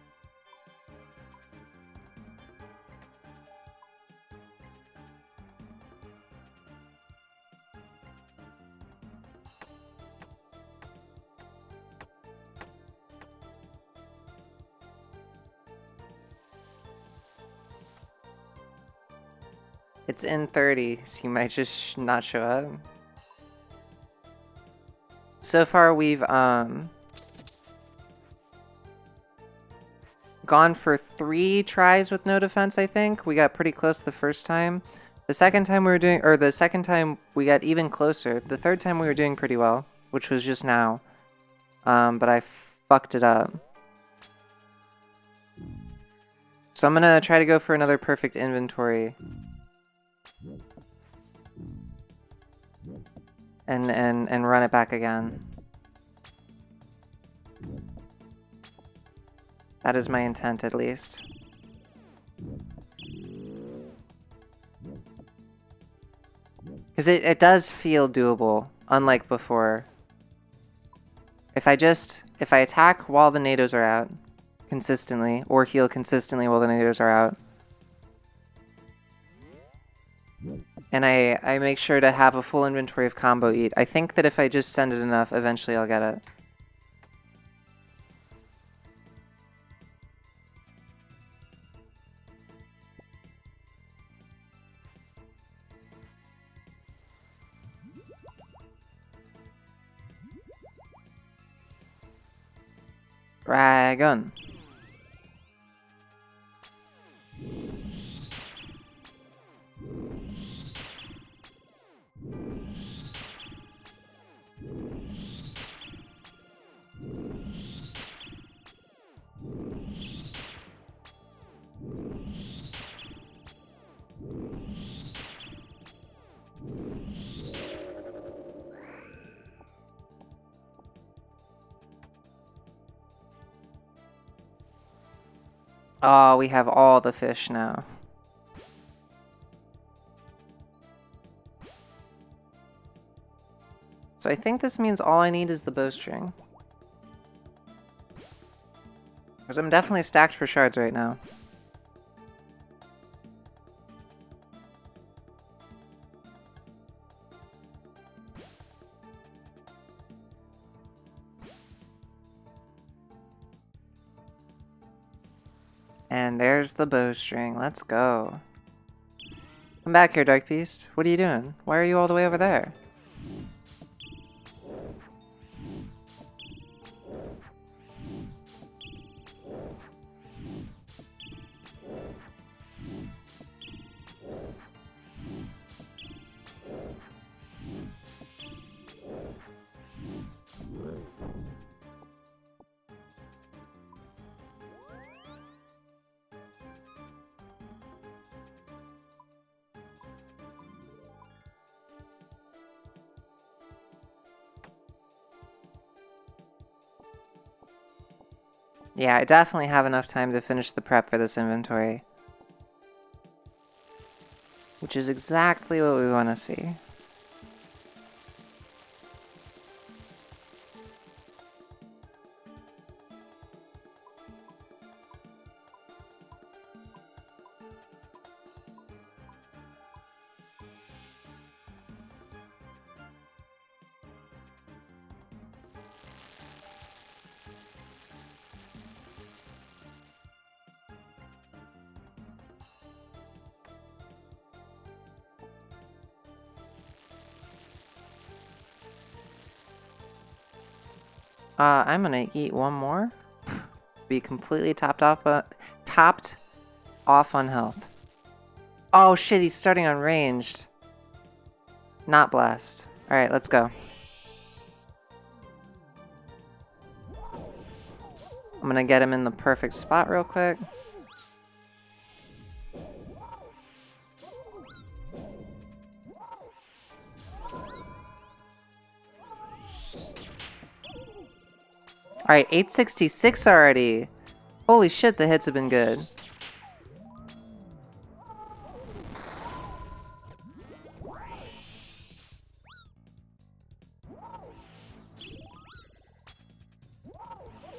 It's in 30, so you might just not show up. So far, we've gone for 3 tries with no defense, I think. We got pretty close the first time. The second time the second time we got even closer. The third time we were doing pretty well, which was just now. But I fucked it up. So I'm gonna try to go for another perfect inventory. And run it back again. That is my intent, at least. Because it does feel doable, unlike before. If I attack while the NATOs are out, consistently, or heal consistently while the NATOs are out, and I make sure to have a full inventory of combo eat, I think that if I just send it enough, eventually I'll get it. Dragon. Oh, we have all the fish now. So I think this means all I need is the bowstring. Because I'm definitely stacked for shards right now. And there's the bowstring. Let's go. Come back here, Dark Beast. What are you doing? Why are you all the way over there? Yeah, I definitely have enough time to finish the prep for this inventory. Which is exactly what we want to see. I'm gonna eat one more. Be completely topped off on health. Oh shit, he's starting on ranged. Not blessed. Alright, let's go. I'm gonna get him in the perfect spot real quick. Alright, 866 already. Holy shit, the hits have been good.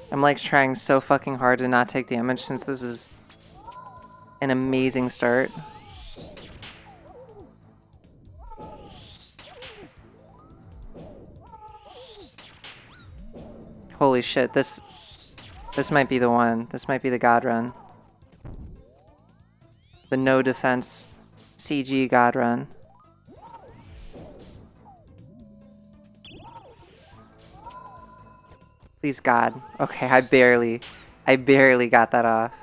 I'm like trying so fucking hard to not take damage since this is an amazing start. Holy shit, this might be the one. This might be the God run. The no defense CG God run. Please God. Okay, I barely got that off.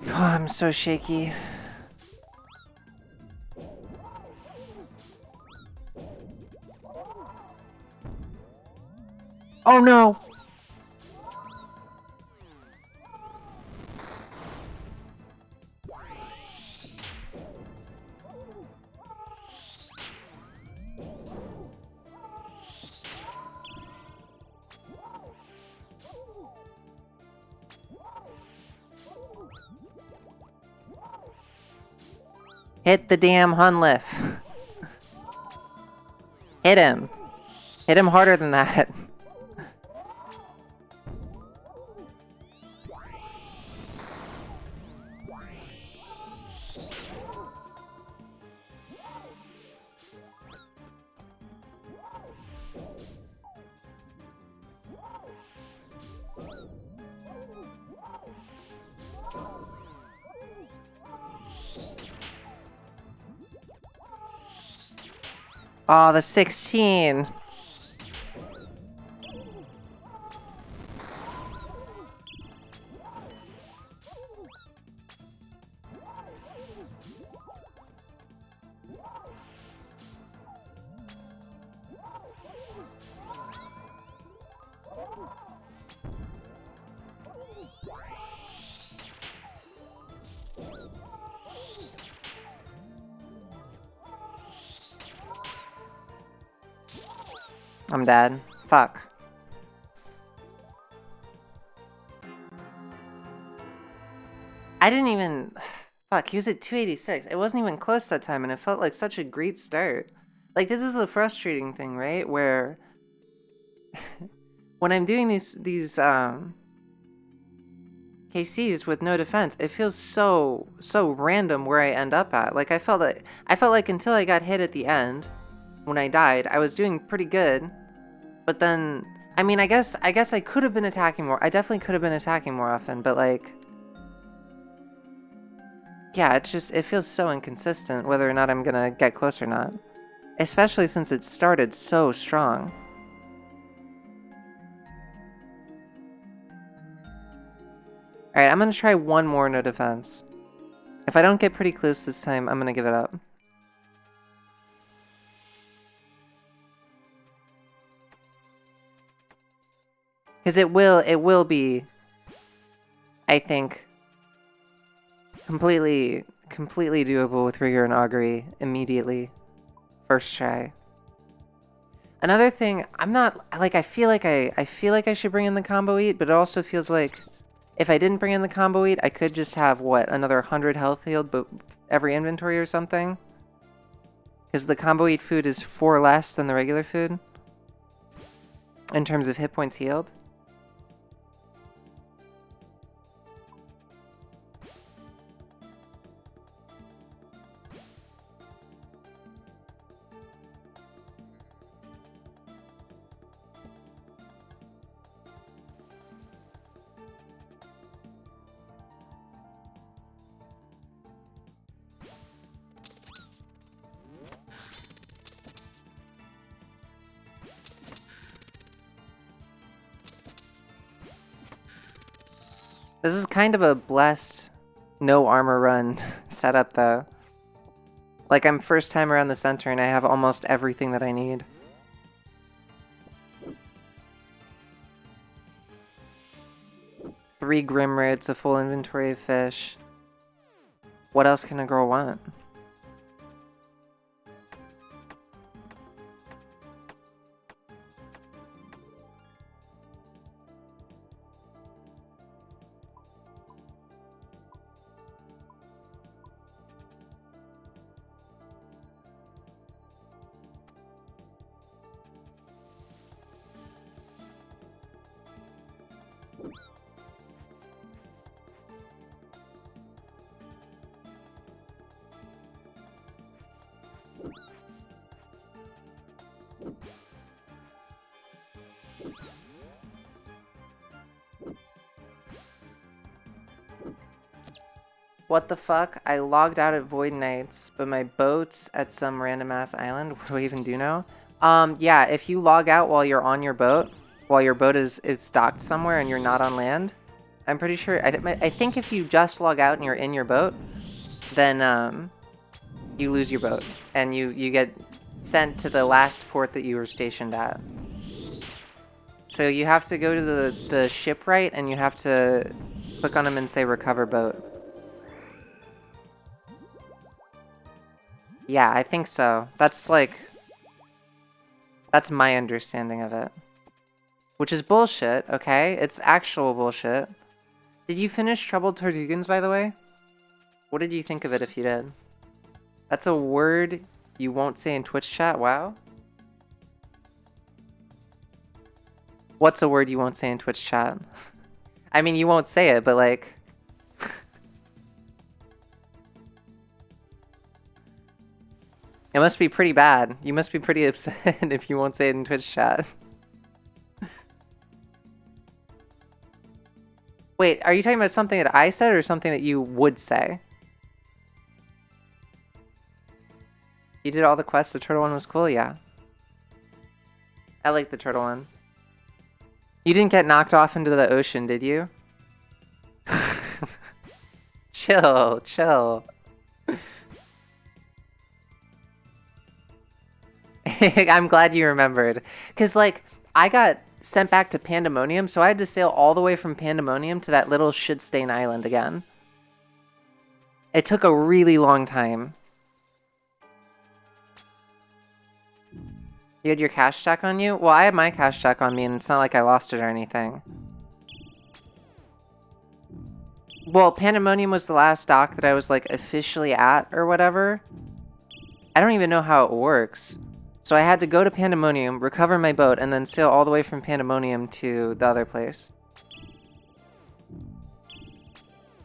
Oh, I'm so shaky. Oh no! Hit the damn Hunliff. Hit him. Hit him harder than that. Oh, the 16. I'm dead. Fuck. I didn't even... Fuck, he was at 286. It wasn't even close that time, and it felt like such a great start. Like, this is the frustrating thing, right? Where... when I'm doing these KCs with no defense, it feels so random where I end up at. Like, I felt like until I got hit at the end, when I died, I was doing pretty good. But then... I mean, I guess I could have been attacking more. I definitely could have been attacking more often, but like... Yeah, it feels so inconsistent whether or not I'm gonna get close or not. Especially since it started so strong. Alright, I'm gonna try one more no defense. If I don't get pretty close this time, I'm gonna give it up. Because it will be, I think, completely doable with Rigor and Augury immediately. First try. Another thing, I'm not, like, I feel like I should bring in the combo eat, but it also feels like if I didn't bring in the combo eat, I could just have, what, another 100 health healed, but every inventory or something? Because the combo eat food is 4 less than the regular food in terms of hit points healed. This is kind of a blessed no armor run setup though. Like, I'm first time around the center and I have almost everything that I need. Three Grimroots, a full inventory of fish. What else can a girl want? What the fuck? I logged out at Void Nights, but my boat's at some random ass island. What do I even do now? Yeah, if you log out while you're on your boat, while your boat is docked somewhere and you're not on land, I'm pretty sure, I think if you just log out and you're in your boat, then, you lose your boat, and you get sent to the last port that you were stationed at. So you have to go to the shipwright, and you have to click on them and say recover boat. Yeah, I think so. That's my understanding of it. Which is bullshit, okay? It's actual bullshit. Did you finish Troubled Tortugans, by the way? What did you think of it if you did? That's a word you won't say in Twitch chat? Wow. What's a word you won't say in Twitch chat? I mean, you won't say it, but like... It must be pretty bad. You must be pretty upset if you won't say it in Twitch chat. Wait, are you talking about something that I said or something that you would say? You did all the quests, the turtle one was cool? Yeah. I like the turtle one. You didn't get knocked off into the ocean, did you? Chill, chill. I'm glad you remembered. Because, like, I got sent back to Pandemonium, so I had to sail all the way from Pandemonium to that little shit-stain island again. It took a really long time. You had your cash stack on you? Well, I had my cash stack on me, and it's not like I lost it or anything. Well, Pandemonium was the last dock that I was, like, officially at or whatever. I don't even know how it works. So I had to go to Pandemonium, recover my boat, and then sail all the way from Pandemonium to the other place.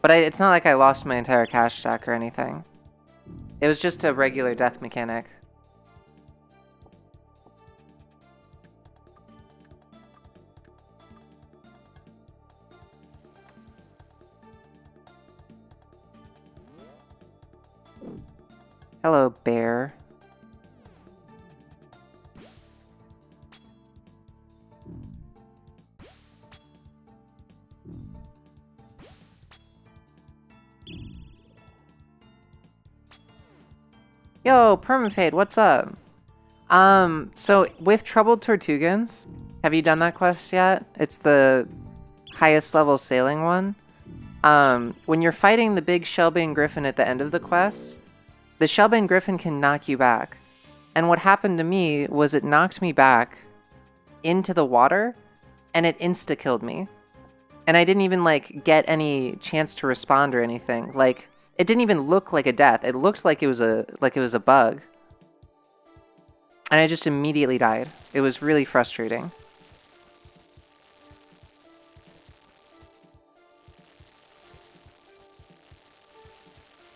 But it's not like I lost my entire cash stack or anything. It was just a regular death mechanic. Hello, bear. Yo, Permafade, what's up? So with Troubled Tortugans, have you done that quest yet? It's the highest level sailing one. When you're fighting the big Shellbane Griffin at the end of the quest, the Shellbane Griffin can knock you back. And what happened to me was it knocked me back into the water, and it insta-killed me. And I didn't even, like, get any chance to respond or anything. Like, it didn't even look like a death. It looked like it was a bug. And I just immediately died. It was really frustrating.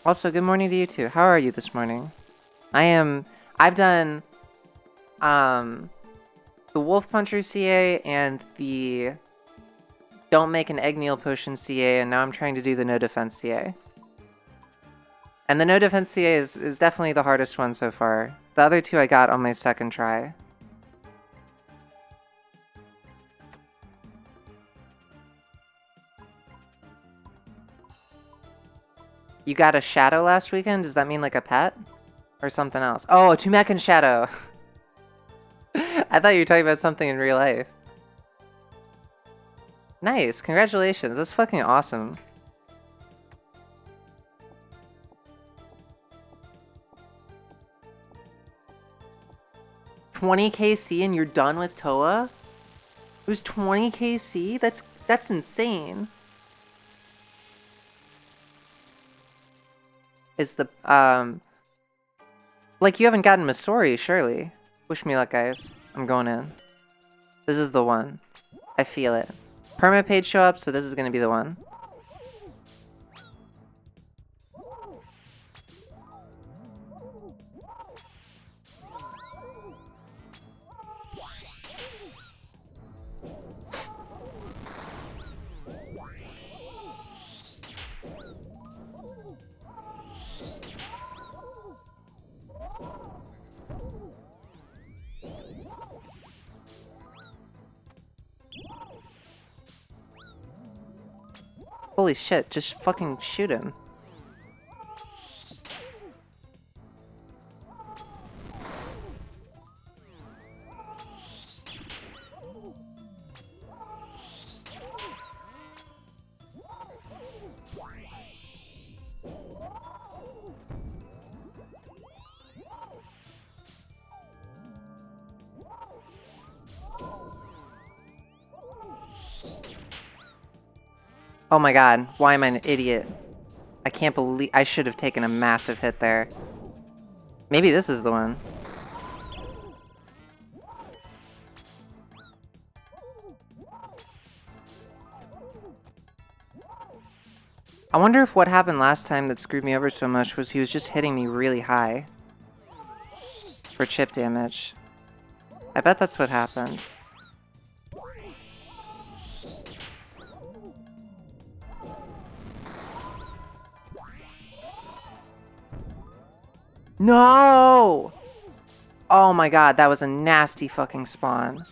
Also, good morning to you too. How are you this morning? I've done the Wolf Puncher CA and the Don't Make an Egg Meal Potion CA, and now I'm trying to do the No Defense CA. And the No Defense CA is definitely the hardest one so far. The other two I got on my second try. You got a shadow last weekend? Does that mean like a pet? Or something else? Oh, a Tumecan shadow! I thought you were talking about something in real life. Nice, congratulations, that's fucking awesome. $20 KC and you're done with Toa? It was 20 KC? That's insane. Is the, like, you haven't gotten Masori, surely. Wish me luck, guys. I'm going in. This is the one. I feel it. Perma page show up, so this is gonna be the one. Holy shit, just fucking shoot him. Oh my god, why am I an idiot? I can't believe I should have taken a massive hit there. Maybe this is the one. I wonder if what happened last time that screwed me over so much was he was just hitting me really high for chip damage. I bet that's what happened. No! Oh my god, that was a nasty fucking spawn.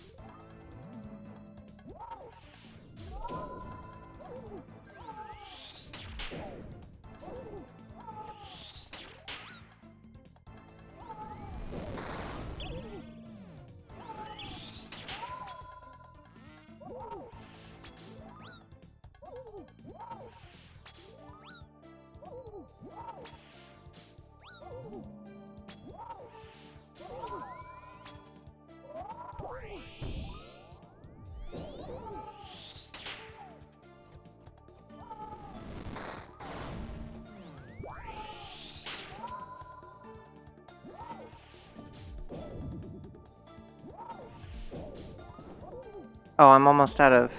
Oh, I'm almost out of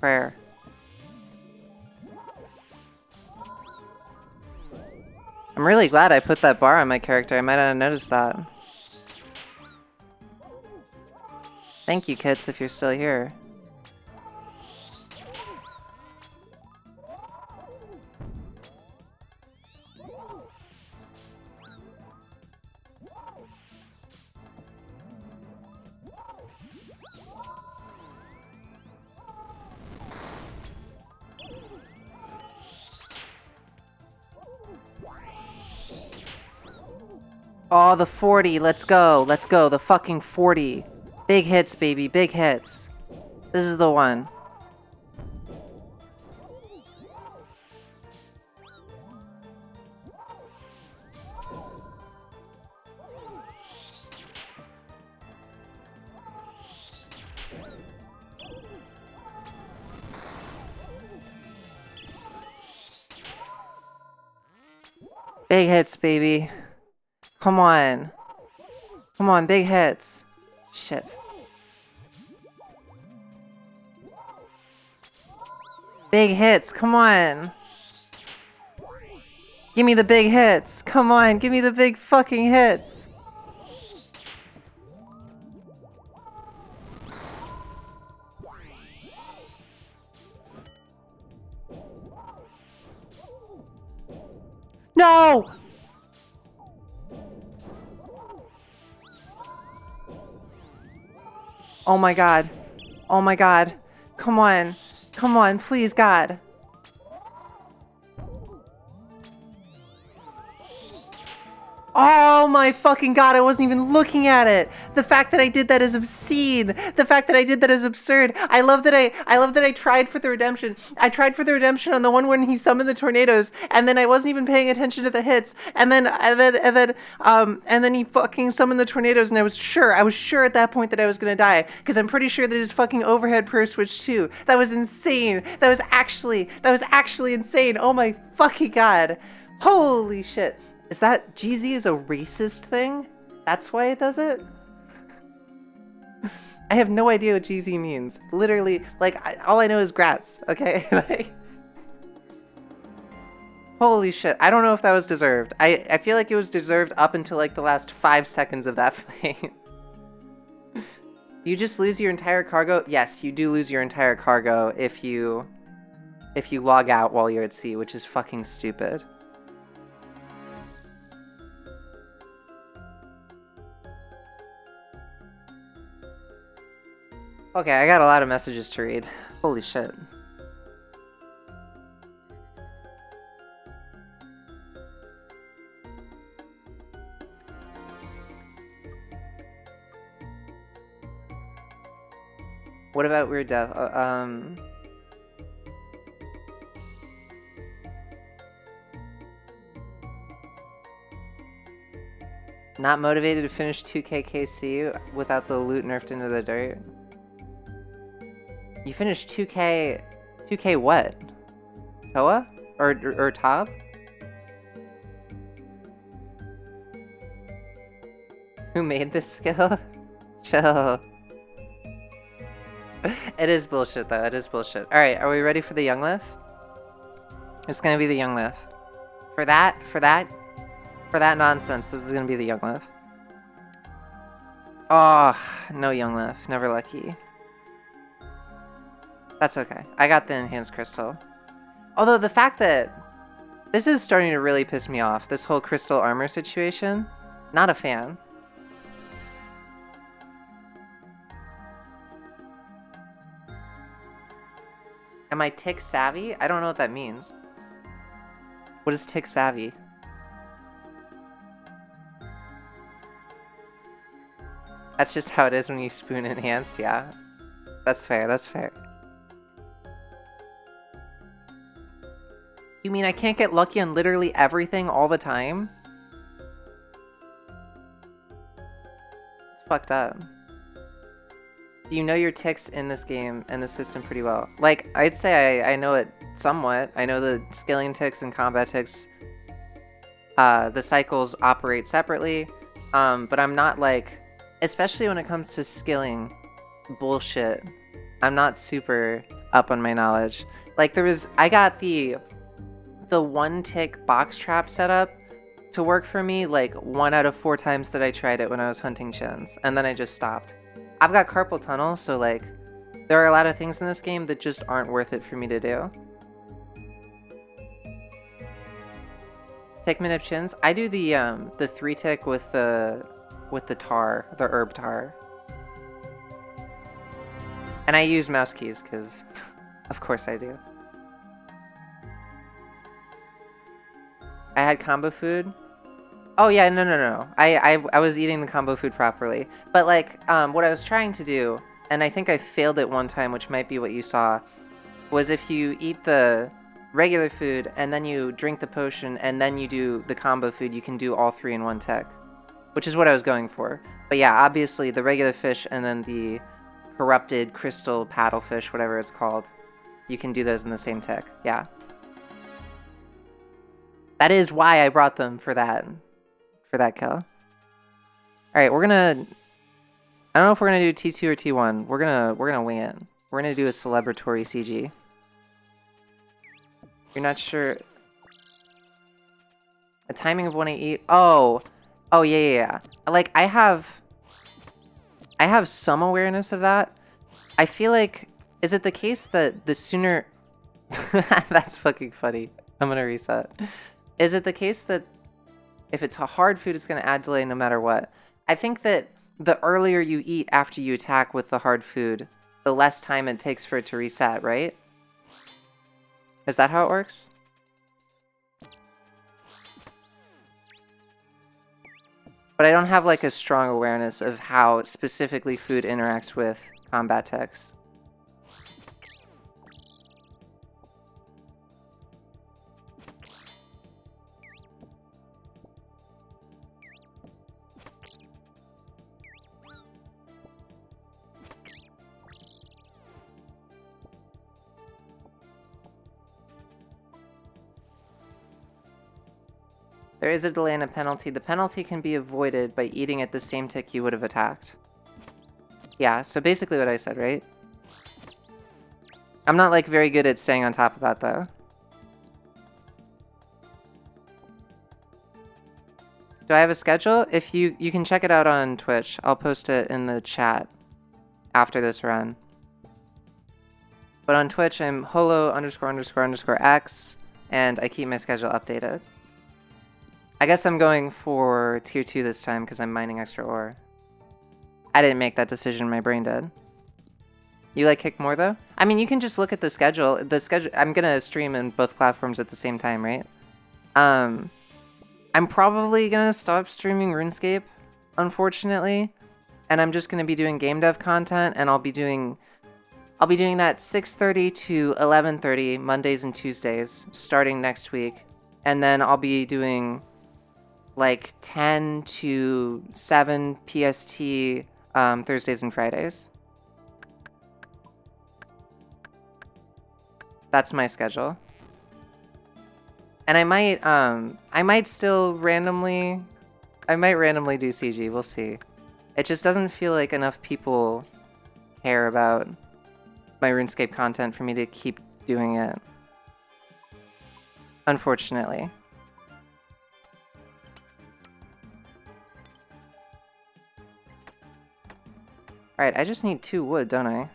prayer. I'm really glad I put that bar on my character. I might not have noticed that. Thank you, Kits, if you're still here. Oh, the 40. Let's go. Let's go. The fucking 40. Big hits, baby. Big hits. This is the one. Big hits, baby. Come on. Come on, big hits. Shit. Big hits, come on. Give me the big hits. Come on, give me the big fucking hits. No! Oh my god. Oh my god. Come on. Come on, please, God. Oh my fucking god, I wasn't even looking at it. The fact that I did that is obscene. The fact that I did that is absurd. I love that I tried for the redemption. I tried for the redemption on the one when he summoned the tornadoes, and then I wasn't even paying attention to the hits. And then he fucking summoned the tornadoes, and I was sure at that point that I was gonna die. Because I'm pretty sure that his fucking overhead prayer switch too. That was insane. That was actually insane. Oh my fucking god. Holy shit. Is that GZ is a racist thing? That's why it does it? I have no idea what GZ means. Literally, like, all I know is grats, okay? Like, holy shit. I don't know if that was deserved. I feel like it was deserved up until, like, the last 5 seconds of that fight. Do you just lose your entire cargo? Yes, you do lose your entire cargo if you log out while you're at sea, which is fucking stupid. Okay, I got a lot of messages to read. Holy shit. What about Weird Death? Not motivated to finish 2K KC without the loot nerfed into the dirt? You finished 2K... 2K what? Toa? Or Top? Who made this skill? Chill. It is bullshit though, it is bullshit. Alright, are we ready for the Young Lift? It's gonna be the Young Lift. For that nonsense, this is gonna be the Young Lift. Oh, no Young Lift, never lucky. That's okay. I got the enhanced crystal. Although the fact that this is starting to really piss me off, this whole crystal armor situation, not a fan. Am I tick savvy? I don't know what that means. What is tick savvy? That's just how it is when you spoon enhanced, yeah. That's fair, that's fair. You mean I can't get lucky on literally everything all the time? It's fucked up. Do you know your ticks in this game and the system pretty well? Like, I'd say I know it somewhat. I know the scaling ticks and combat ticks. The cycles operate separately. But I'm not like, especially when it comes to skilling bullshit. I'm not super up on my knowledge. Like I got the one tick box trap set up to work for me like 1 out of 4 times that I tried it when I was hunting chins, and then I just stopped. I've got carpal tunnel, so like there are a lot of things in this game that just aren't worth it for me to do. Tick manip chins. I do the 3 tick with the tar, the herb tar. And I use mouse keys because of course I do. I had combo food. Oh yeah, no. I was eating the combo food properly. But like what I was trying to do, and I think I failed it one time, which might be what you saw, was if you eat the regular food and then you drink the potion and then you do the combo food, you can do all 3 in 1 tick, which is what I was going for. But yeah, obviously the regular fish and then the corrupted crystal paddlefish, whatever it's called, you can do those in the same tick. Yeah. That is why I brought them for that kill. All right, we're gonna. I don't know if we're gonna do T2 or T1. We're gonna wing it. We're gonna do a celebratory CG. You're not sure. A timing of 188. Oh, yeah. Like I have some awareness of that. I feel like, is it the case that the sooner? That's fucking funny. I'm gonna reset. Is it the case that if it's a hard food, it's going to add delay no matter what? I think that the earlier you eat after you attack with the hard food, the less time it takes for it to reset, right? Is that how it works? But I don't have like a strong awareness of how specifically food interacts with combat techs. There is a delay and a penalty. The penalty can be avoided by eating at the same tick you would have attacked. Yeah, so basically what I said, right? I'm not like very good at staying on top of that though. Do I have a schedule? If you can check it out on Twitch. I'll post it in the chat after this run. But on Twitch, I'm holo___x, and I keep my schedule updated. I guess I'm going for tier 2 this time because I'm mining extra ore. I didn't make that decision, my brain did. You like Kick more though? I mean, you can just look at the schedule. I'm gonna stream in both platforms at the same time, right? I'm probably gonna stop streaming RuneScape, unfortunately, and I'm just gonna be doing game dev content, and I'll be doing that 6:30 to 11:30 Mondays and Tuesdays starting next week, and then I'll be doing like 10 to 7 PST Thursdays and Fridays. That's my schedule. And I might still randomly do CG, we'll see. It just doesn't feel like enough people care about my RuneScape content for me to keep doing it. Unfortunately. Alright, I just need 2 wood, don't I?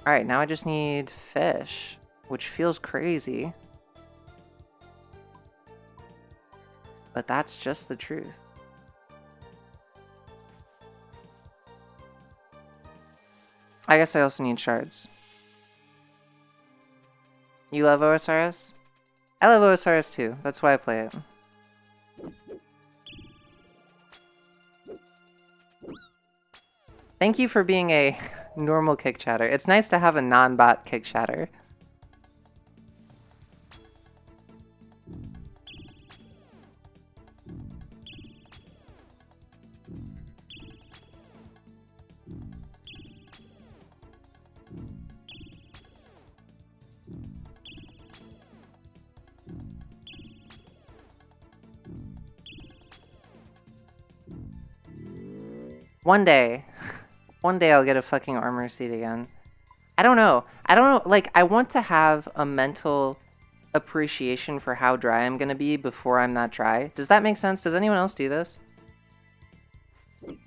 Alright, now I just need fish, which feels crazy. But that's just the truth. I guess I also need shards. You love OSRS? I love OSRS too, that's why I play it. Thank you for being a normal kick chatter. It's nice to have a non-bot kick chatter. One day I'll get a fucking armor seat again. I don't know. Like, I want to have a mental appreciation for how dry I'm gonna be before I'm not dry. Does that make sense? Does anyone else do this?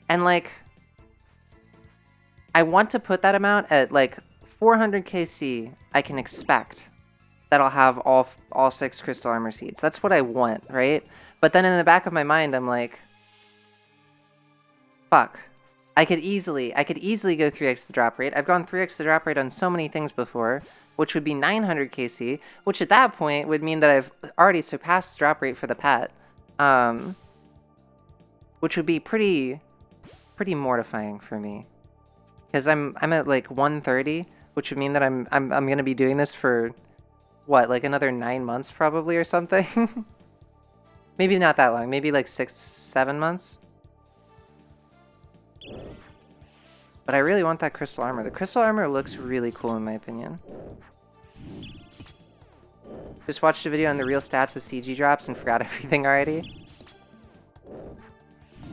And, like, I want to put that amount at, like, 400 KC. I can expect that I'll have all 6 crystal armor seeds. That's what I want, right? But then in the back of my mind, I'm like, fuck. I could easily go 3x the drop rate. I've gone 3x the drop rate on so many things before, which would be 900 KC, which at that point would mean that I've already surpassed the drop rate for the pet, which would be pretty mortifying for me, because I'm at like 130, which would mean that I'm gonna be doing this for what, like another 9 months probably or something. Maybe not that long. Maybe like 6-7 months. But I really want that crystal armor. The crystal armor looks really cool in my opinion. Just watched a video on the real stats of CG drops and forgot everything already.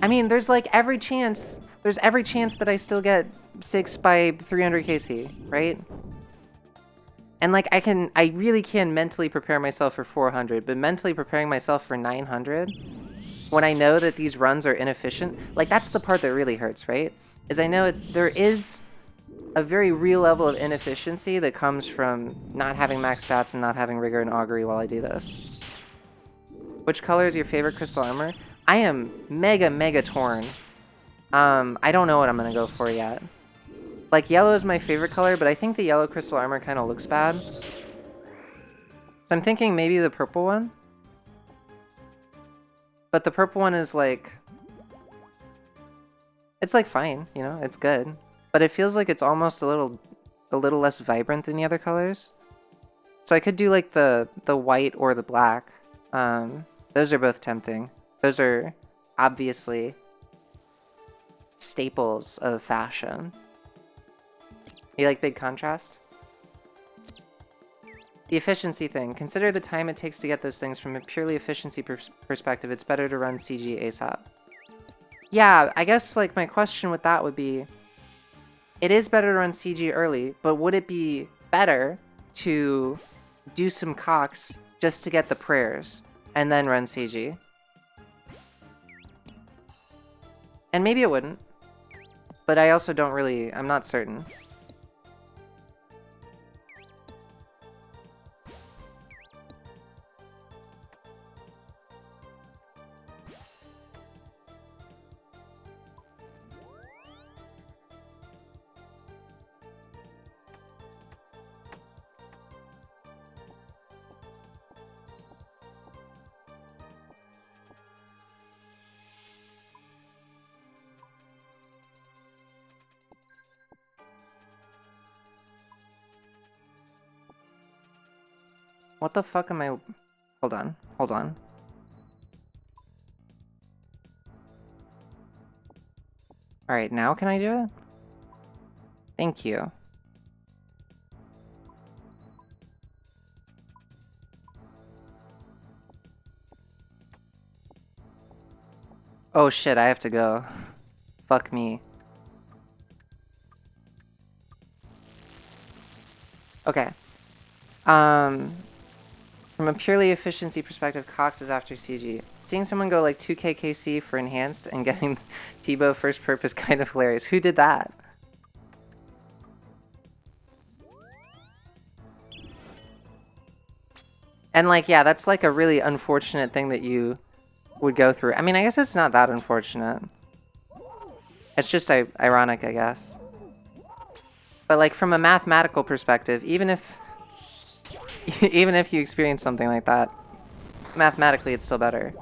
I mean, there's every chance that I still get 6 by 300 KC, right? And like, I really can mentally prepare myself for 400, but mentally preparing myself for 900, when I know that these runs are inefficient, like that's the part that really hurts, right? Is I know there is a very real level of inefficiency that comes from not having max stats and not having rigor and augury while I do this. Which color is your favorite crystal armor? I am mega torn. I don't know what I'm gonna go for yet. Like, yellow is my favorite color, but I think the yellow crystal armor kind of looks bad. So I'm thinking maybe the purple one. But the purple one is like... it's like fine, you know, it's good. But it feels like it's almost a little less vibrant than the other colors. So I could do like the white or the black. Those are both tempting. Those are obviously staples of fashion. You like big contrast? The efficiency thing. Consider the time it takes to get those things. From a purely efficiency perspective, it's better to run CG ASAP. Yeah, I guess like my question with that would be, it is better to run CG early, but would it be better to do some cocks just to get the prayers and then run CG? And maybe it wouldn't, but I also don't really, I'm not certain. What the fuck am I... hold on. Alright, now can I do it? Thank you. Oh shit, I have to go. Fuck me. Okay. From a purely efficiency perspective, Cox is after CG. Seeing someone go like 2k KC for enhanced and getting Tebow first perp is kind of hilarious. Who did that? And like, yeah, that's like a really unfortunate thing that you would go through. I mean, I guess it's not that unfortunate. It's just ironic, I guess. But like from a mathematical perspective, even if you experience something like that, mathematically it's still better.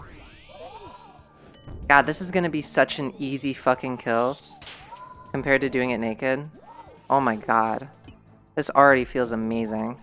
God, this is gonna be such an easy fucking kill compared to doing it naked. Oh my god. This already feels amazing.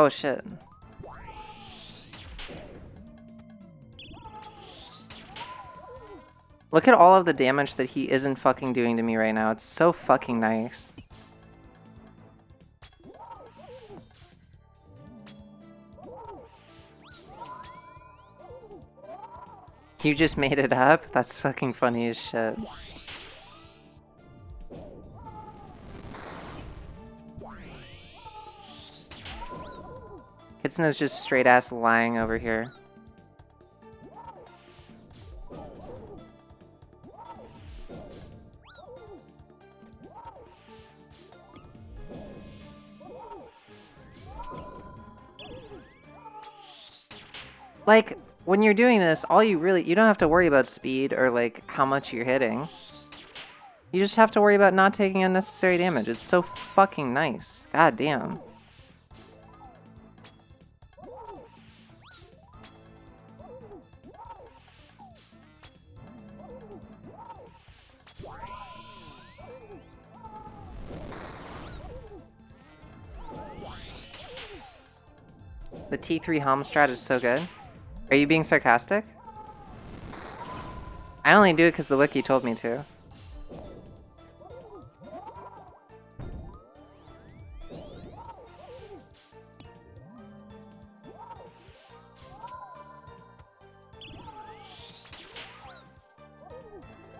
Oh shit. Look at all of the damage that he isn't fucking doing to me right now. It's so fucking nice. You just made it up? That's fucking funny as shit. Kitsune's just straight ass lying over here. Like, when you're doing this, you don't have to worry about speed or like how much you're hitting. You just have to worry about not taking unnecessary damage. It's so fucking nice. God damn. The T3 helm strat is so good. Are you being sarcastic? I only do it because the wiki told me to.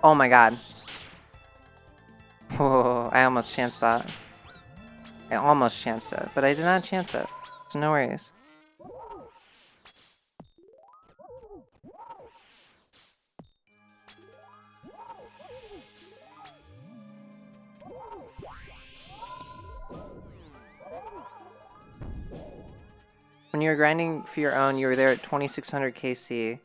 Oh my god. Whoa, I almost chanced that. I almost chanced it, but I did not chance it. So no worries. When you were grinding for your own, you were there at 2600 KC.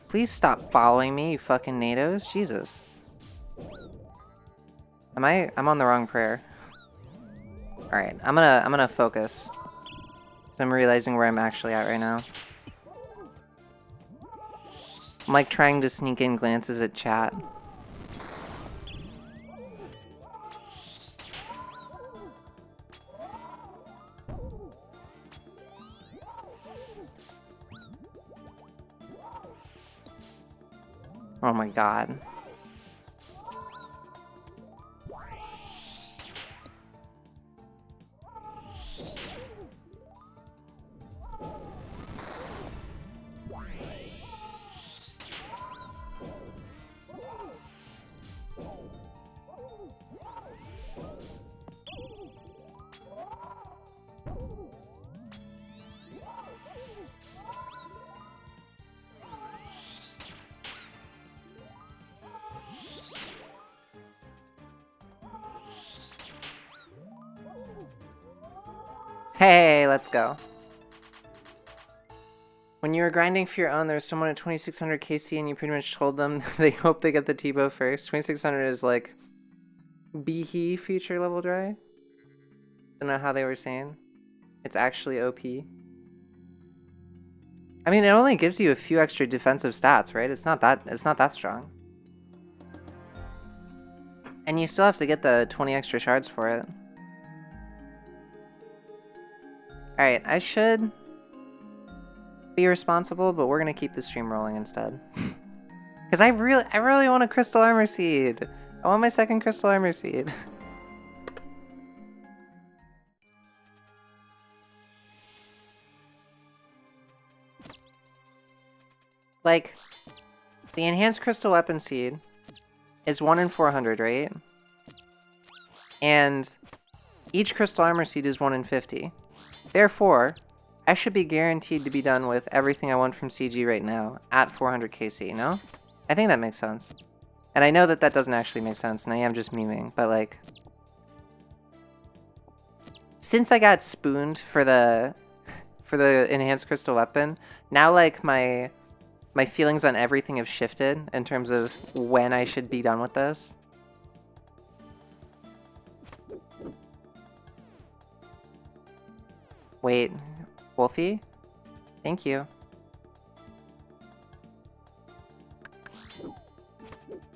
Please stop following me, you fucking NATOs. Jesus. I'm on the wrong prayer. Alright, I'm gonna focus. I'm realizing where I'm actually at right now. I'm like trying to sneak in glances at chat. Oh my god. Hey, let's go. When you were grinding for your own, there was someone at 2600 KC and you pretty much told them they hope they get the T-bow first. 2600 is like Behe feature level dry. Don't know how they were saying. It's actually OP. I mean, it only gives you a few extra defensive stats, right? It's not that strong. And you still have to get the 20 extra shards for it. Alright, I should be responsible, but we're gonna keep the stream rolling instead. Because I really want a Crystal Armor Seed! I want my second Crystal Armor Seed. Like, the Enhanced Crystal Weapon Seed is 1 in 400, right? And each Crystal Armor Seed is 1 in 50. Therefore, I should be guaranteed to be done with everything I want from CG right now at 400 KC, no? I think that makes sense. And I know that that doesn't actually make sense, and I am just memeing, but like... Since I got spooned for the Enhanced Crystal Weapon, now like my feelings on everything have shifted in terms of when I should be done with this. Wait, Wolfie? Thank you.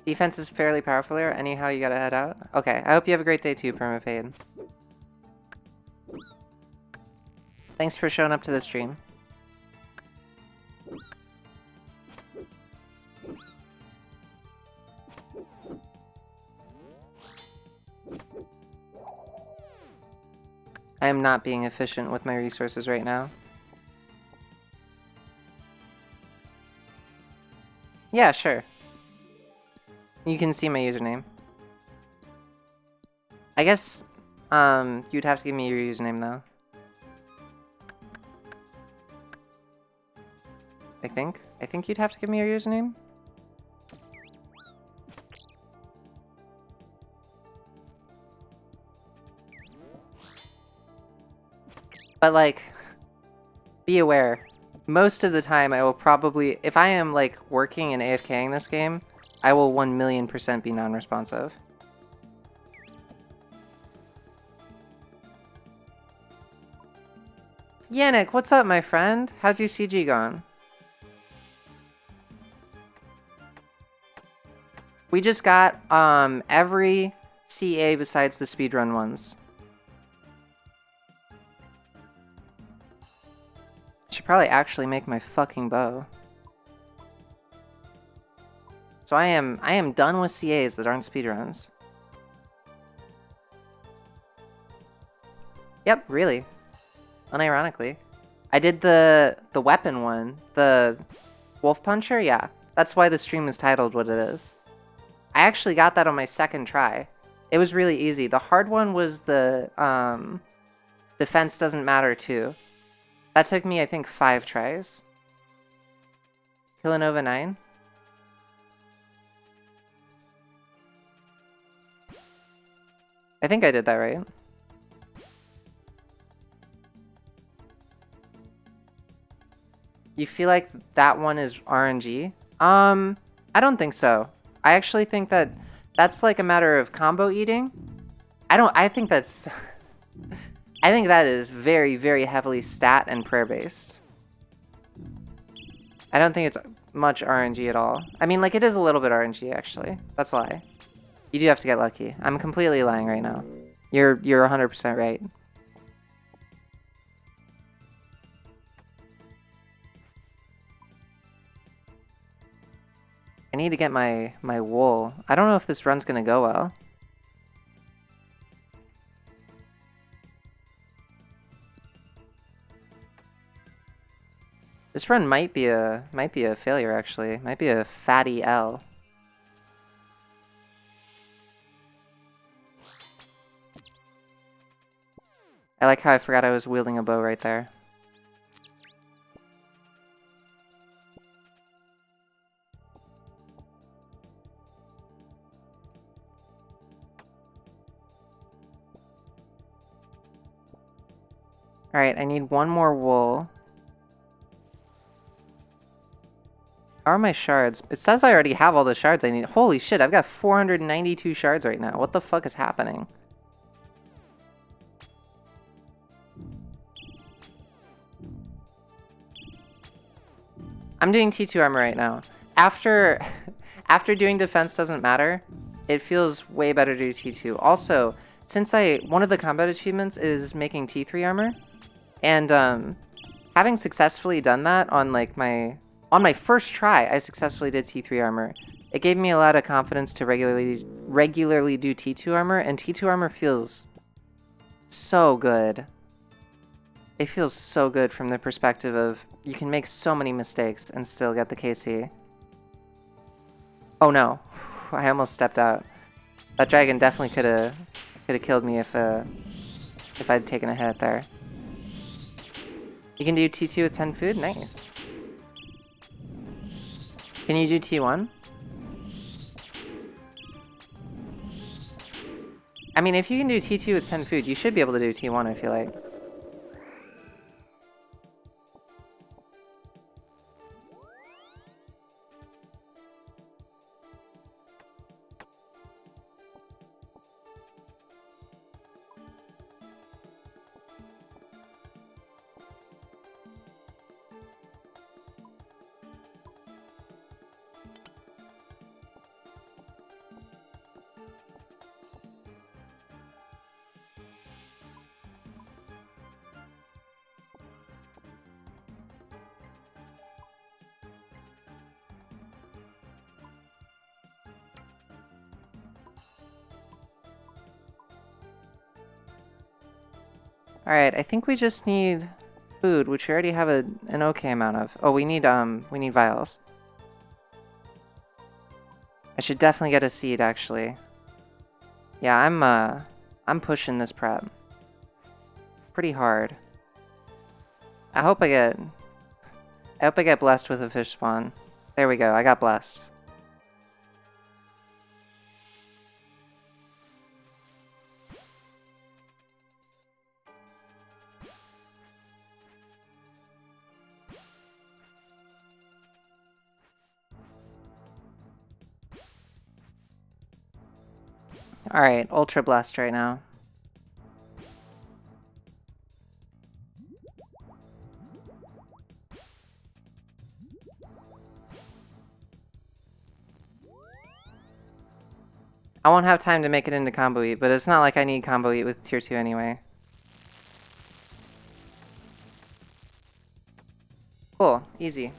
Defense is fairly powerful here. Anyhow, you gotta head out. Okay, I hope you have a great day too, Permafade. Thanks for showing up to the stream. I am not being efficient with my resources right now. Yeah, sure. You can see my username. I guess, you'd have to give me your username, though. I think. I think you'd have to give me your username. But, like, be aware. Most of the time, I will probably... If I am, like, working and AFKing this game, I will 1,000,000% be non-responsive. Yannick, what's up, my friend? How's your CG gone? We just got every CA besides the speedrun ones. Should probably actually make my fucking bow. So I am done with CAs that aren't speedruns. Yep, really. Unironically. I did the weapon one, the Wolf Puncher, yeah. That's why the stream is titled what it is. I actually got that on my second try. It was really easy. The hard one was the Defense Doesn't Matter too. That took me, I think, 5 tries. Killanova 9? I think I did that right. You feel like that one is RNG? I don't think so. I actually think that that's like a matter of combo eating. I think that's... I think that is very, very heavily stat and prayer based. I don't think it's much RNG at all. I mean, like, it is a little bit RNG, actually. That's a lie. You do have to get lucky. I'm completely lying right now. You're 100% right. I need to get my wool. I don't know if this run's gonna go well. This run might be a failure, actually. Might be a fatty L. I like how I forgot I was wielding a bow right there. Alright, I need one more wool. How are my shards? It says I already have all the shards I need. Holy shit, I've got 492 shards right now. What the fuck is happening? I'm doing T2 armor right now. After doing Defense Doesn't Matter, it feels way better to do T2. Also, since one of the combat achievements is making T3 armor, and having successfully done that on like on my first try, I successfully did T3 armor. It gave me a lot of confidence to regularly do T2 armor, and T2 armor feels so good. It feels so good from the perspective of you can make so many mistakes and still get the KC. Oh no, I almost stepped out. That dragon definitely could have killed me if I'd taken a hit there. You can do T2 with 10 food? Nice. Can you do T1? I mean, if you can do T2 with 10 food, you should be able to do T1, I feel like. Alright, I think we just need food, which we already have an okay amount of. Oh, we need vials. I should definitely get a seed, actually. Yeah, I'm pushing this prep pretty hard. I hope I get blessed with a fish spawn. There we go, I got blessed. Alright, ultra blessed right now. I won't have time to make it into combo eat, but it's not like I need combo eat with tier 2 anyway. Cool, easy.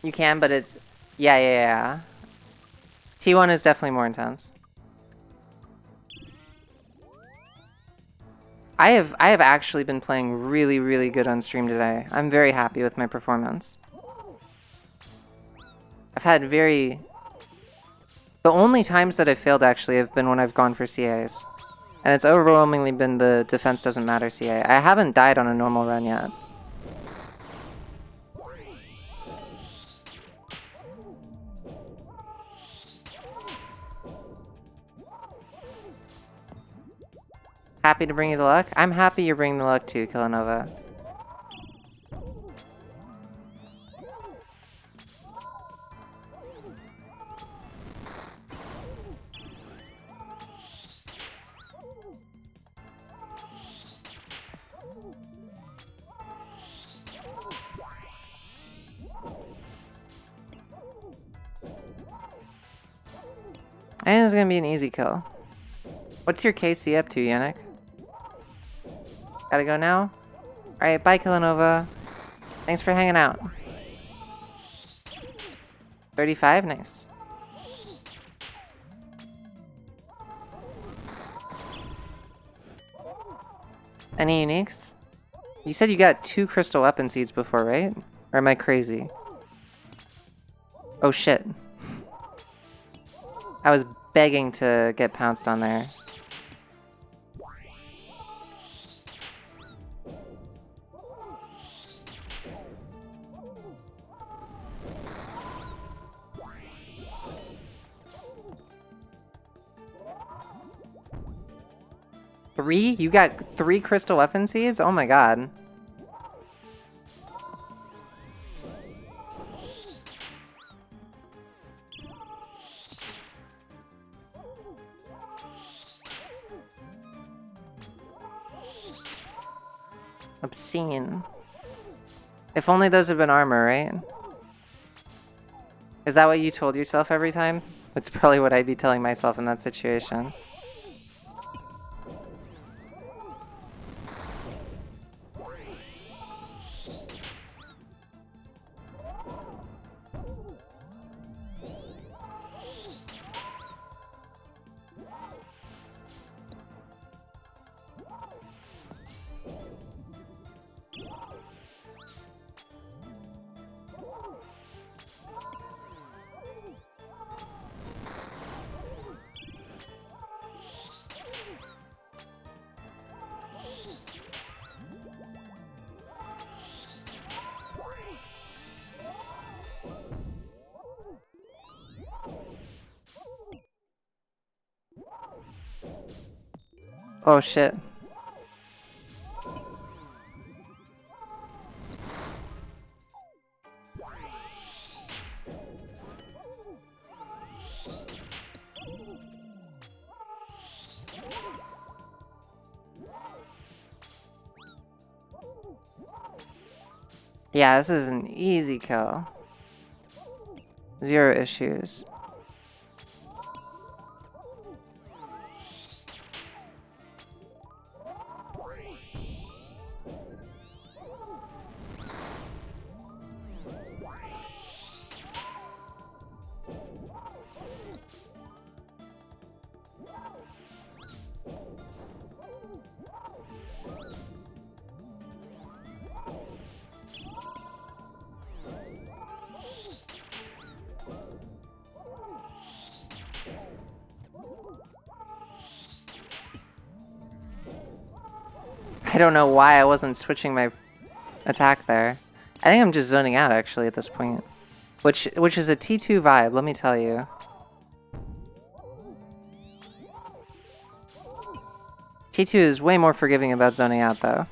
You can, but it's... Yeah. T1 is definitely more intense. I have actually been playing really, really good on stream today. I'm very happy with my performance. I've had very... The only times that I've failed actually have been when I've gone for CAs. And it's overwhelmingly been the defense doesn't matter CA. I haven't died on a normal run yet. Happy to bring you the luck? I'm happy you're bringing the luck too, Killanova. I think it's gonna be an easy kill. What's your KC up to, Yannick? Gotta go now? Alright, bye Killanova. Thanks for hanging out. 35? Nice. Any uniques? You said you got 2 crystal weapon seeds before, right? Or am I crazy? Oh shit. I was begging to get pounced on there. Three? You got 3 crystal weapon seeds? Oh my god. Obscene. If only those had been armor, right? Is that what you told yourself every time? That's probably what I'd be telling myself in that situation. Oh shit. Yeah, this is an easy kill. 0 issues. I don't know why I wasn't switching my attack there. I think I'm just zoning out actually at this point. Which is a T2 vibe, let me tell you. T2 is way more forgiving about zoning out though.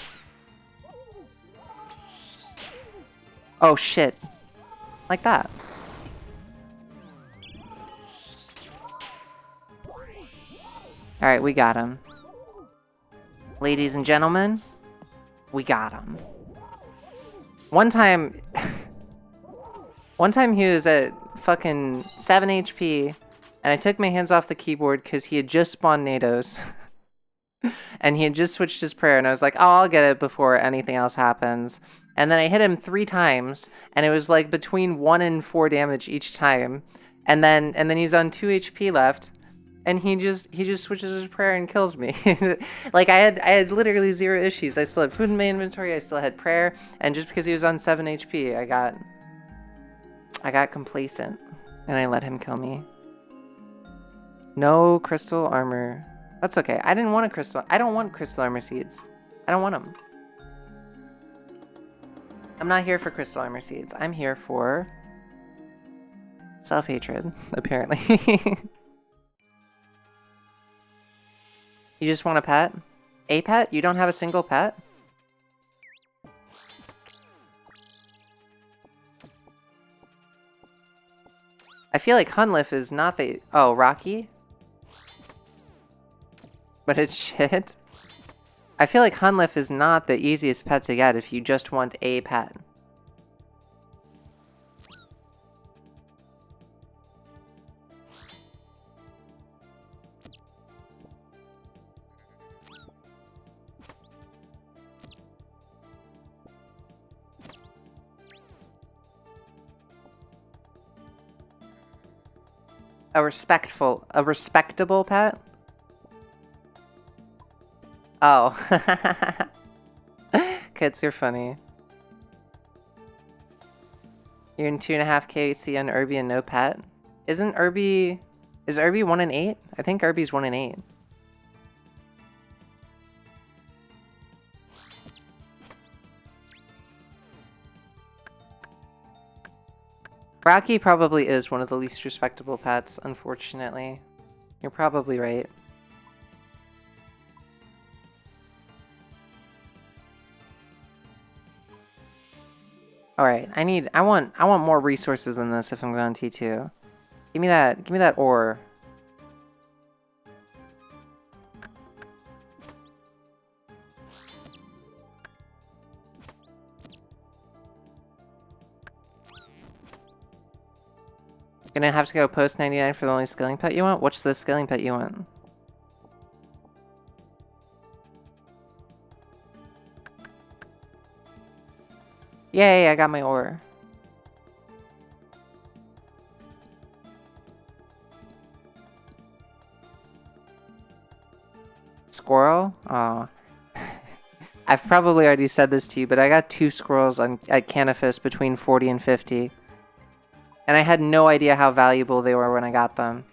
Oh shit. Like that. Alright, we got him. Ladies and gentlemen, we got him. One time he was at fucking 7 HP, and I took my hands off the keyboard because he had just spawned NATOs. And he had just switched his prayer, and I was like, oh, I'll get it before anything else happens. And then I hit him 3 times, and it was like between 1 and 4 damage each time. And then he's on 2 HP left, and he just switches his prayer and kills me. Like I had literally 0 issues. I still had food in my inventory, I still had prayer, and just because he was on 7 HP, I got complacent, and I let him kill me. No crystal armor. That's okay. I didn't want a crystal. I don't want crystal armor seeds. I don't want them. I'm not here for crystal armor seeds. I'm here for self-hatred, apparently. You just want a pet? A pet? You don't have a single pet? I feel like Hunliff is not the... Oh, Rocky? But it's shit. I feel like Hunliff is not the easiest pet to get if you just want a pet. A respectable pet? Oh. Kids, you're funny. You're in 2.5k on Irby and no pet? Isn't Irby... Is Irby 1 in 8? I think Irby's 1 in 8. Rocky probably is one of the least respectable pets, unfortunately. You're probably right. Alright, I want more resources than this if I'm going T2. Give me that ore. Gonna have to go post 99 for the only skilling pet you want? What's the skilling pet you want? Yay, I got my ore. Squirrel? Aw. I've probably already said this to you, but I got 2 squirrels at Canifis between 40 and 50. And I had no idea how valuable they were when I got them.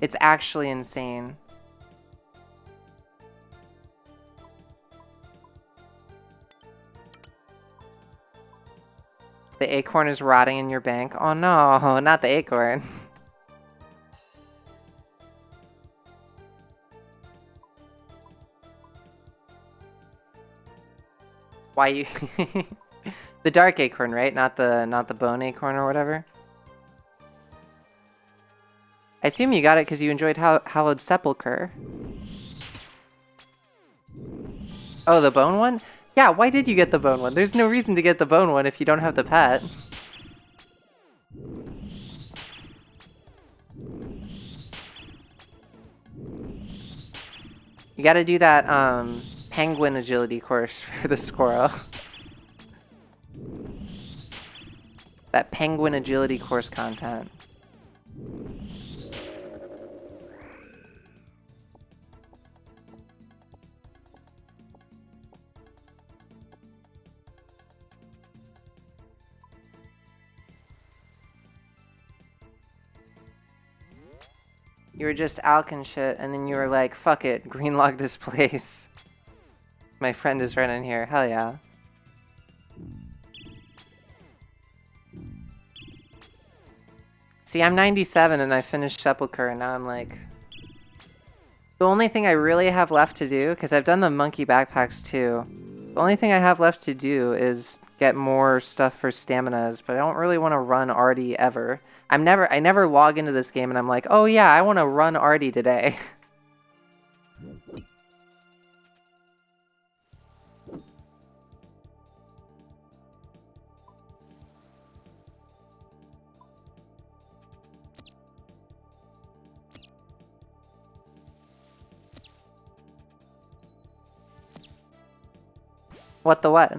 It's actually insane. The acorn is rotting in your bank? Oh no, not the acorn. Why you... The dark acorn, right? Not the bone acorn or whatever? I assume you got it because you enjoyed Hallowed Sepulchre. Oh, the bone one? Yeah, why did you get the bone one? There's no reason to get the bone one if you don't have the pet. You gotta do that, penguin agility course for the squirrel. That penguin agility course content. You were just alking shit, and then you were like, fuck it, greenlog this place. My friend is right in here. Hell yeah. See, I'm 97 and I finished Sepulchre, and now I'm like... The only thing I really have left to do, because I've done the monkey backpacks too, the only thing I have left to do is get more stuff for staminas, but I don't really want to run Artie ever. I never log into this game and I'm like, oh yeah, I want to run Artie today. What the what?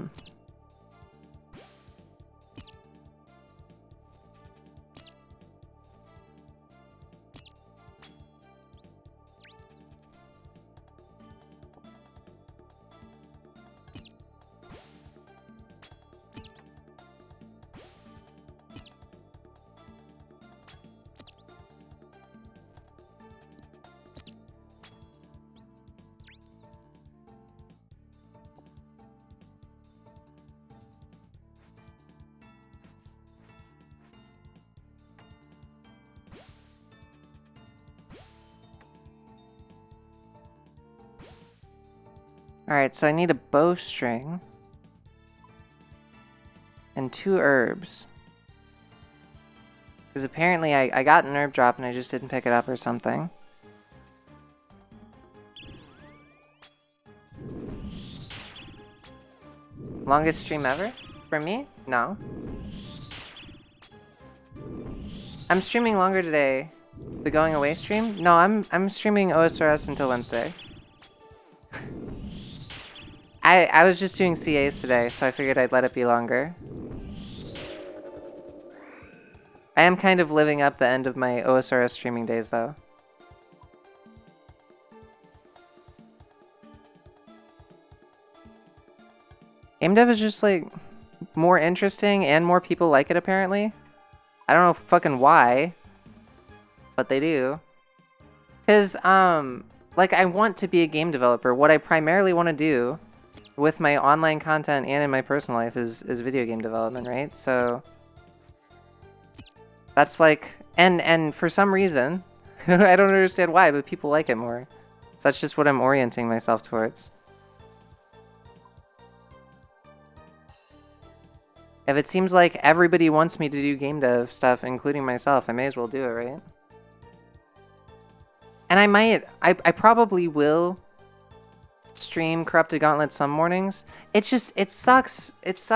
Alright, so I need a bowstring and 2 herbs. Because apparently I got an herb drop and I just didn't pick it up or something. Longest stream ever? For me? No. I'm streaming longer today. The going away stream? No, I'm streaming OSRS until Wednesday. I was just doing CAs today, so I figured I'd let it be longer. I am kind of living up the end of my OSRS streaming days, though. Game dev is just, like, more interesting and more people like it, apparently. I don't know fucking why, but they do. Because, like, I want to be a game developer. What I primarily want to do with my online content and in my personal life is video game development, right? So that's like, and for some reason, I don't understand why, but people like it more. So that's just what I'm orienting myself towards. If it seems like everybody wants me to do game dev stuff, including myself, I may as well do it, right? And I probably will stream Corrupted Gauntlet some mornings. It sucks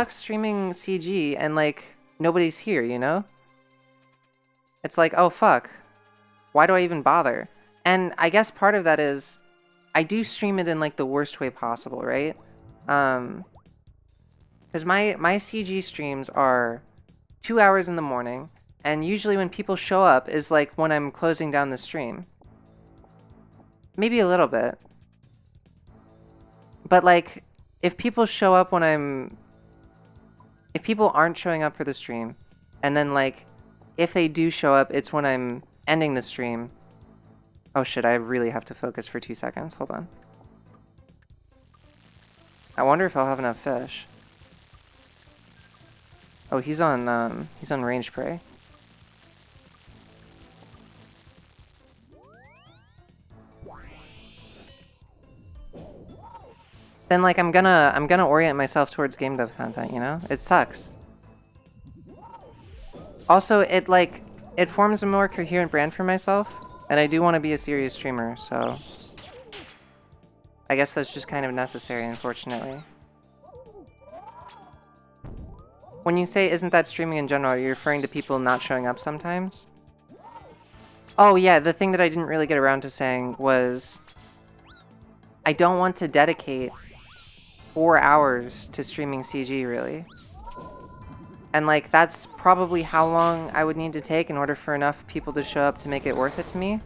streaming CG and like nobody's here, you know? It's like, oh fuck, why do I even bother? And I guess part of that is I do stream it in like the worst way possible, right? Because my CG streams are 2 hours in the morning, and usually when people show up is like when I'm closing down the stream. Maybe a little bit. But, like, if people show up when if people aren't showing up for the stream, and then, like, if they do show up, it's when I'm ending the stream. Oh shit, I really have to focus for 2 seconds. Hold on. I wonder if I'll have enough fish. Oh, he's on range prey. Then like I'm gonna orient myself towards game dev content, you know? It sucks. Also, it forms a more coherent brand for myself, and I do want to be a serious streamer, so I guess that's just kind of necessary, unfortunately. When you say isn't that streaming in general, are you referring to people not showing up sometimes? Oh yeah, the thing that I didn't really get around to saying was I don't want to dedicate 4 hours to streaming CG, really. And, like, that's probably how long I would need to take in order for enough people to show up to make it worth it to me.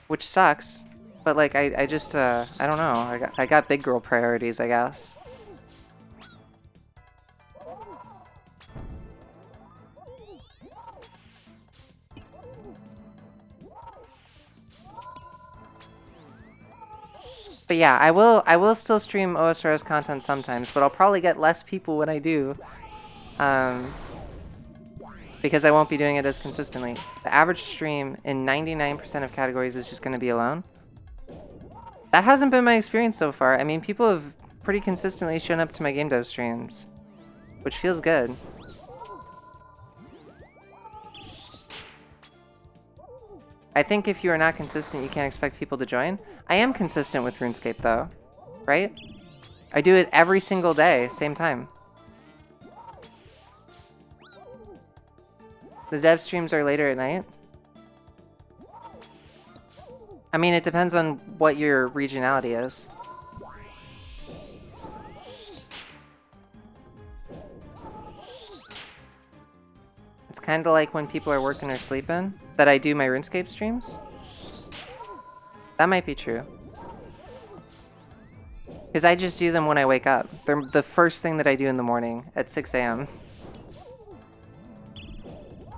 Which sucks. But, like, I just, I don't know. I got big girl priorities, I guess. But yeah, I will still stream OSRS content sometimes, but I'll probably get less people when I do. Because I won't be doing it as consistently. The average stream in 99% of categories is just going to be alone. That hasn't been my experience so far. I mean, people have pretty consistently shown up to my game dev streams, which feels good. I think if you are not consistent, you can't expect people to join. I am consistent with RuneScape though, right? I do it every single day, same time. The dev streams are later at night. I mean, it depends on what your regionality is. It's kind of like when people are working or sleeping, that I do my RuneScape streams. That might be true. Because I just do them when I wake up. They're the first thing that I do in the morning at 6 a.m.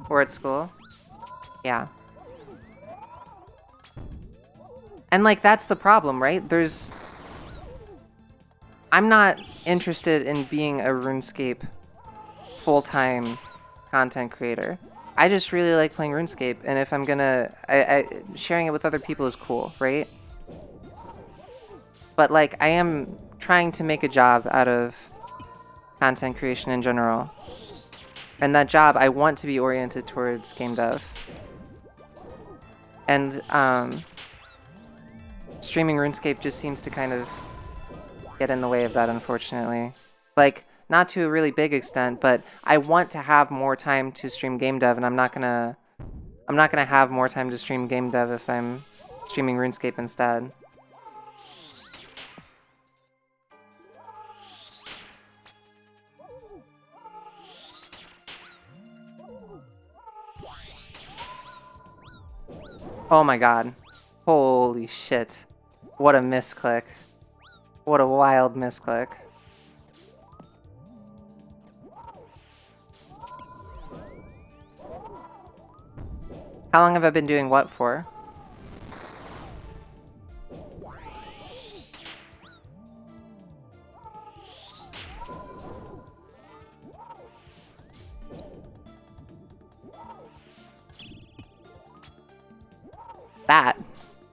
Or at school. Yeah. And like, that's the problem, right? I'm not interested in being a RuneScape full-time content creator. I just really like playing RuneScape, and if I'm gonna... sharing it with other people is cool, right? But like, I am trying to make a job out of content creation in general. And that job, I want to be oriented towards game dev. And streaming RuneScape just seems to kind of get in the way of that, unfortunately. Like, not to a really big extent, but I want to have more time to stream game dev, and I'm not gonna have more time to stream game dev if I'm streaming RuneScape instead. Oh my god. Holy shit. What a misclick. What a wild misclick. How long have I been doing what for?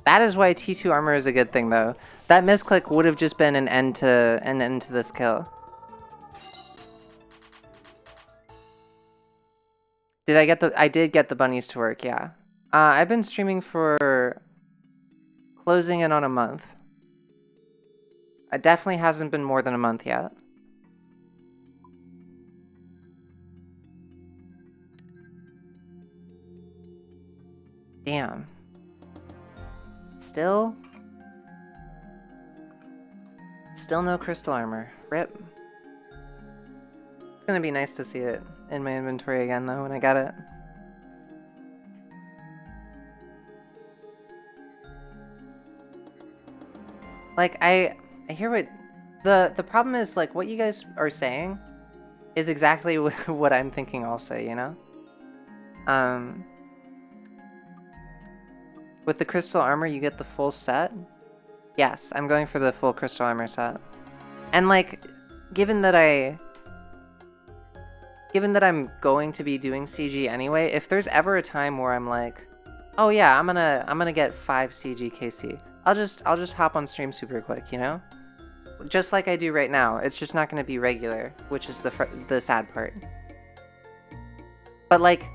That is why T2 armor is a good thing, though. That misclick would have just been an end to this kill. I did get the bunnies to work, yeah. I've been streaming for closing in on a month. It definitely hasn't been more than a month yet. Damn. Still no crystal armor. Rip. It's gonna be nice to see it in my inventory again, though, when I get it. Like, I hear what... The problem is, like, what you guys are saying is exactly what I'm thinking also, you know? With the crystal armor, you get the full set? Yes, I'm going for the full crystal armor set. And, like, given that I'm going to be doing CG anyway, if there's ever a time where I'm like, oh yeah, I'm gonna get 5 CG KC, I'll just hop on stream super quick, you know? Just like I do right now. It's just not gonna be regular, which is the sad part. But like,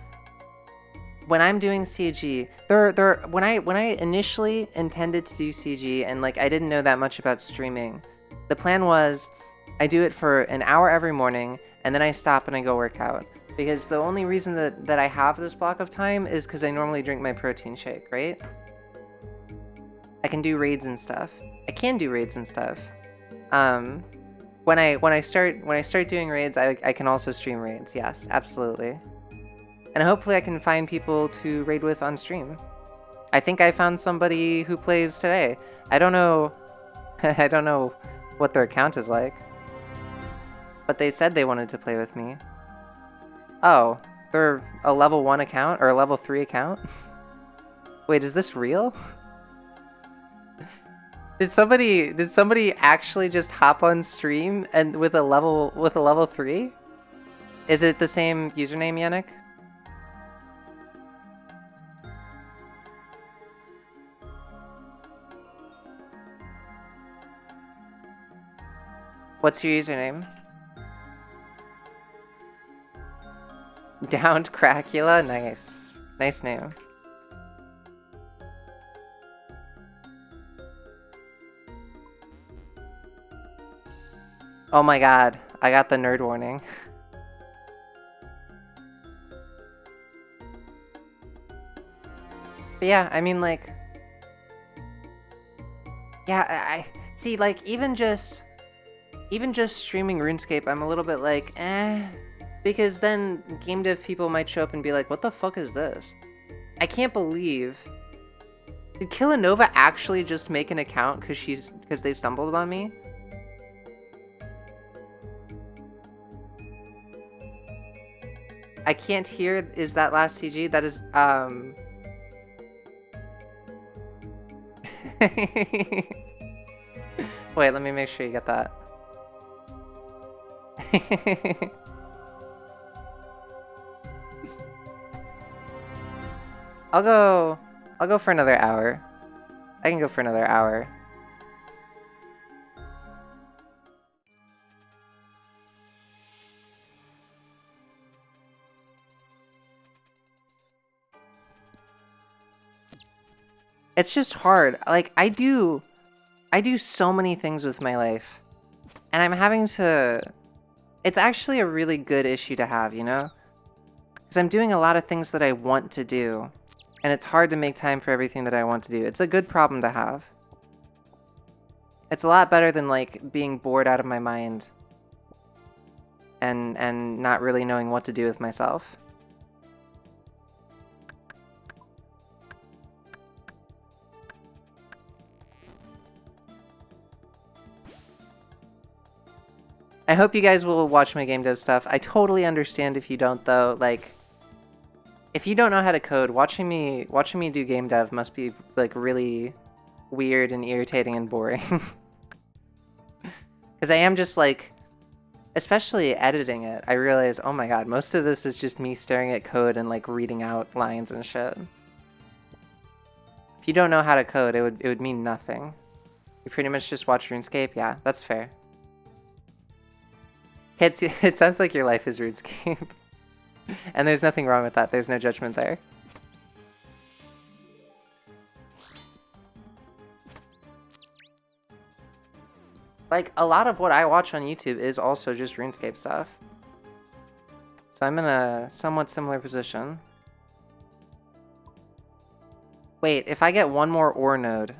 when I'm doing CG, when I initially intended to do CG and like I didn't know that much about streaming, the plan was I do it for an hour every morning and then I stop and I go work out. Because the only reason that I have this block of time is because I normally drink my protein shake, right? I can do raids and stuff. I can do raids and stuff. When I start doing raids, I can also stream raids. Yes, absolutely. And hopefully I can find people to raid with on stream. I think I found somebody who plays today. I don't know I don't know what their account is like. But they said they wanted to play with me. Oh, they're a level 1 account or a level 3 account? Wait, is this real? Did somebody actually just hop on stream and with a level 3? Is it the same username, Yannick? What's your username? Downed Cracula? Nice. Nice name. Oh my god, I got the nerd warning. But yeah, I mean, like... Yeah, I see, like, even just streaming RuneScape, I'm a little bit like, eh... Because then game dev people might show up and be like, what the fuck is this? I can't believe... Did Killanova actually just make an account because they stumbled on me? I can't hear, is that last CG? That is, Wait, let me make sure you get that. I'll go for another hour. I can go for another hour. It's just hard. Like, I do so many things with my life. And I'm having to... It's actually a really good issue to have, you know? Because I'm doing a lot of things that I want to do. And it's hard to make time for everything that I want to do. It's a good problem to have. It's a lot better than, like, being bored out of my mind. And not really knowing what to do with myself. I hope you guys will watch my game dev stuff. I totally understand if you don't, though. Like, if you don't know how to code, watching me do game dev must be, like, really weird and irritating and boring. Because I am just, like, especially editing it, I realize, oh my god, most of this is just me staring at code and, like, reading out lines and shit. If you don't know how to code, it would mean nothing. You pretty much just watch RuneScape? Yeah, that's fair. It sounds like your life is RuneScape. And there's nothing wrong with that. There's no judgment there. Like, a lot of what I watch on YouTube is also just RuneScape stuff. So I'm in a somewhat similar position. Wait, if I get one more ore node,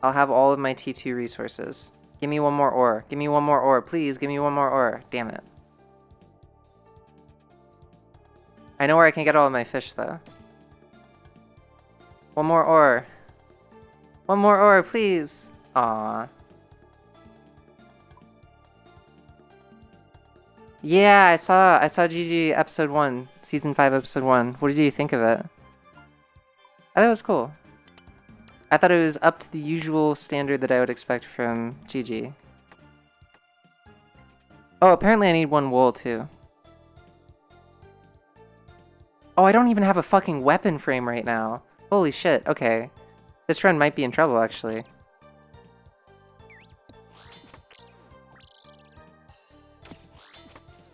I'll have all of my T2 resources. Give me one more ore. Give me one more ore. Please, give me one more ore. Damn it. I know where I can get all of my fish, though. One more ore. One more ore, please. Aww. Yeah, I saw GG episode 1, season 5 episode 1. What did you think of it? I thought it was cool. I thought it was up to the usual standard that I would expect from GG. Oh, apparently I need one wool, too. Oh, I don't even have a fucking weapon frame right now. Holy shit, okay. This run might be in trouble, actually.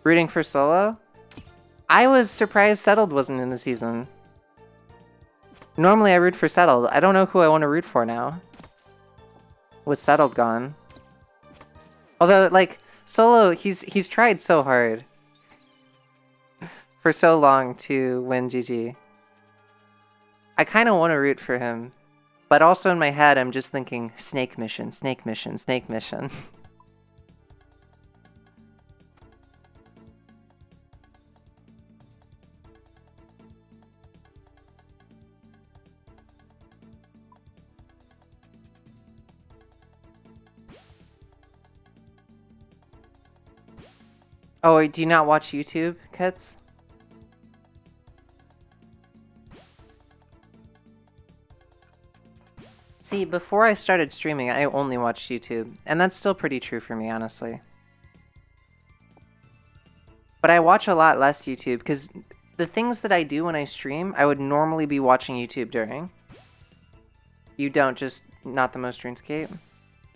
Rooting for solo? I was surprised Settled wasn't in the season. Normally I root for Settled. I don't know who I want to root for now. With Settled gone. Although, like, Solo, he's tried so hard. For so long to win GG. I kind of want to root for him. But also in my head, I'm just thinking, snake mission, snake mission, snake mission. Oh, wait, do you not watch YouTube, Kits? See, before I started streaming, I only watched YouTube, and that's still pretty true for me, honestly. But I watch a lot less YouTube, because the things that I do when I stream, I would normally be watching YouTube during. You don't, just not the most RuneScape?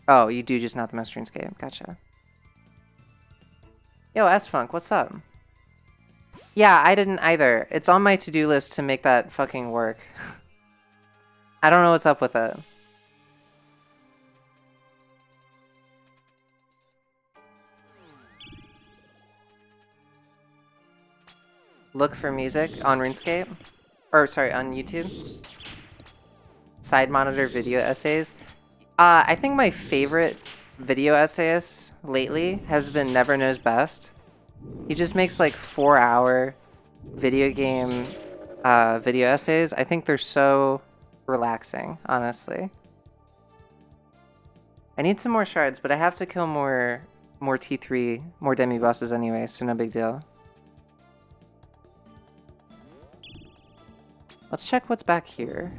Oh, you do just not the most RuneScape. Gotcha. Yo, S-Funk, what's up? Yeah, I didn't either. It's on my to-do list to make that fucking work. I don't know what's up with it. Look for music on RuneScape? Or, sorry, on YouTube? Side monitor video essays? I think my favorite video essayist lately has been Never Knows Best. He just makes like 4-hour video game video essays. I think they're so relaxing, honestly. I need some more shards, but I have to kill more T3, more demi-bosses anyway, so no big deal. Let's check what's back here.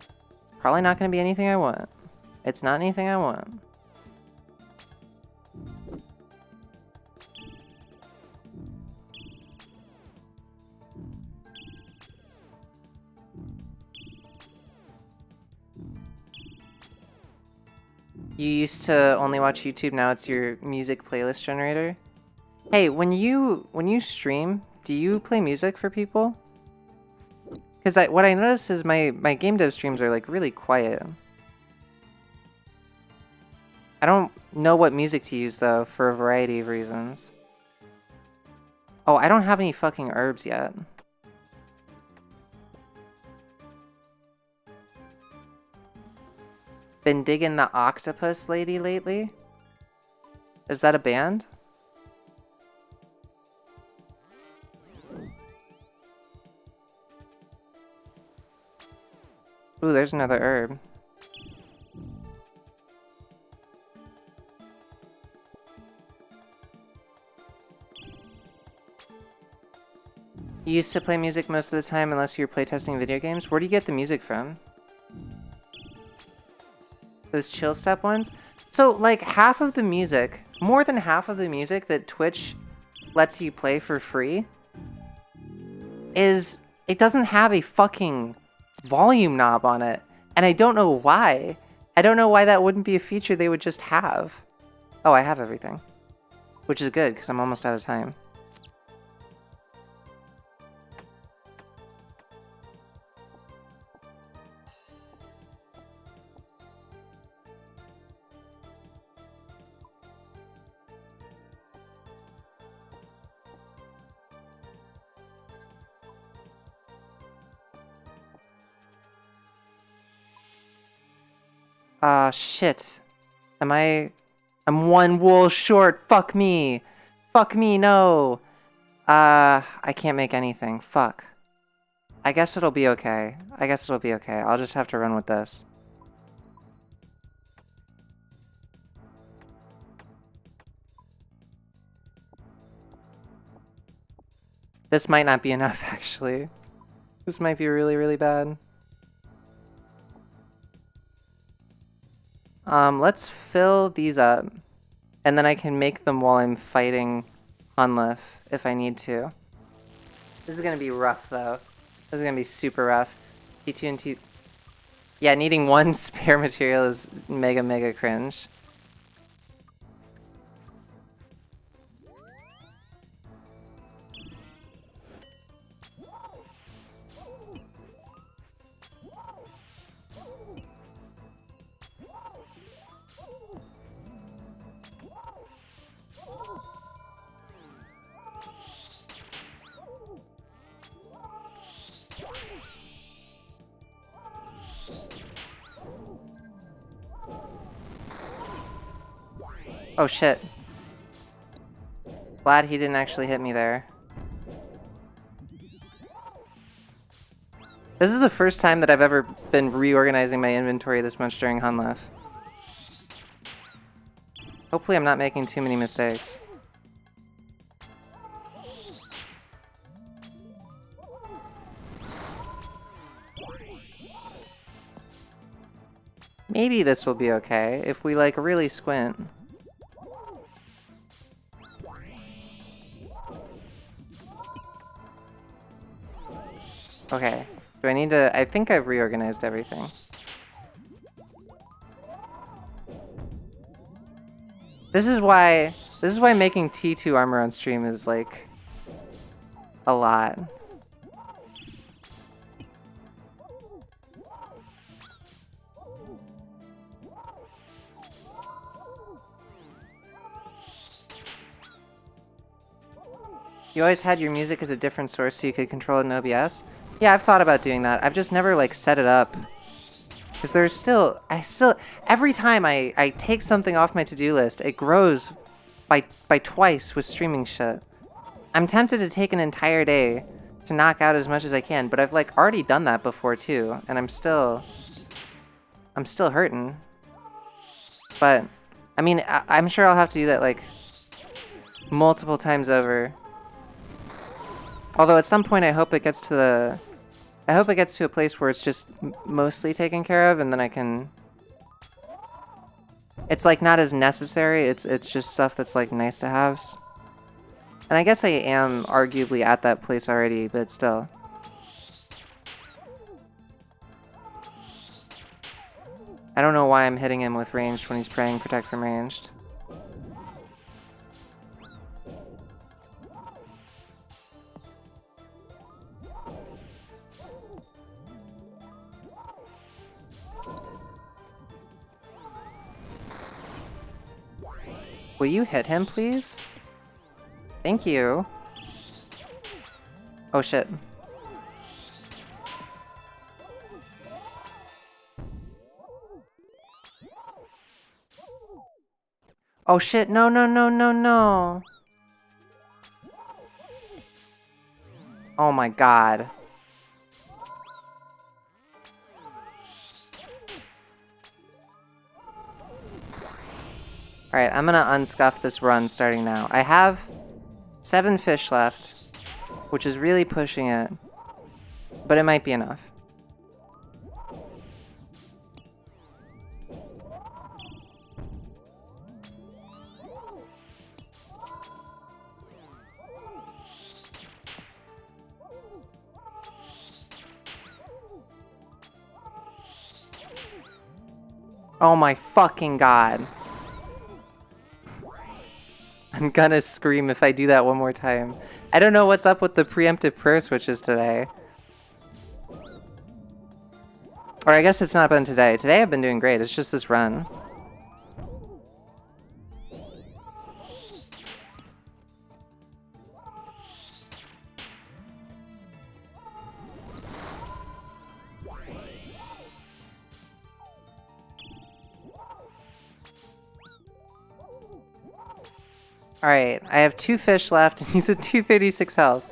It's probably not going to be anything I want. It's not anything I want. You used to only watch YouTube, now it's your music playlist generator? Hey, when you stream, do you play music for people? Because what I notice is my game dev streams are like really quiet. I don't know what music to use though, for a variety of reasons. Oh, I don't have any fucking herbs yet. Been digging the octopus lady lately? Is that a band? Ooh, there's another herb. You used to play music most of the time unless you were playtesting video games? Where do you get the music from? Those chill step ones? So, like, half of the music, more than half of the music that Twitch lets you play for free is, it doesn't have a fucking volume knob on it. And I don't know why. I don't know why that wouldn't be a feature they would just have. Oh, I have everything. Which is good, because I'm almost out of time. Shit. I'm one wool short. Fuck me. Fuck me, no. I can't make anything. Fuck. I guess it'll be okay. I guess it'll be okay. I'll just have to run with this. This might not be enough, actually. This might be really, really bad. Let's fill these up, and then I can make them while I'm fighting Hunlif if I need to. This is gonna be rough, though. This is gonna be super rough. T2 and T... Yeah, needing one spare material is mega, mega cringe. Oh shit. Glad he didn't actually hit me there. This is the first time that I've ever been reorganizing my inventory this much during Hunlef. Hopefully I'm not making too many mistakes. maybe this will be okay if we, like, really squint. Okay. Do I need to... I think I've reorganized everything. This is why making T2 armor on stream is, like, a lot. You always had your music as a different source so you could control it in OBS? Yeah, I've thought about doing that. I've just never, like, set it up. Because there's still... every time I take something off my to-do list, it grows by twice with streaming shit. I'm tempted to take an entire day to knock out as much as I can, but I've, like, already done that before, too. And I'm still hurting. But, I mean, I'm sure I'll have to do that, like, multiple times over. Although at some point I hope it gets to a place where it's just mostly taken care of, and then I can... It's, like, not as necessary, it's just stuff that's, like, nice to have. And I guess I am arguably at that place already, but still. I don't know why I'm hitting him with ranged when he's praying protect from ranged. Will you hit him, please? Thank you. Oh shit. Oh shit, no, no, no, no, no. Oh my god. Alright, I'm gonna unscuff this run starting now. I have 7 fish left, which is really pushing it, but it might be enough. Oh my fucking god. I'm gonna scream if I do that one more time. I don't know what's up with the preemptive prayer switches today. Or I guess it's not been today. Today I've been doing great, it's just this run. Alright, I have 2 fish left, and he's at 236 health.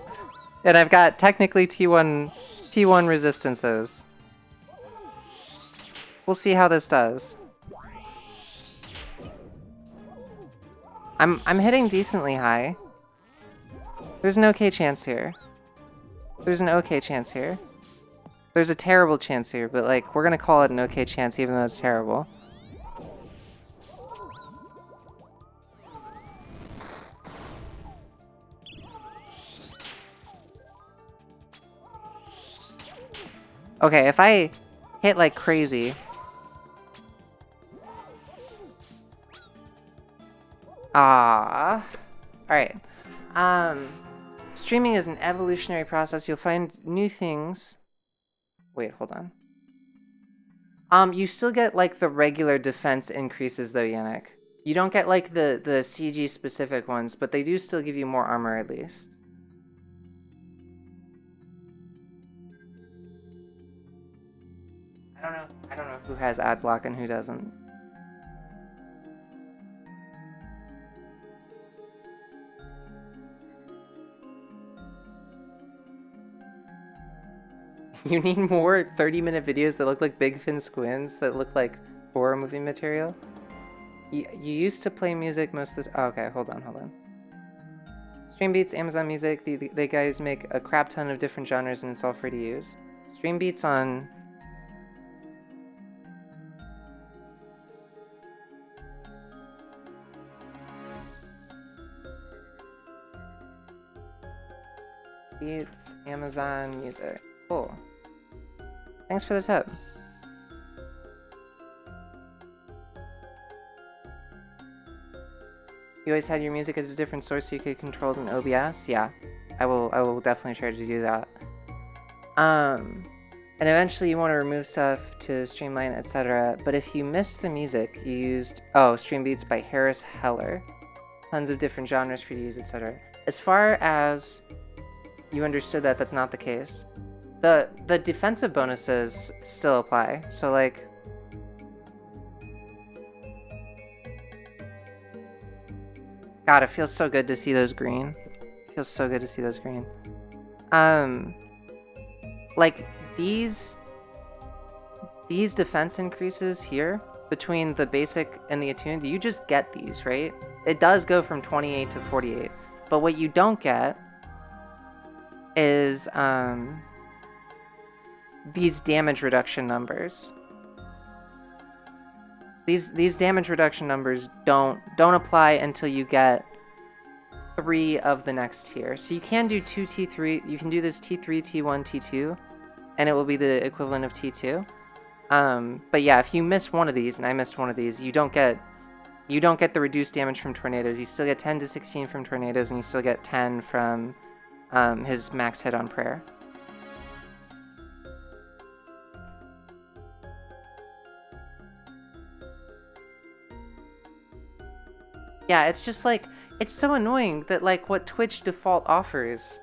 And I've got technically T1 resistances. We'll see how this does. I'm hitting decently high. There's an okay chance here. There's an okay chance here. There's a terrible chance here, but like, we're gonna call it an okay chance even though it's terrible. Okay, if I hit like crazy... Ah. Alright. Streaming is an evolutionary process. You'll find new things. Wait, hold on. You still get like the regular defense increases though, Yannick. You don't get like the CG specific ones, but they do still give you more armor at least. I don't know who has ad block and who doesn't. You need more 30-minute videos that look like Big Fin Squins, that look like horror movie material? You used to play music most of the... Oh, okay, hold on. Stream Beats, Amazon Music, they guys make a crap ton of different genres and it's all free to use. Stream Beats on... Beats, Amazon Music. Cool. Thanks for the tip. You always had your music as a different source so you could control it in OBS? Yeah. I will definitely try to do that. And eventually you want to remove stuff to streamline, etc. But if you missed the music, you used Stream Beats by Harris Heller. Tons of different genres for you to use, etc. As far as you understood that, that's not the case. The defensive bonuses still apply. So like, God, it feels so good to see those green. It feels so good to see those green. Like these defense increases here between the basic and the attuned, you just get these, right? It does go from 28 to 48, but what you don't get is these damage reduction numbers. These damage reduction numbers don't apply until you get 3 of the next tier. So you can do 2 T3, you can do this T3, T1, T2, and it will be the equivalent of T2. But yeah, if you miss one of these, and I missed one of these, you don't get the reduced damage from tornadoes. You still get 10 to 16 from tornadoes, and you still get 10 from his max hit on prayer. Yeah, it's just like, it's so annoying that like what Twitch default offers,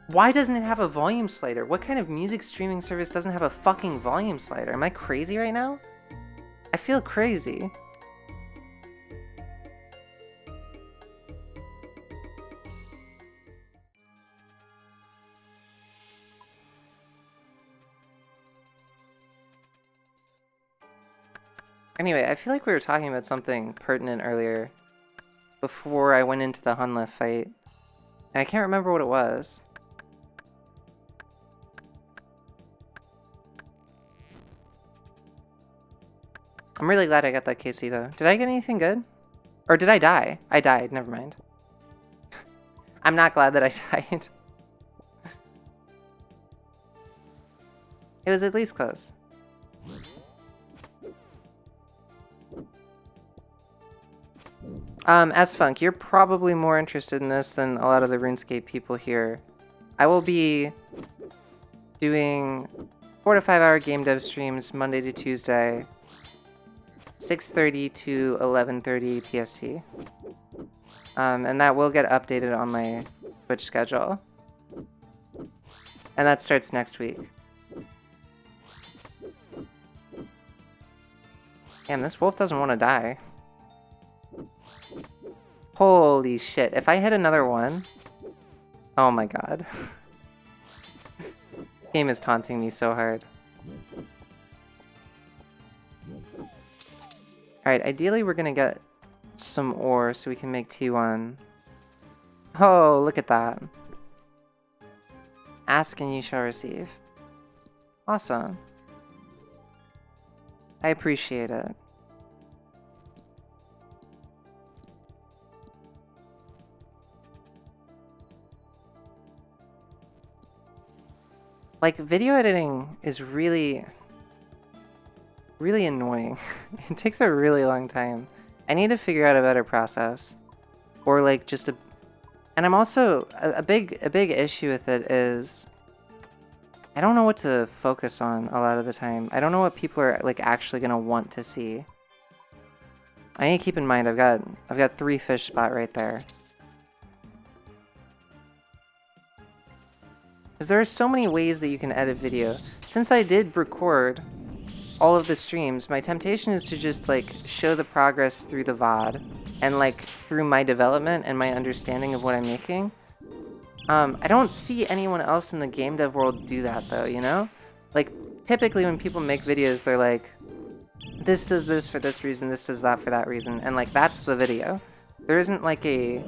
why doesn't it have a volume slider? What kind of music streaming service doesn't have a fucking volume slider? Am I crazy right now? I feel crazy. Anyway, I feel like we were talking about something pertinent earlier before I went into the Hunlef fight, and I can't remember what it was. I'm really glad I got that KC though. Did I get anything good? Or did I die? I died, never mind. I'm not glad that I died. It was at least close. S-Funk, you're probably more interested in this than a lot of the RuneScape people here. I will be doing 4 to 5 hour game dev streams Monday to Tuesday, 6:30 to 11:30 PST. And that will get updated on my Twitch schedule. And that starts next week. Damn, this wolf doesn't want to die. Holy shit, if I hit another one... Oh my god. This game is taunting me so hard. Alright, ideally we're gonna get some ore so we can make T1. Oh, look at that. Ask and you shall receive. Awesome. I appreciate it. Like, video editing is really annoying. It takes a really long time. I need to figure out a better process. Or like just and I'm also a big issue with it is I don't know what to focus on a lot of the time. I don't know what people are like actually gonna want to see. I need to keep in mind I've got 3 fish spot right there. Because there are so many ways that you can edit video. Since I did record all of the streams, my temptation is to just like show the progress through the VOD and like through my development and my understanding of what I'm making. I don't see anyone else in the game dev world do that though, you know? Like typically when people make videos, they're like, this does this for this reason, this does that for that reason, and like that's the video. There isn't like there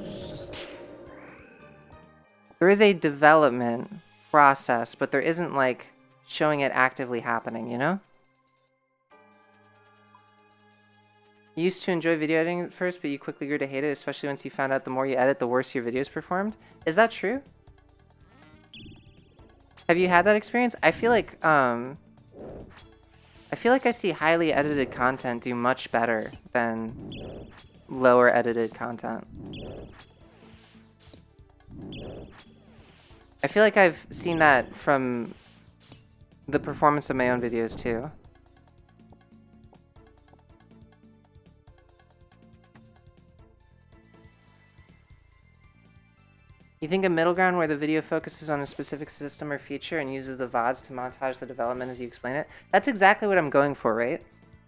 is a development process, but there isn't like showing it actively happening, you know? You used to enjoy video editing at first, but you quickly grew to hate it, especially once you found out the more you edit, the worse your videos performed. Is that true? Have you had that experience? I feel like I see highly edited content do much better than lower edited content. I feel like I've seen that from the performance of my own videos too. You think a middle ground where the video focuses on a specific system or feature and uses the VODs to montage the development as you explain it? That's exactly what I'm going for, right?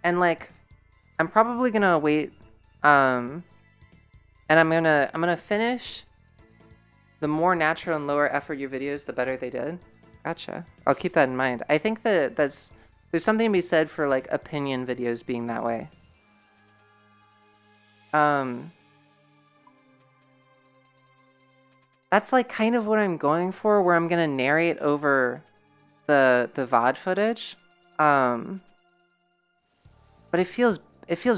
And like, I'm probably gonna wait, and I'm gonna finish. The more natural and lower effort your videos, the better they did. Gotcha. I'll keep that in mind. I think that there's something to be said for like opinion videos being that way. That's like kind of what I'm going for, where I'm gonna narrate over the VOD footage. But it feels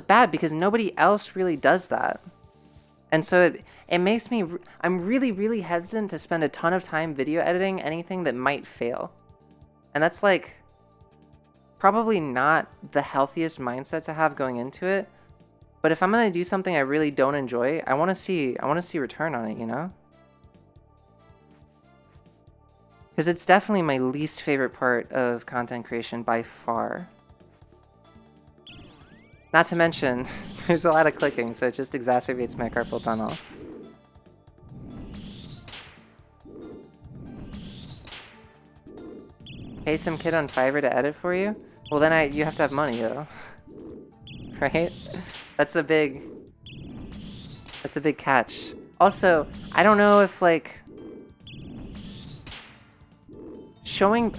bad because nobody else really does that. And so it makes me, I'm really hesitant to spend a ton of time video editing anything that might fail. And that's like probably not the healthiest mindset to have going into it. But if I'm gonna do something I really don't enjoy, I wanna see return on it, you know? Because it's definitely my least favorite part of content creation by far. Not to mention, there's a lot of clicking, so it just exacerbates my carpal tunnel. Pay some kid on Fiverr to edit for you? Well, then you have to have money, though. Right? That's a big catch. Also, I don't know if, like, showing...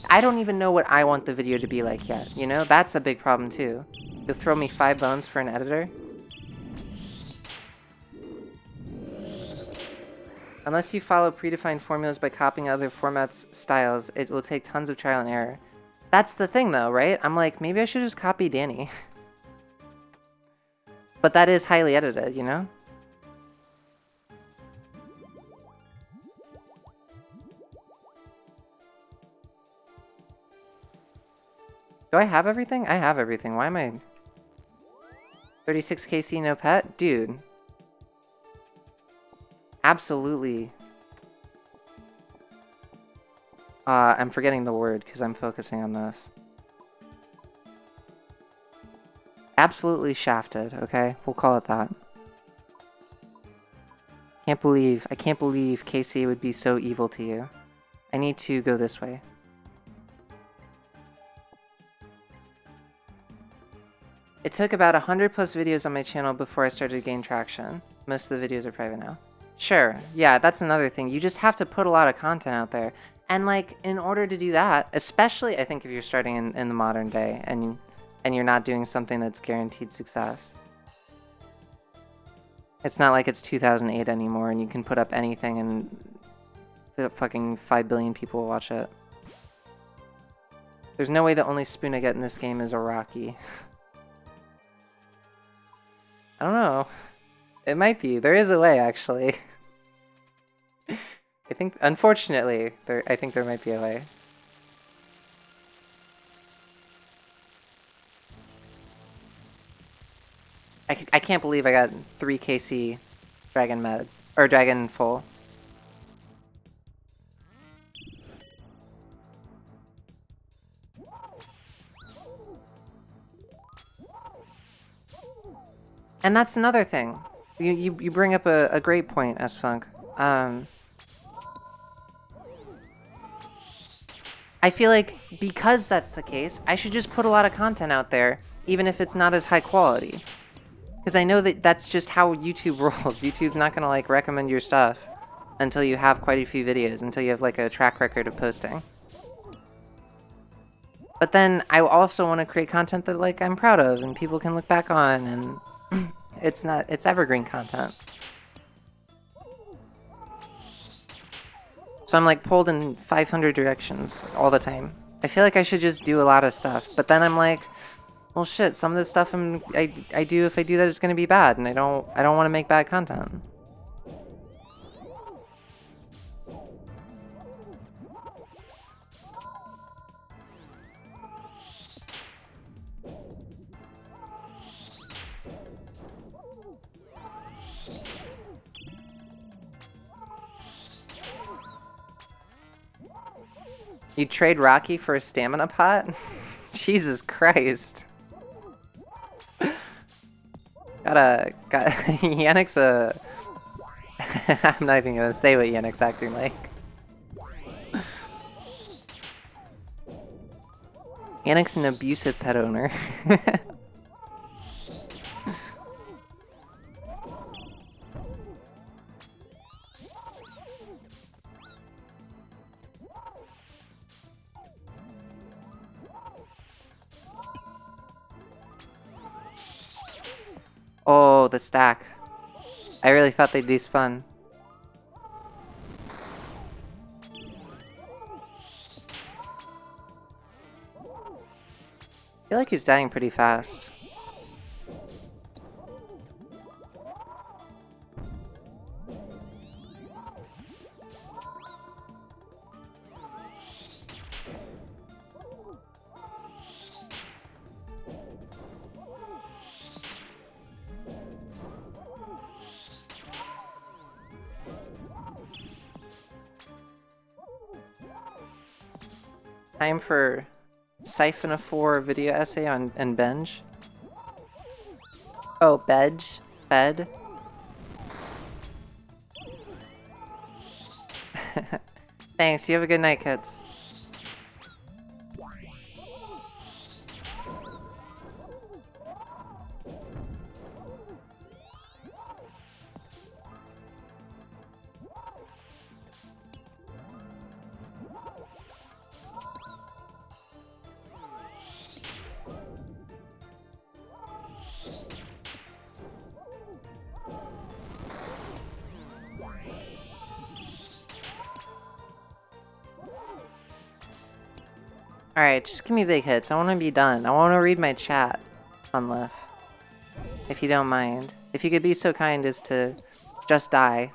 I don't even know what I want the video to be like yet, you know? That's a big problem, too. You'll throw me 5 bones for an editor? Unless you follow predefined formulas by copying other formats' styles, it will take tons of trial and error. That's the thing, though, right? I'm like, maybe I should just copy Danny. But that is highly edited, you know? Do I have everything? I have everything. Why am I... 36 KC no pet? Dude. Absolutely. I'm forgetting the word because I'm focusing on this. Absolutely shafted, okay? We'll call it that. I can't believe KC would be so evil to you. I need to go this way. It took about 100 plus videos on my channel before I started to gain traction. Most of the videos are private now. Sure, yeah, that's another thing. You just have to put a lot of content out there. And like, in order to do that, especially I think if you're starting in the modern day and you're not doing something that's guaranteed success. It's not like it's 2008 anymore and you can put up anything and the fucking 5 billion people will watch it. There's no way the only spoon I get in this game is a Rocky. I don't know. It might be. There is a way, actually. I think, unfortunately, I think there might be a way. I can't believe I got 3 KC Dragon Med, or Dragon Full. And that's another thing. You bring up a great point, S-Funk. I feel like because that's the case, I should just put a lot of content out there, even if it's not as high quality. Because I know that that's just how YouTube rolls. YouTube's not going to like recommend your stuff until you have quite a few videos, until you have like a track record of posting. But then I also want to create content that like I'm proud of and people can look back on, and it's evergreen content. So I'm like pulled in 500 directions all the time. I feel like I should just do a lot of stuff, but then I'm like, well shit, some of the stuff I do, if I do that, it's gonna be bad, and I don't want to make bad content. You trade Rocky for a stamina pot? Jesus Christ. got Yannick's a... I'm not even gonna say what Yannick's acting like. Yannick's an abusive pet owner. Oh, the stack. I really thought they'd despawn. I feel like he's dying pretty fast. Time for Siphon of 4 video essay on and Benj. Oh, Bedge? Bed? Thanks, you have a good night, kids. Alright, just give me big hits. I want to be done. I want to read my chat on Lif. If you don't mind. If you could be so kind as to just die.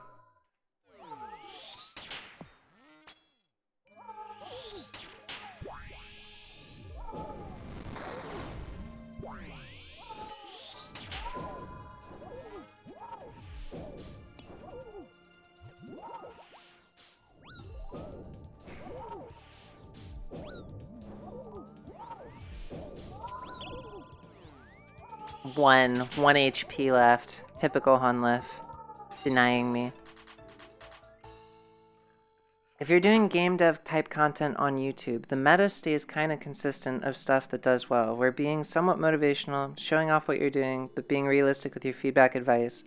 One HP left. Typical Hunlif. Denying me. If you're doing game dev type content on YouTube, the meta stays kinda consistent of stuff that does well, where being somewhat motivational, showing off what you're doing, but being realistic with your feedback advice,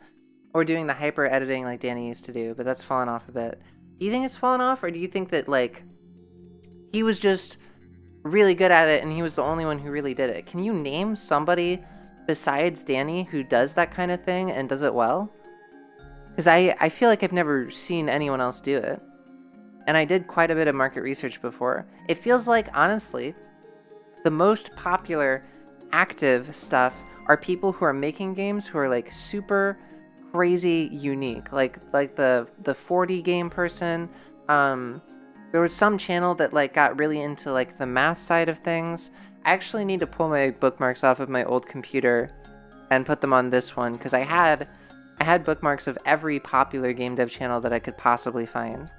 or doing the hyper editing like Danny used to do, but that's fallen off a bit. Do you think it's fallen off, or do you think that, like, he was just really good at it and he was the only one who really did it? Can you name somebody besides Danny who does that kind of thing and does it well? Because I feel like I've never seen anyone else do it. And I did quite a bit of market research before. It feels like, honestly, the most popular active stuff are people who are making games who are like super crazy unique. Like the 40 game person. There was some channel that like got really into like the math side of things. I actually need to pull my bookmarks off of my old computer and put them on this one, because I had bookmarks of every popular game dev channel that I could possibly find.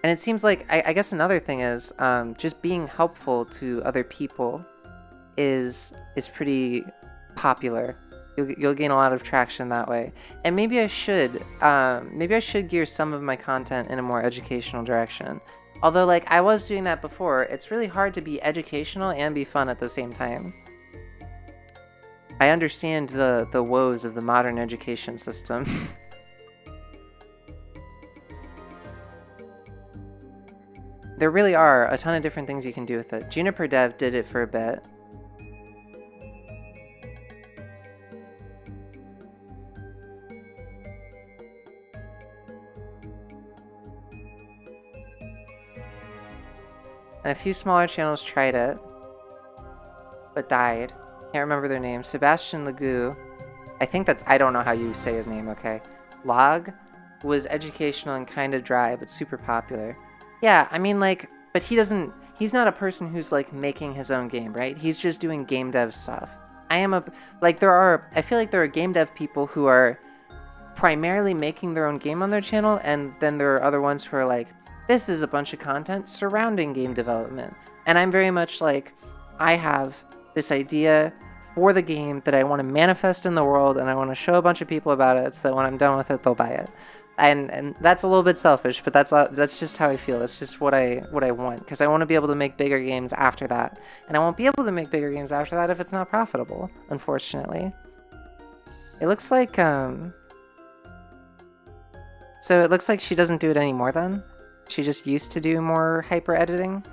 And it seems like, I guess another thing is, just being helpful to other people is pretty popular. You'll gain a lot of traction that way. And maybe I should gear some of my content in a more educational direction. Although, like, I was doing that before, it's really hard to be educational and be fun at the same time. I understand the woes of the modern education system. There really are a ton of different things you can do with it. Juniper Dev did it for a bit. And a few smaller channels tried it, but died. Can't remember their names. Sebastian Legou, I don't know how you say his name, okay. Log was educational and kind of dry, but super popular. Yeah, I mean, like, but he's not a person who's, like, making his own game, right? He's just doing game dev stuff. I feel like there are game dev people who are primarily making their own game on their channel, and then there are other ones who are, like, This is a bunch of content surrounding game development. And I'm very much like, I have this idea for the game that I want to manifest in the world, and I want to show a bunch of people about it so that when I'm done with it, they'll buy it. And that's a little bit selfish, but that's just how I feel. It's just what I want, because I want to be able to make bigger games after that. And I won't be able to make bigger games after that if it's not profitable, unfortunately. It looks like, so it looks like she doesn't do it anymore then? She just used to do more hyper editing?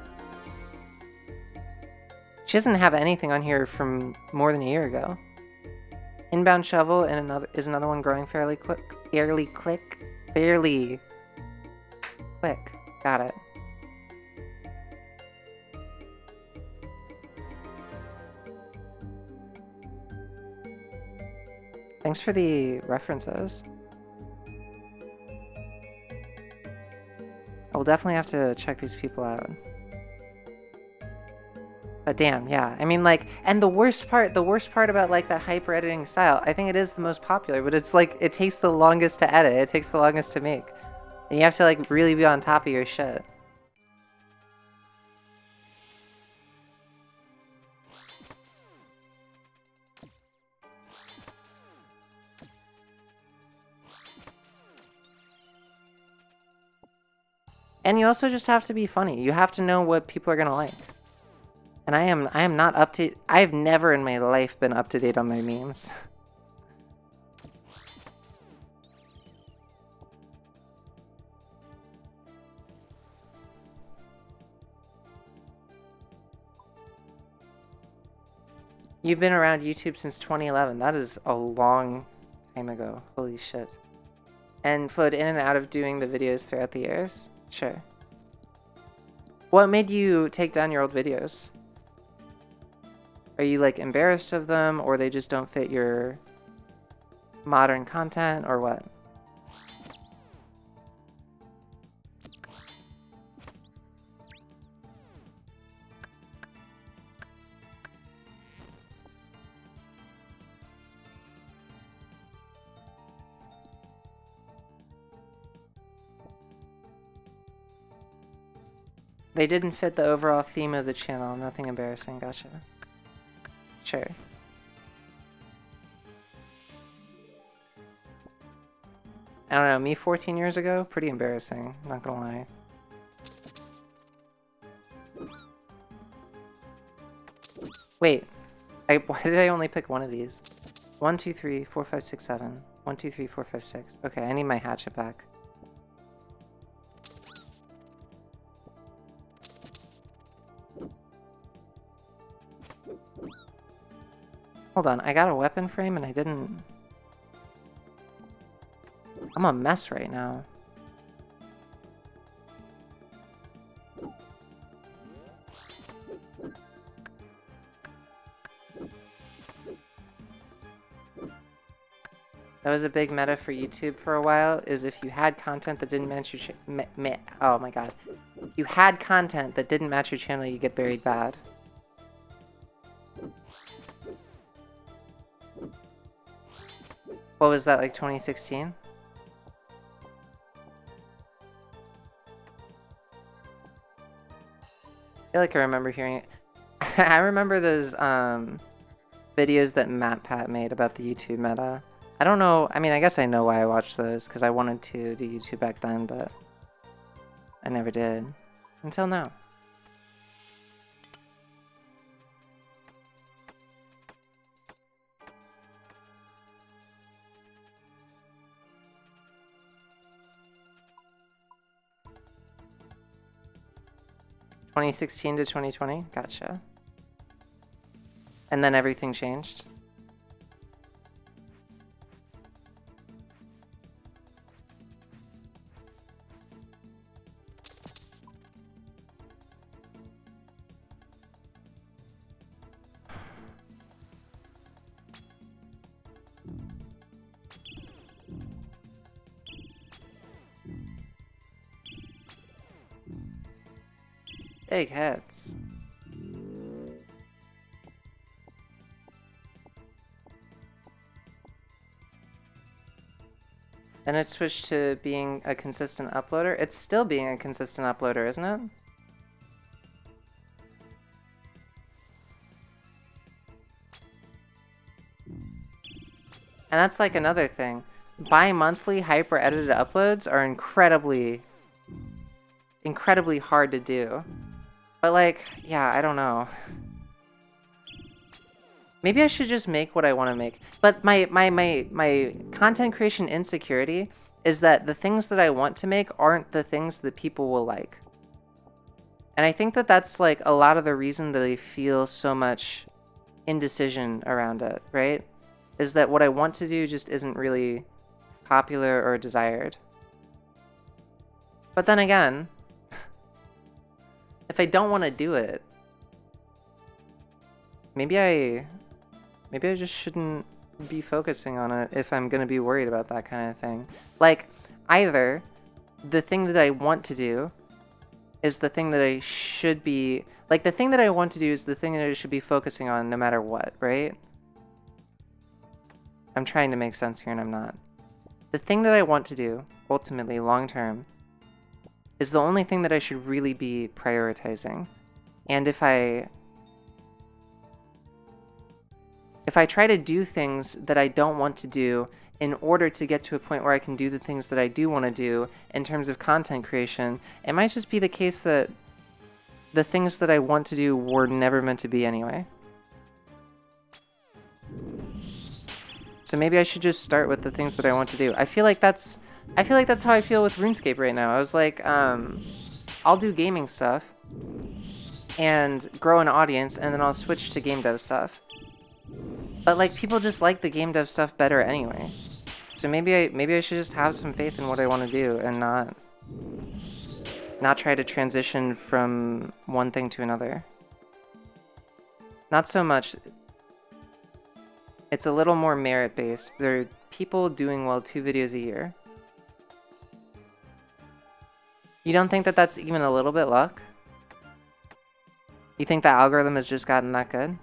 She doesn't have anything on here from more than a year ago. Inbound shovel and another one growing fairly quick. Fairly quick. Got it. Thanks for the references. I will definitely have to check these people out. But damn, yeah. I mean, like, and the worst part about, like, that hyper editing style, I think it is the most popular, but it's like, it takes the longest to edit, it takes the longest to make. And you have to, like, really be on top of your shit. And you also just have to be funny. You have to know what people are gonna like. And I am not up to... I've never in my life been up to date on my memes. You've been around YouTube since 2011. That is a long time ago. Holy shit. And flowed in and out of doing the videos throughout the years? Sure. What made you take down your old videos? Are you, like, embarrassed of them, or they just don't fit your modern content, or what? They didn't fit the overall theme of the channel. Nothing embarrassing. Gotcha. Sure. I don't know, me 14 years ago? Pretty embarrassing, not gonna lie. Wait, why did I only pick one of these? 1, 2, 3, 4, 5, 6, 7. 1, 2, 3, 4, 5, 6. Okay, I need my hatchet back. Hold on, I got a weapon frame and I didn't... I'm a mess right now. That was a big meta for YouTube for a while, is if you had content that didn't match your oh my god. If you had content that didn't match your channel, you get buried bad. What was that, like 2016? I feel like I remember hearing it. I remember those videos that MatPat made about the YouTube meta. I don't know, I mean, I guess I know why I watched those, because I wanted to do YouTube back then, but I never did. Until now. (2016 to 2020? Gotcha. And then everything changed? Big heads. Then it switched to being a consistent uploader. It's still being a consistent uploader, isn't it? And that's like another thing. Bi-monthly hyper-edited uploads are incredibly hard to do. But like, yeah, I don't know. Maybe I should just make what I want to make. But my content creation insecurity is that the things that I want to make aren't the things that people will like. And I think that that's like a lot of the reason that I feel so much indecision around it, right? Is that what I want to do just isn't really popular or desired. But then again, if I don't want to do it, maybe I just shouldn't be focusing on it if I'm going to be worried about that kind of thing. Like, either the thing that I want to do is the thing that I should be... Like, the thing that I want to do is the thing that I should be focusing on no matter what, right? I'm trying to make sense here and I'm not. The thing that I want to do, ultimately, long term, is the only thing that I should really be prioritizing. And if I try to do things that I don't want to do in order to get to a point where I can do the things that I do want to do in terms of content creation, it might just be the case that the things that I want to do were never meant to be anyway. So maybe I should just start with the things that I want to do. I feel like that's how I feel with RuneScape right now. I was like, I'll do gaming stuff and grow an audience, and then I'll switch to game dev stuff. But like, people just like the game dev stuff better anyway. So maybe I should just have some faith in what I want to do and not try to transition from one thing to another. Not so much. It's a little more merit-based. There are people doing well 2 videos a year. You don't think that that's even a little bit luck? You think the algorithm has just gotten that good?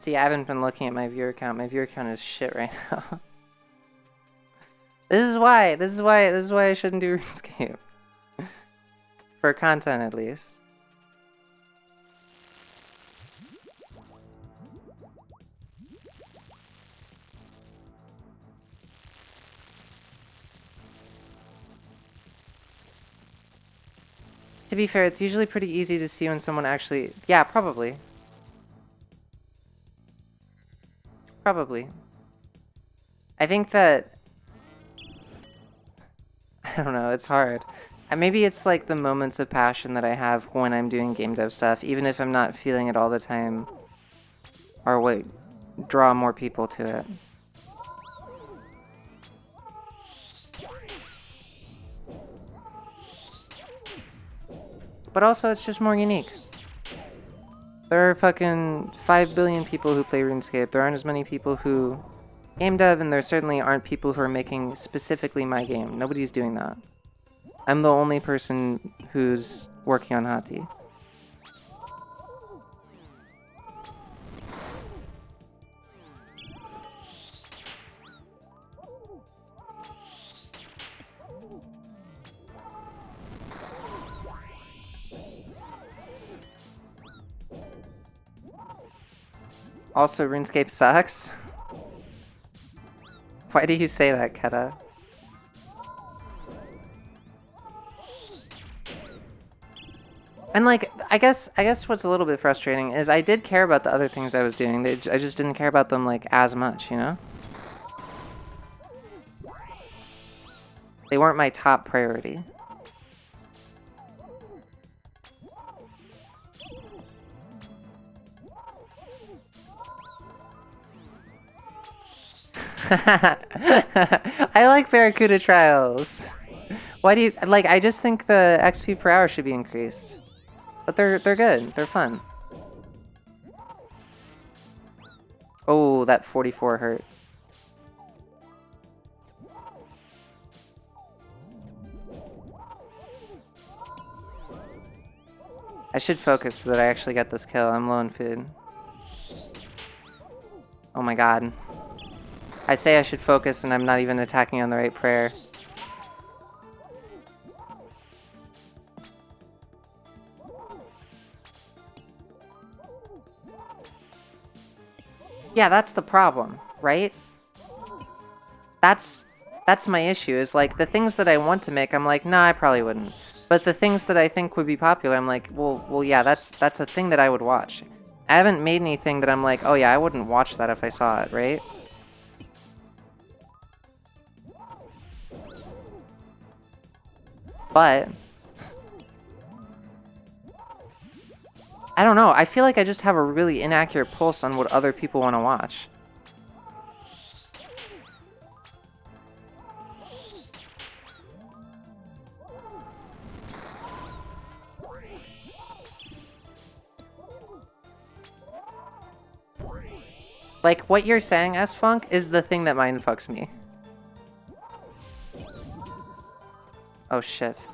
See, I haven't been looking at my viewer count. My viewer count is shit right now. This is why I shouldn't do RuneScape. For content, at least. To be fair, it's usually pretty easy to see when someone actually... Yeah, probably. Probably. I think that... I don't know, it's hard. Maybe it's like the moments of passion that I have when I'm doing game dev stuff, even if I'm not feeling it all the time, are what draw more people to it. But also, it's just more unique. There are fucking 5 billion people who play RuneScape. There aren't as many people who game dev, and there certainly aren't people who are making specifically my game. Nobody's doing that. I'm the only person who's working on Hati. Also, RuneScape sucks. Why do you say that, Keta? And like, I guess what's a little bit frustrating is I did care about the other things I was doing. I just didn't care about them like as much, you know? They weren't my top priority. I like Barracuda trials. Why do you like? I just think the XP per hour should be increased, but they're good. They're fun. Oh, that 44 hurt. I should focus so that I actually get this kill. I'm low on food. Oh my god. I say I should focus and I'm not even attacking on the right prayer. Yeah, that's the problem, right? That's my issue, is like the things that I want to make, I'm like, nah, I probably wouldn't. But the things that I think would be popular, I'm like, well yeah, that's a thing that I would watch. I haven't made anything that I'm like, oh yeah, I wouldn't watch that if I saw it, right? But I don't know, I feel like I just have a really inaccurate pulse on what other people want to watch. Like, what you're saying, S-Funk, is the thing that mindfucks me. Oh shit.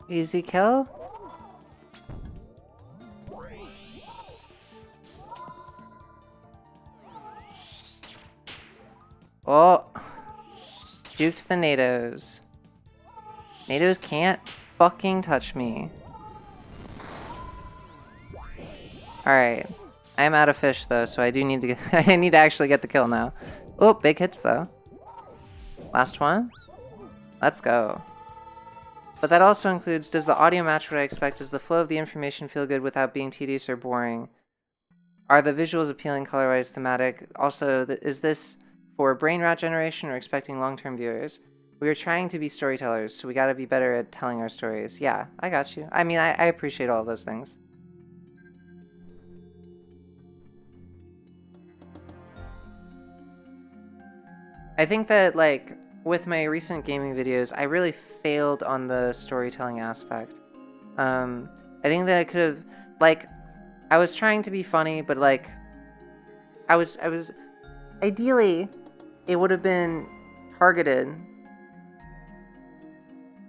Easy kill? Oh. Juked the NATOs. NATOs can't fucking touch me. Alright. I'm out of fish though, so I do need to get I need to actually get the kill now. Oh, big hits though. Last one? Let's go. But that also includes, does the audio match what I expect? Does the flow of the information feel good without being tedious or boring? Are the visuals appealing, color-wise, thematic? Also, is this for brain rot generation or expecting long-term viewers? We are trying to be storytellers, so we gotta be better at telling our stories. Yeah, I got you. I mean, I appreciate all of those things. I think that, like, with my recent gaming videos, I really failed on the storytelling aspect. I think that I could have, like, I was trying to be funny, but, like, I was, ideally, it would have been targeted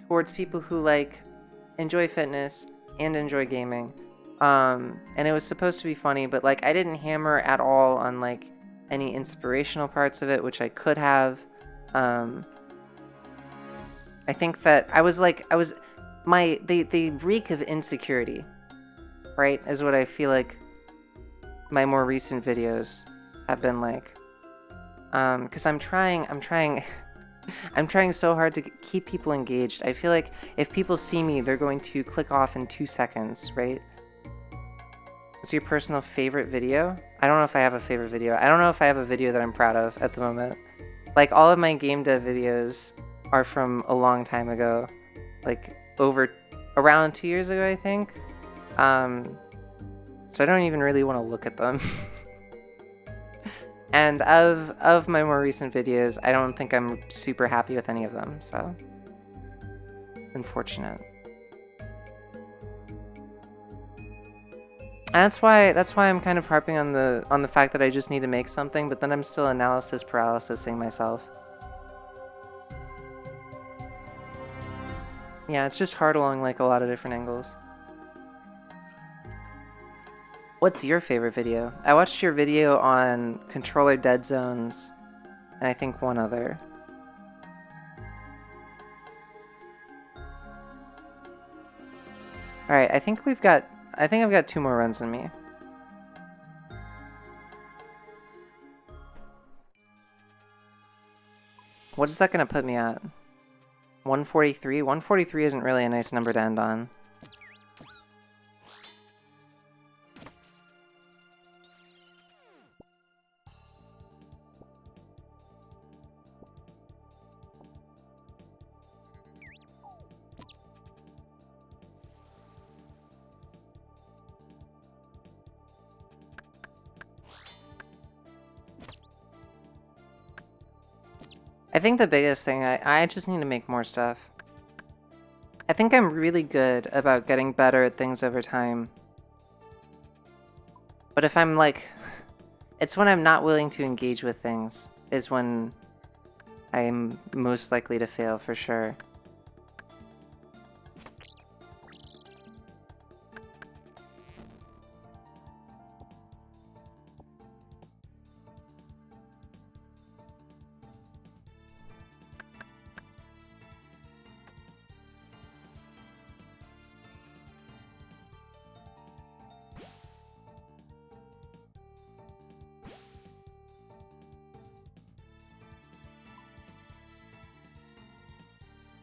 towards people who, like, enjoy fitness and enjoy gaming. And it was supposed to be funny, but, like, I didn't hammer at all on, like, any inspirational parts of it, which I could have. I think that I was they reek of insecurity, right? Is what I feel like my more recent videos have been like. Because I'm trying I'm trying so hard to keep people engaged. I feel like if people see me, they're going to click off in 2 seconds, right? What's your personal favorite video? I don't know if I have a favorite video. I don't know if I have a video that I'm proud of at the moment. Like, all of my game dev videos are from a long time ago. Like, around 2 years ago, I think. So I don't even really want to look at them. And of my more recent videos, I don't think I'm super happy with any of them, so it's unfortunate. That's why I'm kind of harping on the fact that I just need to make something, but then I'm still analysis paralysising myself. Yeah, it's just hard along like a lot of different angles. What's your favorite video? I watched your video on controller dead zones, and I think one other. Alright, I think I've got 2 more runs in me. What is that gonna put me at? 143? 143 isn't really a nice number to end on. I think the biggest thing, I just need to make more stuff. I think I'm really good about getting better at things over time. But if I'm like... It's when I'm not willing to engage with things, is when I'm most likely to fail, for sure.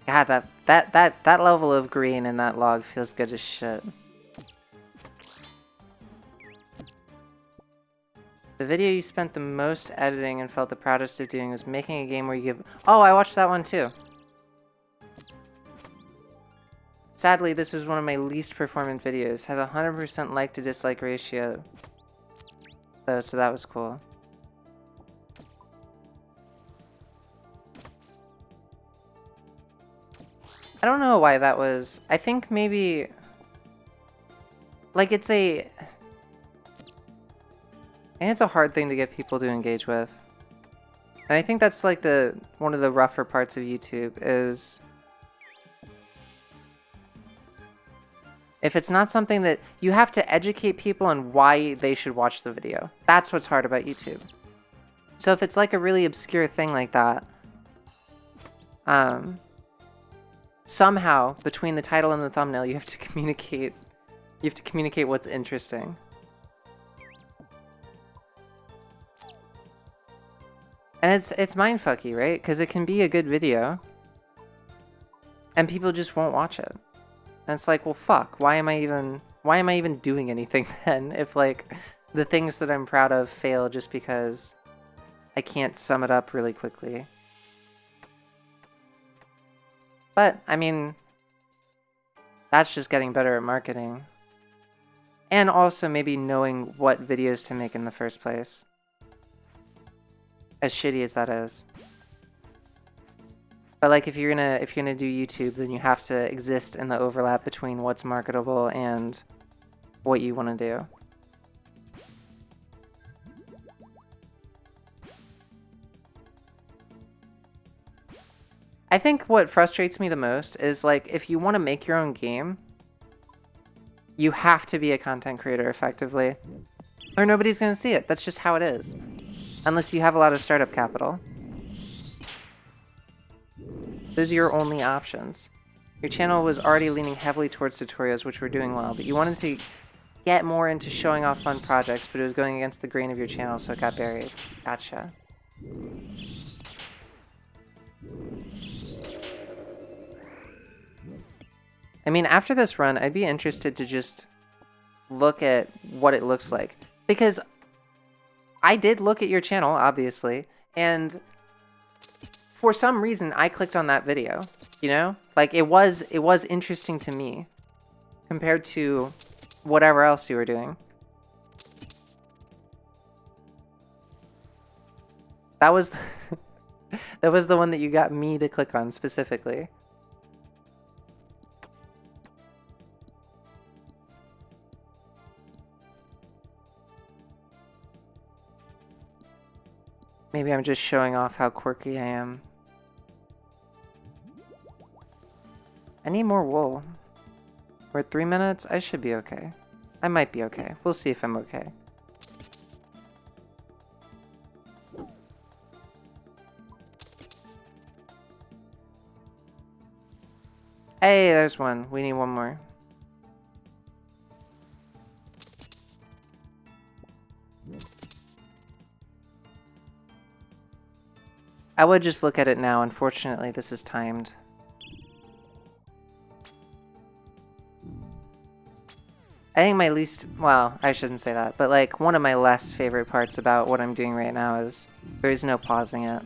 God, that level of green in that log feels good as shit. The video you spent the most editing and felt the proudest of doing was making a game where you give... Oh, I watched that one too! Sadly, this was one of my least performant videos. Has a 100% like to dislike ratio. So that was cool. I don't know why that was... I think maybe... Like, it's a... And it's a hard thing to get people to engage with. And I think that's like one of the rougher parts of YouTube is... If it's not something that... You have to educate people on why they should watch the video. That's what's hard about YouTube. So if it's like a really obscure thing like that... somehow, between the title and the thumbnail, you have to communicate... You have to communicate what's interesting. And it's mindfucky, right? Because it can be a good video, and people just won't watch it. And it's like, well, fuck. Why am I even doing anything then? If like the things that I'm proud of fail just because I can't sum it up really quickly. But I mean, that's just getting better at marketing, and also maybe knowing what videos to make in the first place. As shitty as that is. But like if you're gonna do YouTube, then you have to exist in the overlap between what's marketable and what you want to do. I think what frustrates me the most is like if you want to make your own game, you have to be a content creator effectively, or nobody's gonna see it. That's just how it is. Unless you have a lot of startup capital. Those are your only options. Your channel was already leaning heavily towards tutorials, which were doing well, but you wanted to get more into showing off fun projects, but it was going against the grain of your channel, so it got buried. Gotcha. I mean, after this run, I'd be interested to just look at what it looks like. Because I did look at your channel, obviously, and for some reason I clicked on that video, you know? Like it was interesting to me compared to whatever else you were doing. That was that was the one that you got me to click on specifically. Maybe I'm just showing off how quirky I am. I need more wool. We're at 3 minutes? I should be okay. I might be okay. We'll see if I'm okay. Hey, there's one. We need one more. I would just look at it now. Unfortunately, this is timed. I think my least, well, I shouldn't say that, but like one of my less favorite parts about what I'm doing right now is there is no pausing it.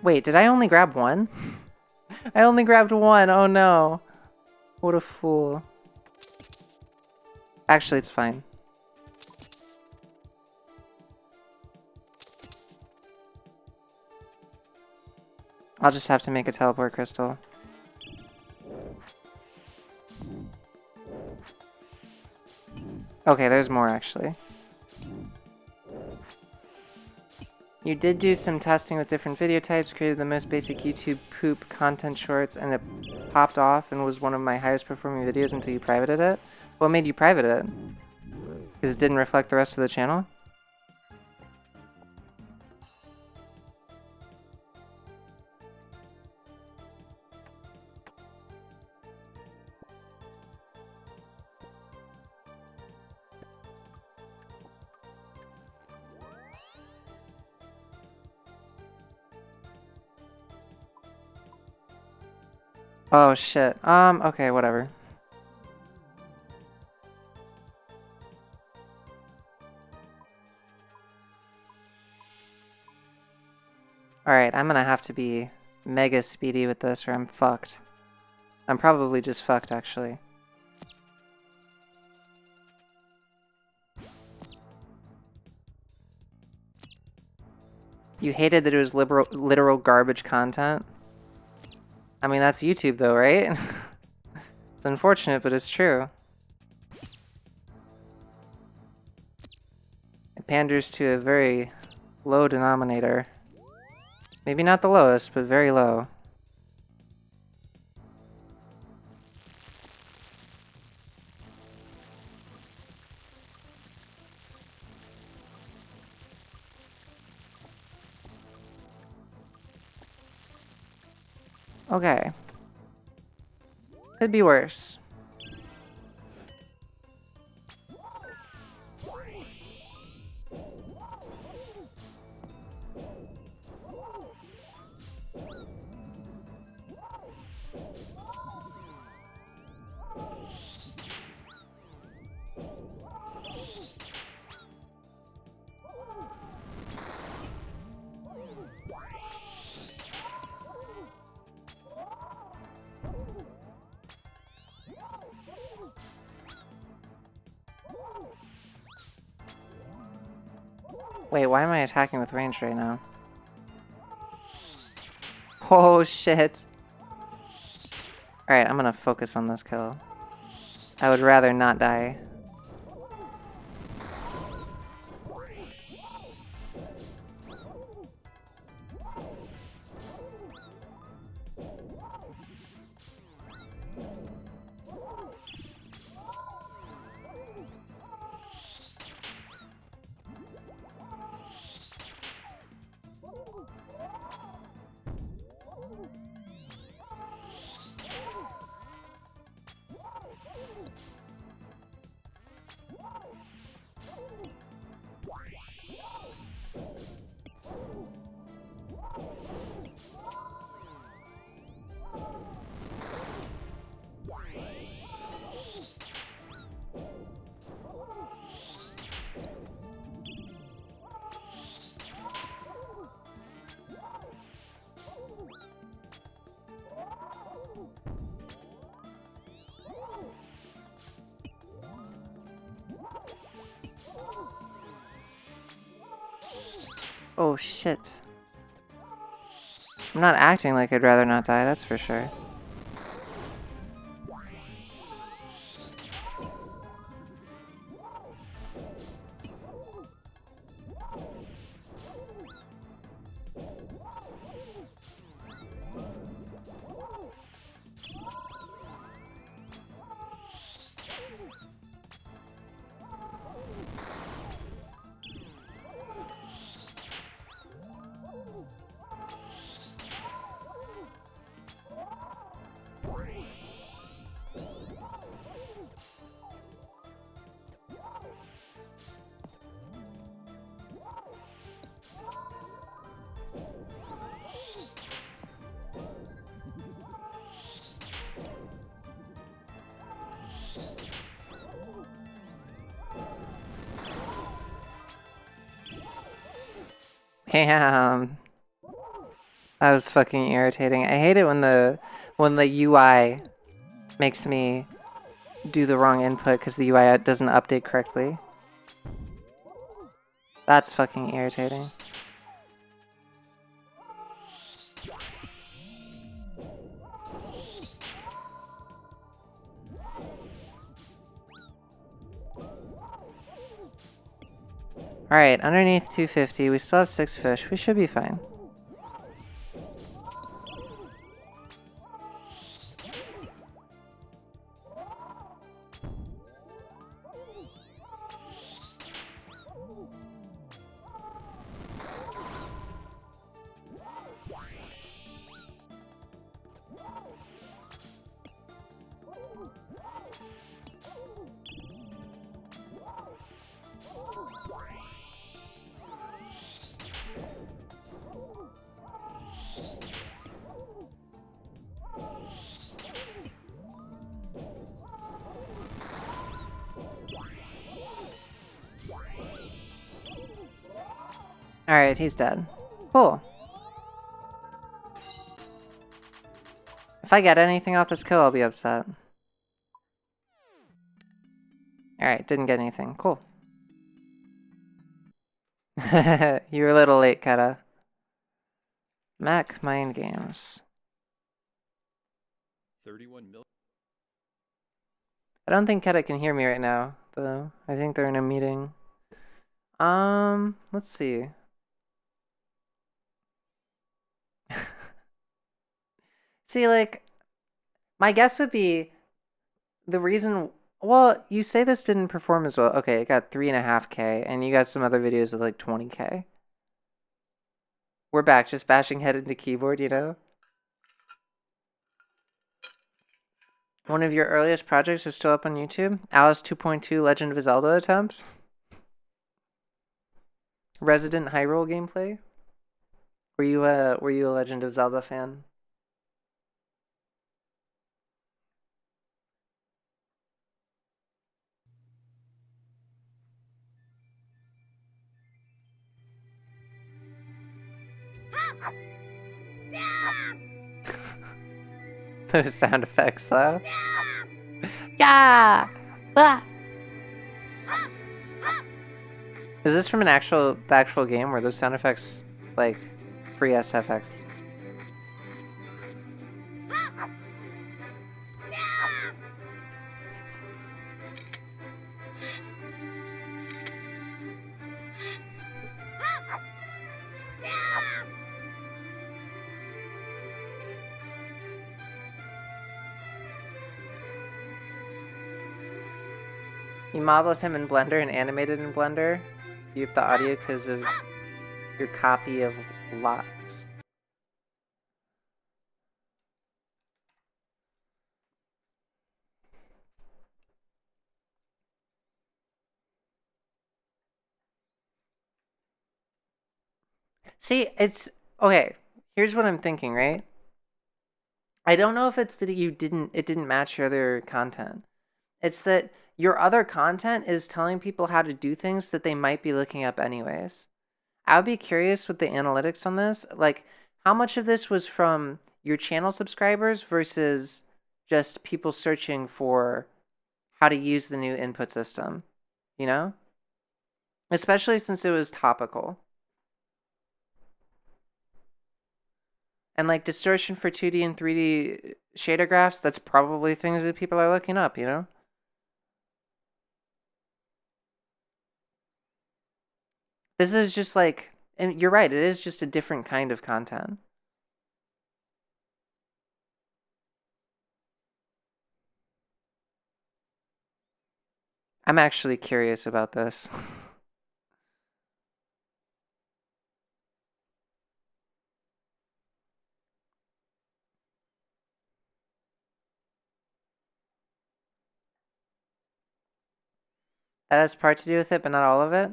Wait, did I only grab one? I only grabbed one, oh no. What a fool. Actually, it's fine. I'll just have to make a teleport crystal. Okay, there's more actually. You did do some testing with different video types, created the most basic YouTube poop content shorts, and it popped off and was one of my highest performing videos until you privated it? What made you private it? Because it didn't reflect the rest of the channel? Oh shit. Okay, whatever. Alright, I'm gonna have to be mega speedy with this or I'm fucked. I'm probably just fucked, actually. You hated that it was literal garbage content? I mean, that's YouTube though, right? It's unfortunate, but it's true. It panders to a very low denominator. Maybe not the lowest, but very low. Okay. Could be worse. Wait, why am I attacking with range right now? Oh shit. Alright, I'm gonna focus on this kill. I would rather not die. Oh shit. I'm not acting like I'd rather not die, that's for sure. Damn. That was fucking irritating. I hate it when the UI makes me do the wrong input because the UI doesn't update correctly. That's fucking irritating. Alright, underneath 250, we still have 6 fish. We should be fine. Alright, he's dead. Cool. If I get anything off this kill, I'll be upset. Alright, didn't get anything. Cool. You were a little late, Keta. Mac Mind Games. 31 million. I don't think Keta can hear me right now, though. I think they're in a meeting. Let's see. See, like, my guess would be the reason. Well, you say this didn't perform as well. Okay, it got 3.5K, and you got some other videos with like 20K. We're back, just bashing head into keyboard, you know? One of your earliest projects is still up on YouTube. Alice 2.2 Legend of Zelda attempts. Resident Hyrule gameplay. Were you a Legend of Zelda fan? Those sound effects, though. Yeah. Ah. Is this from the actual game where those sound effects like free SFX? You modeled him in Blender and animated in Blender. You have the audio because of your copy of Lots. See, it's okay. Here's what I'm thinking, right? I don't know if it's that it didn't match your other content. It's that your other content is telling people how to do things that they might be looking up anyways. I would be curious with the analytics on this. Like, how much of this was from your channel subscribers versus just people searching for how to use the new input system, you know? Especially since it was topical. And like distortion for 2D and 3D shader graphs, that's probably things that people are looking up, you know? This is just like, and you're right, it is just a different kind of content. I'm actually curious about this. That has part to do with it, but not all of it.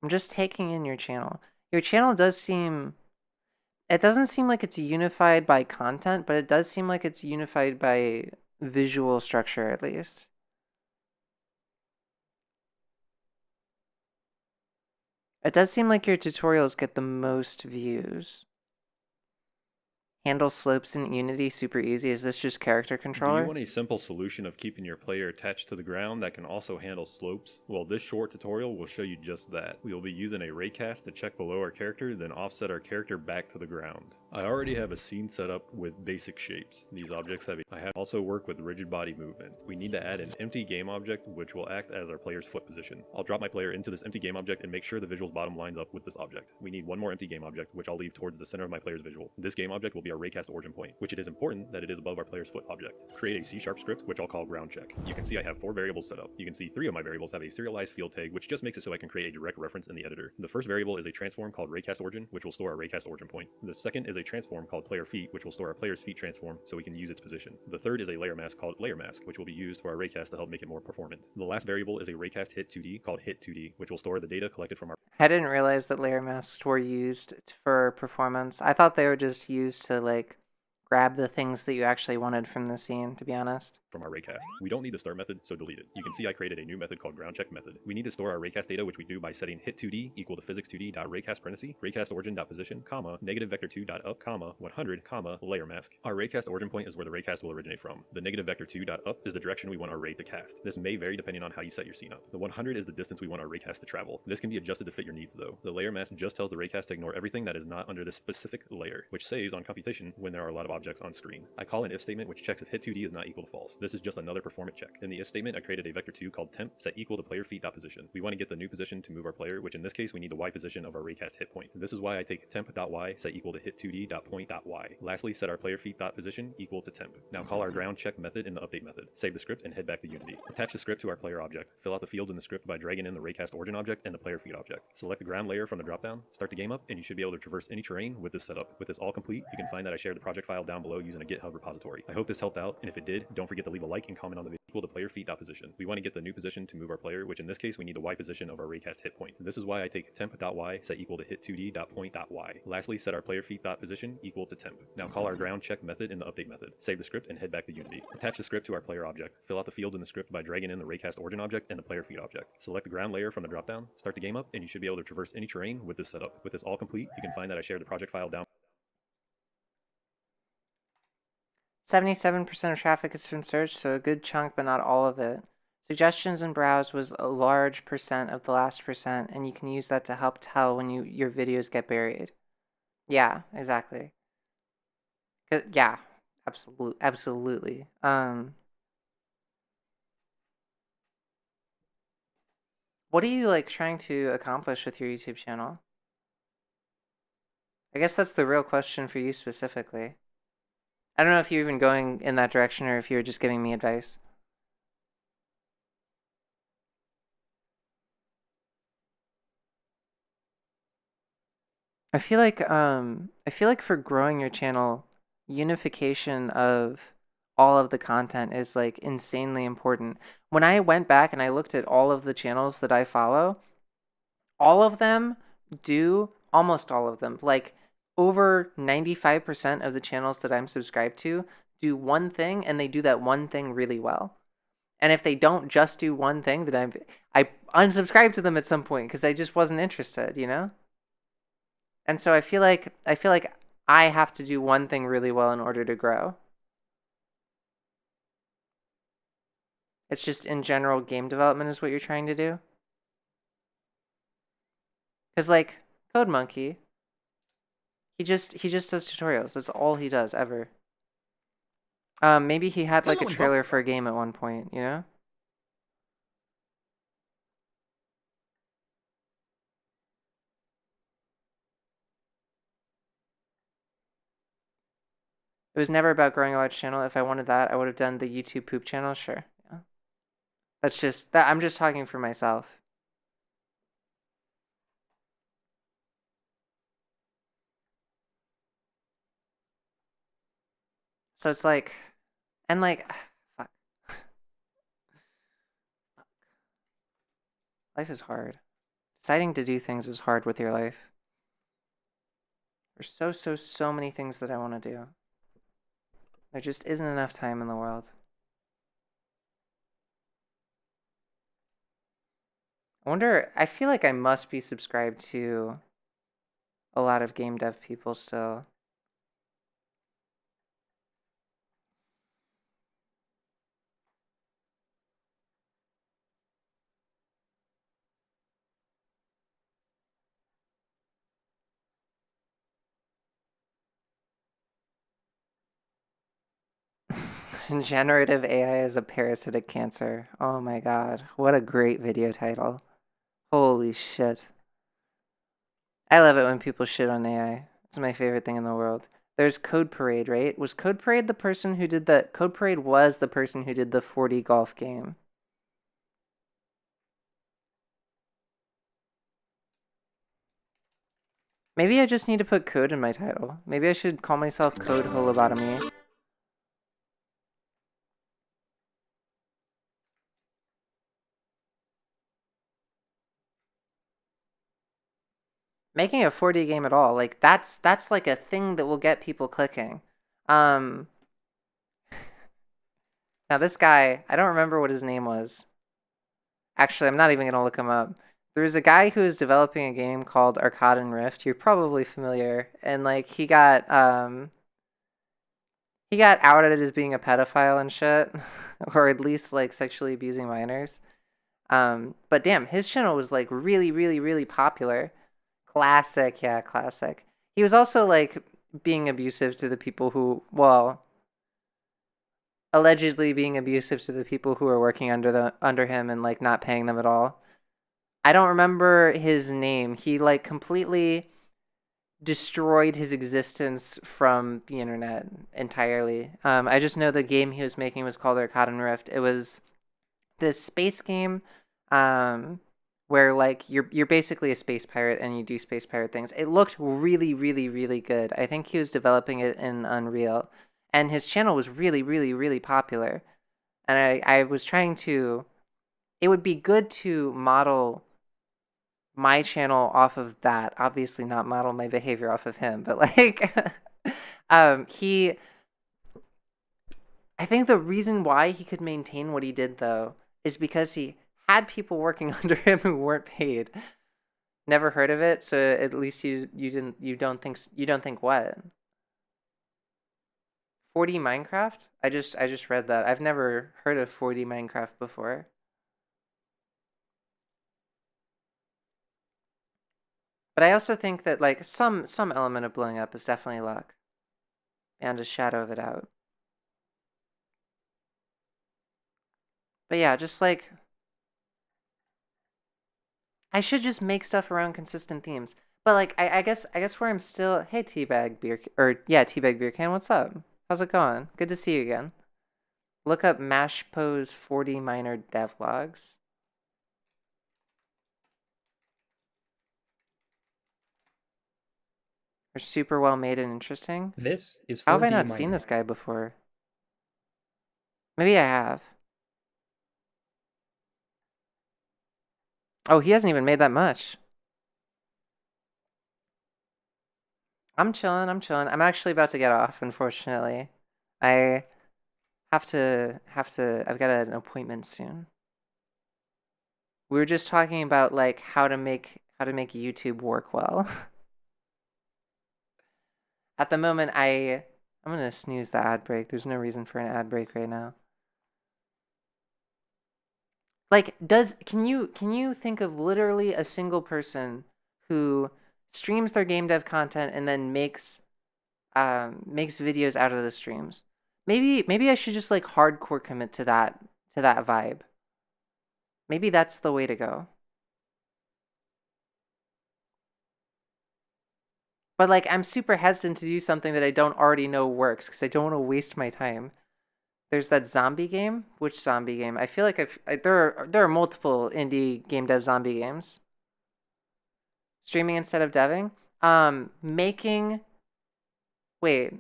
I'm just taking in your channel. Your channel does seem, it doesn't seem like it's unified by content, but it does seem like it's unified by visual structure at least. It does seem like your tutorials get the most views. Handle slopes in Unity super easy. Is this just character Do you controller? want a simple solution of keeping your player attached to the ground that can also handle slopes? Well, this short tutorial will show you just that. We will be using a raycast to check below our character, then offset our character back to the ground. I already have a scene set up with basic shapes. These objects have I have also worked with rigid body movement. We need to add an empty game object which will act as our player's foot position. I'll drop my player into this empty game object and make sure the visual's bottom lines up with this object. We need one more empty game object which I'll leave towards the center of my player's visual. This game object will be our raycast origin point, which it is important that it is above our player's foot object. Create a C# script which I'll call ground check. You can see I have 4 variables set up. You can see 3 of my variables have a serialized field tag which just makes it so I can create a direct reference in the editor. The first variable is a transform called raycast origin which will store our raycast origin point. The second is a transform called player feet which will store our player's feet transform so we can use its position. The third is a layer mask called layer mask which will be used for our raycast to help make it more performant. The last variable is a raycast hit 2D called hit 2D which will store the data collected from our I didn't realize that layer masks were used for performance. I thought they were just used to like grab the things that you actually wanted from the scene, to be honest. raycast. We don't need the start method, so delete it. You can see I created a new method called ground check method. We need to store our raycast data, which we do by setting hit2d equal to physics2d.raycast parenthesis, raycast origin.position, comma, negative vector2.up, comma, 100, comma, layer mask. Our raycast origin point is where the raycast will originate from. The negative vector2.up is the direction we want our ray to cast. This may vary depending on how you set your scene up. The 100 is the distance we want our raycast to travel. This can be adjusted to fit your needs though. The layer mask just tells the raycast to ignore everything that is not under this specific layer, which saves on computation when there are a lot of objects on screen. I call an if statement which checks if hit2d is not equal to false. This is just another performance check. In the if statement, I created a vector2 called temp set equal to player feet.position. We want to get the new position to move our player, which in this case we need the y position of our raycast hit point. This is why I take temp.y set equal to hit2d.point.y. Lastly, set our player feet.position equal to temp. Now call our ground check method in the update method. Save the script and head back to Unity. Attach the script to our player object. Fill out the fields in the script by dragging in the raycast origin object and the player feet object. Select the ground layer from the dropdown, start the game up, and you should be able to traverse any terrain with this setup. With this all complete, you can find that I shared the project file down below using a GitHub repository. I hope this helped out, and if it did, don't forget to leave a like and comment on the video equal to player feet.position. We want to get the new position to move our player, which in this case we need the y position of our raycast hit point. This is why I take temp.y set equal to hit2d.point.y. Lastly, set our player feet.position equal to temp. Now call our ground check method in the update method. Save the script and head back to Unity. Attach the script to our player object. Fill out the fields in the script by dragging in the raycast origin object and the player feet object. Select the ground layer from the dropdown, start the game up, and you should be able to traverse any terrain with this setup. With this all complete, you can find that I shared the project file down. 77% of traffic is from search, so a good chunk, but not all of it. Suggestions and browse was a large percent of the last percent, and you can use that to help tell when your videos get buried. Yeah, exactly. Yeah, absolutely. What are you like trying to accomplish with your YouTube channel? I guess that's the real question for you specifically. I don't know if you're even going in that direction or if you're just giving me advice. I feel like for growing your channel, unification of all of the content is like insanely important. When I went back and I looked at all of the channels that I follow, all of them do, almost all of them, like over 95% of the channels that I'm subscribed to do one thing, and they do that one thing really well. And if they don't just do one thing, then I unsubscribe to them at some point because I just wasn't interested, you know? And so I feel like I have to do one thing really well in order to grow. It's just in general game development is what you're trying to do. Cuz like Code Monkey, He just does tutorials. That's all he does ever. Maybe he had like a Hello and trailer welcome. for a game at one point, you know? It was never about growing a large channel. If I wanted that, I would have done the YouTube poop channel, sure. Yeah. That's just that I'm just talking for myself. So it's like and like fuck. Life is hard. Deciding to do things is hard with your life. There's so many things that I want to do. There just isn't enough time in the world. I wonder, I feel like I must be subscribed to a lot of game dev people still. Generative AI is a parasitic cancer. Oh my god. What a great video title. Holy shit. I love it when people shit on AI. It's my favorite thing in the world. There's Code Parade, right? Was Code Parade the person who did the Code Parade was the person who did the 40 golf game. Maybe I just need to put code in my title. Maybe I should call myself Code Holobotomy. Making a 4D game at all, like that's like a thing that will get people clicking. Um Now this guy, I don't remember what his name was. Actually, I'm not even gonna look him up. There's a guy who is developing a game called Arcade and Rift. You're probably familiar, and like he got outed as being a pedophile and shit, or at least like sexually abusing minors. But damn, his channel was like really popular. Classic, yeah, classic. He was also like being abusive to the people who, well, allegedly being abusive to the people who were working under him and like not paying them at all. I don't remember his name. He like completely destroyed his existence from the internet entirely. I just know the game he was making was called Arcade and Rift. It was this space game, um, where like you're basically a space pirate and you do space pirate things. It looked really good. I think he was developing it in Unreal, and his channel was really popular. And I was trying to. It would be good to model my channel off of that. Obviously, not model my behavior off of him, but like, he. I think the reason why he could maintain what he did though is because he had people working under him who weren't paid. Never heard of it, so at least you don't think what 4D Minecraft? I just read that. I've never heard of 4D Minecraft before. But I also think that like some element of blowing up is definitely luck and a shadow of it out. But yeah, just like I should just make stuff around consistent themes. But like I guess where I'm still, hey Teabag beer or yeah Teabag beer can, what's up? How's it going? Good to see you again. Look up Mash Pose 40 Minor devlogs. They're super well made and interesting. This is How have I 4D not seen this Minor. guy before? Maybe I have. Oh, he hasn't even made that much. I'm chilling. I'm chilling. I'm actually about to get off, unfortunately. I have to. I've got an appointment soon. We were just talking about like how to make YouTube work well. At the moment, I'm gonna snooze the ad break. There's no reason for an ad break right now. Like, can you think of literally a single person who streams their game dev content and then makes videos out of the streams. Maybe I should just like hardcore commit to that vibe. Maybe that's the way to go. But like I'm super hesitant to do something that I don't already know works because I don't want to waste my time. There's that zombie game. Which zombie game? I feel like there are multiple indie game dev zombie games. Streaming instead of deving. Making wait.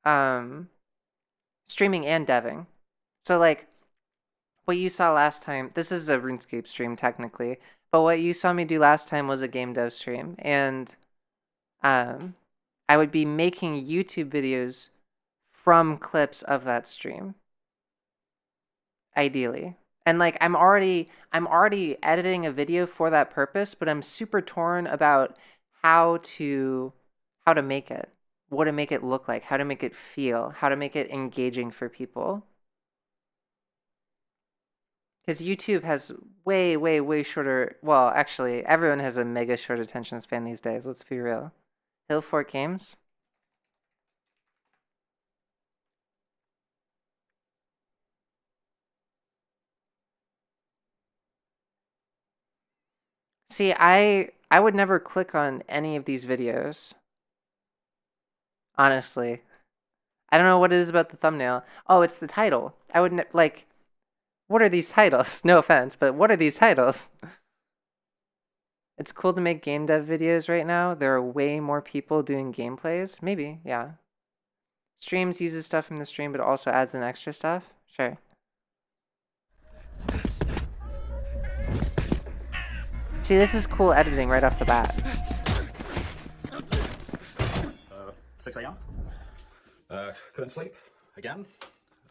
Um, Streaming and deving. So like what you saw last time. This is a RuneScape stream technically, but what you saw me do last time was a game dev stream, and um, I would be making YouTube videos from clips of that stream, ideally. And like I'm already editing a video for that purpose, but I'm super torn about how to how to make it, what to make it look like, how to make it feel, how to make it engaging for people. Because YouTube has way, way, way shorter. Well, actually, everyone has a mega short attention span these days. Let's be real. Hill Fort Games. See, I would never click on any of these videos. Honestly, I don't know what it is about the thumbnail. Oh, it's the title. I would like. What are these titles? No offense, but what are these titles? It's cool to make game dev videos right now. There are way more people doing gameplays. Maybe, yeah. Streams uses stuff from the stream, but also adds in extra stuff. Sure. See, this is cool editing right off the bat. 6 a.m. Couldn't sleep again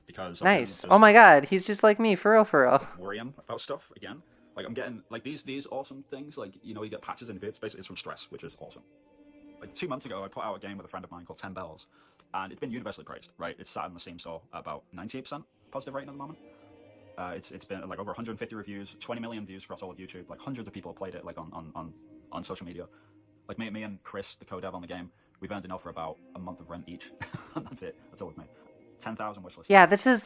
because Nice. Oh my god, he's just like me, for real, for real. worrying about stuff again. Like I'm getting like these awesome things. Like you know, you get patches in bits. Basically, it's from stress, which is awesome. Like 2 months ago, I put out a game with a friend of mine called 10 Bells, and it's been universally praised. Right, it's sat in the Steam store at about 98% positive rating at the moment. It's been like over 150 reviews, 20 million views across all of YouTube. Like hundreds of people have played it like on social media. Like me and Chris, the co-dev on the game, we've earned enough for about a month of rent each. That's it. That's all we've made. 10,000 wishlist. Yeah, this is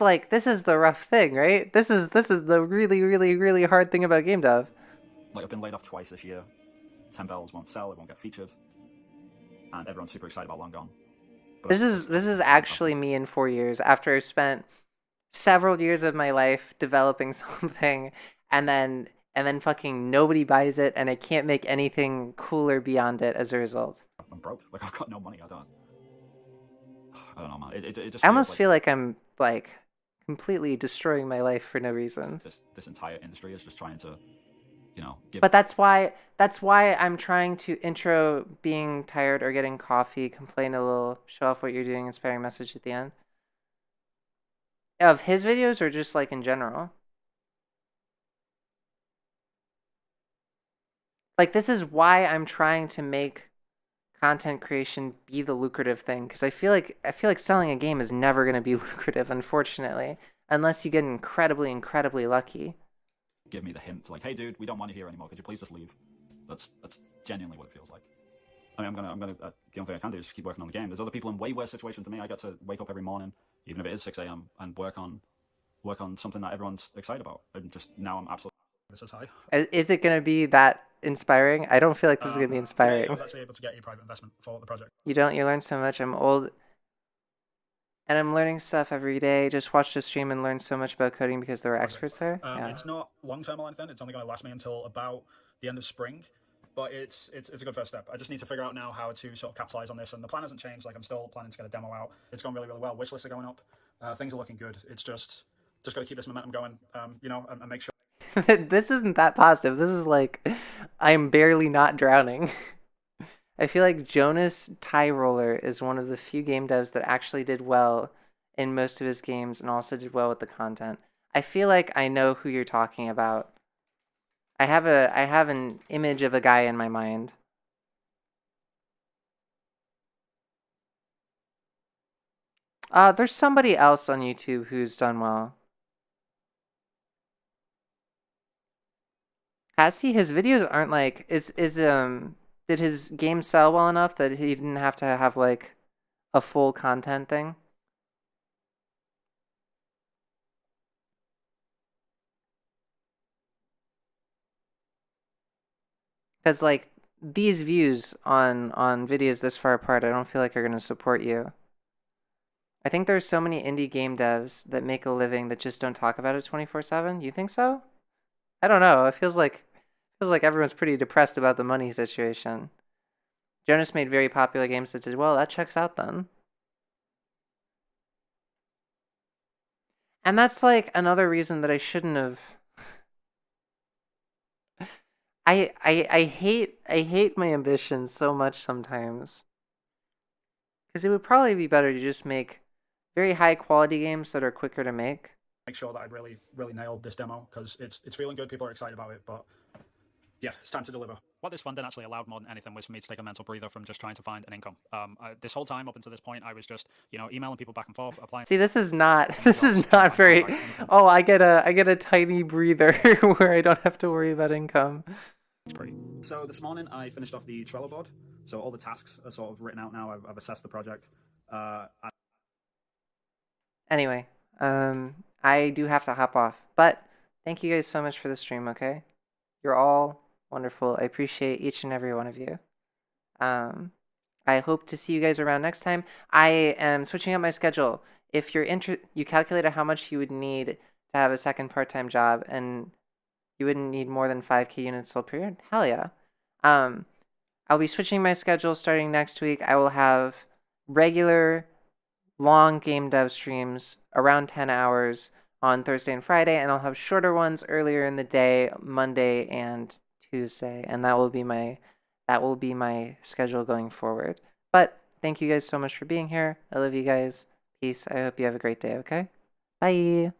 the rough thing, right? This is the really, really, really hard thing about game dev. Like I've been laid off twice this year. 10 Bells won't sell, it won't get featured, and everyone's super excited about Long Gone. But This is actually me in 4 years after I've spent several years of my life developing something, and then fucking nobody buys it, and I can't make anything cooler beyond it as a result. I'm broke. Like I've got no money. I don't know, man. It just I feels almost like feel like I'm like completely destroying my life for no reason. this entire industry is just trying to, you know, give. But that's why I'm trying to intro being tired or getting coffee, complain a little, show off what you're doing, inspiring message at the end. Of his videos or just like in general? Like this is why I'm trying to make content creation be the lucrative thing because I feel like selling a game is never going to be lucrative, unfortunately, unless you get incredibly, incredibly lucky. Give me the hint, like, hey, dude, we don't want you here anymore. Could you please just leave? That's genuinely what it feels like. I mean, I'm gonna. The only thing I can do is just keep working on the game. There's other people in way worse situations than me. I get to wake up every morning, even if it is 6 a.m., and work on something that everyone's excited about. And just now, I'm absolutely. This is high. Is it going to be that inspiring? I don't feel like this is going to be inspiring. I was actually able to get a private investment for the project. You don't. You learn so much. I'm old, and I'm learning stuff every day. Just watch the stream and learn so much about coding because there were experts there. Yeah. It's not long term or anything. It's only going to last me until about the end of spring. But it's a good first step. I just need to figure out now how to sort of capitalize on this, and the plan hasn't changed. Like I'm still planning to get a demo out. It's gone really, really well. Wish lists are going up. Things are looking good. It's just got to keep this momentum going. You know, and make sure. This isn't that positive. This is like I'm barely not drowning. I feel like Jonas Tie Roller is one of the few game devs that actually did well in most of his games and also did well with the content. I feel like I know who you're talking about. I have an image of a guy in my mind. There's somebody else on YouTube who's done well. Has he? His videos aren't like is did his game sell well enough that he didn't have to have like a full content thing? Because like these views on videos this far apart, I don't feel like are gonna support you. I think there's so many indie game devs that make a living that just don't talk about it 24/7. You think so? I don't know. It feels like everyone's pretty depressed about the money situation. Jonas made very popular games that did well. That checks out then. And that's like another reason that I shouldn't have. I hate my ambitions so much sometimes because it would probably be better to just make very high quality games that are quicker to make. Make sure that I really nailed this demo because it's feeling good. People are excited about it, but yeah, it's time to deliver. What this funding actually allowed more than anything was for me to take a mental breather from just trying to find an income. This whole time up until this point, I was just emailing people back and forth, applying. See, this is not this jobs, is trying to not find very. contracts, anything. Oh, I get a tiny breather where I don't have to worry about income. So this morning I finished off the Trello board. So all the tasks are sort of written out now. I've assessed the project. Anyway, I do have to hop off, but thank you guys so much for the stream. Okay, you're all wonderful. I appreciate each and every one of you. Um, I hope to see you guys around next time. I am switching up my schedule. If you're you calculated how much you would need to have a second part-time job, and you wouldn't need more than 5K units sold per year. Hell yeah. I'll be switching my schedule starting next week. I will have regular long game dev streams around 10 hours on Thursday and Friday, and I'll have shorter ones earlier in the day, Monday and Tuesday, and that will be my schedule going forward. But thank you guys so much for being here. I love you guys. Peace. I hope you have a great day, okay? Bye.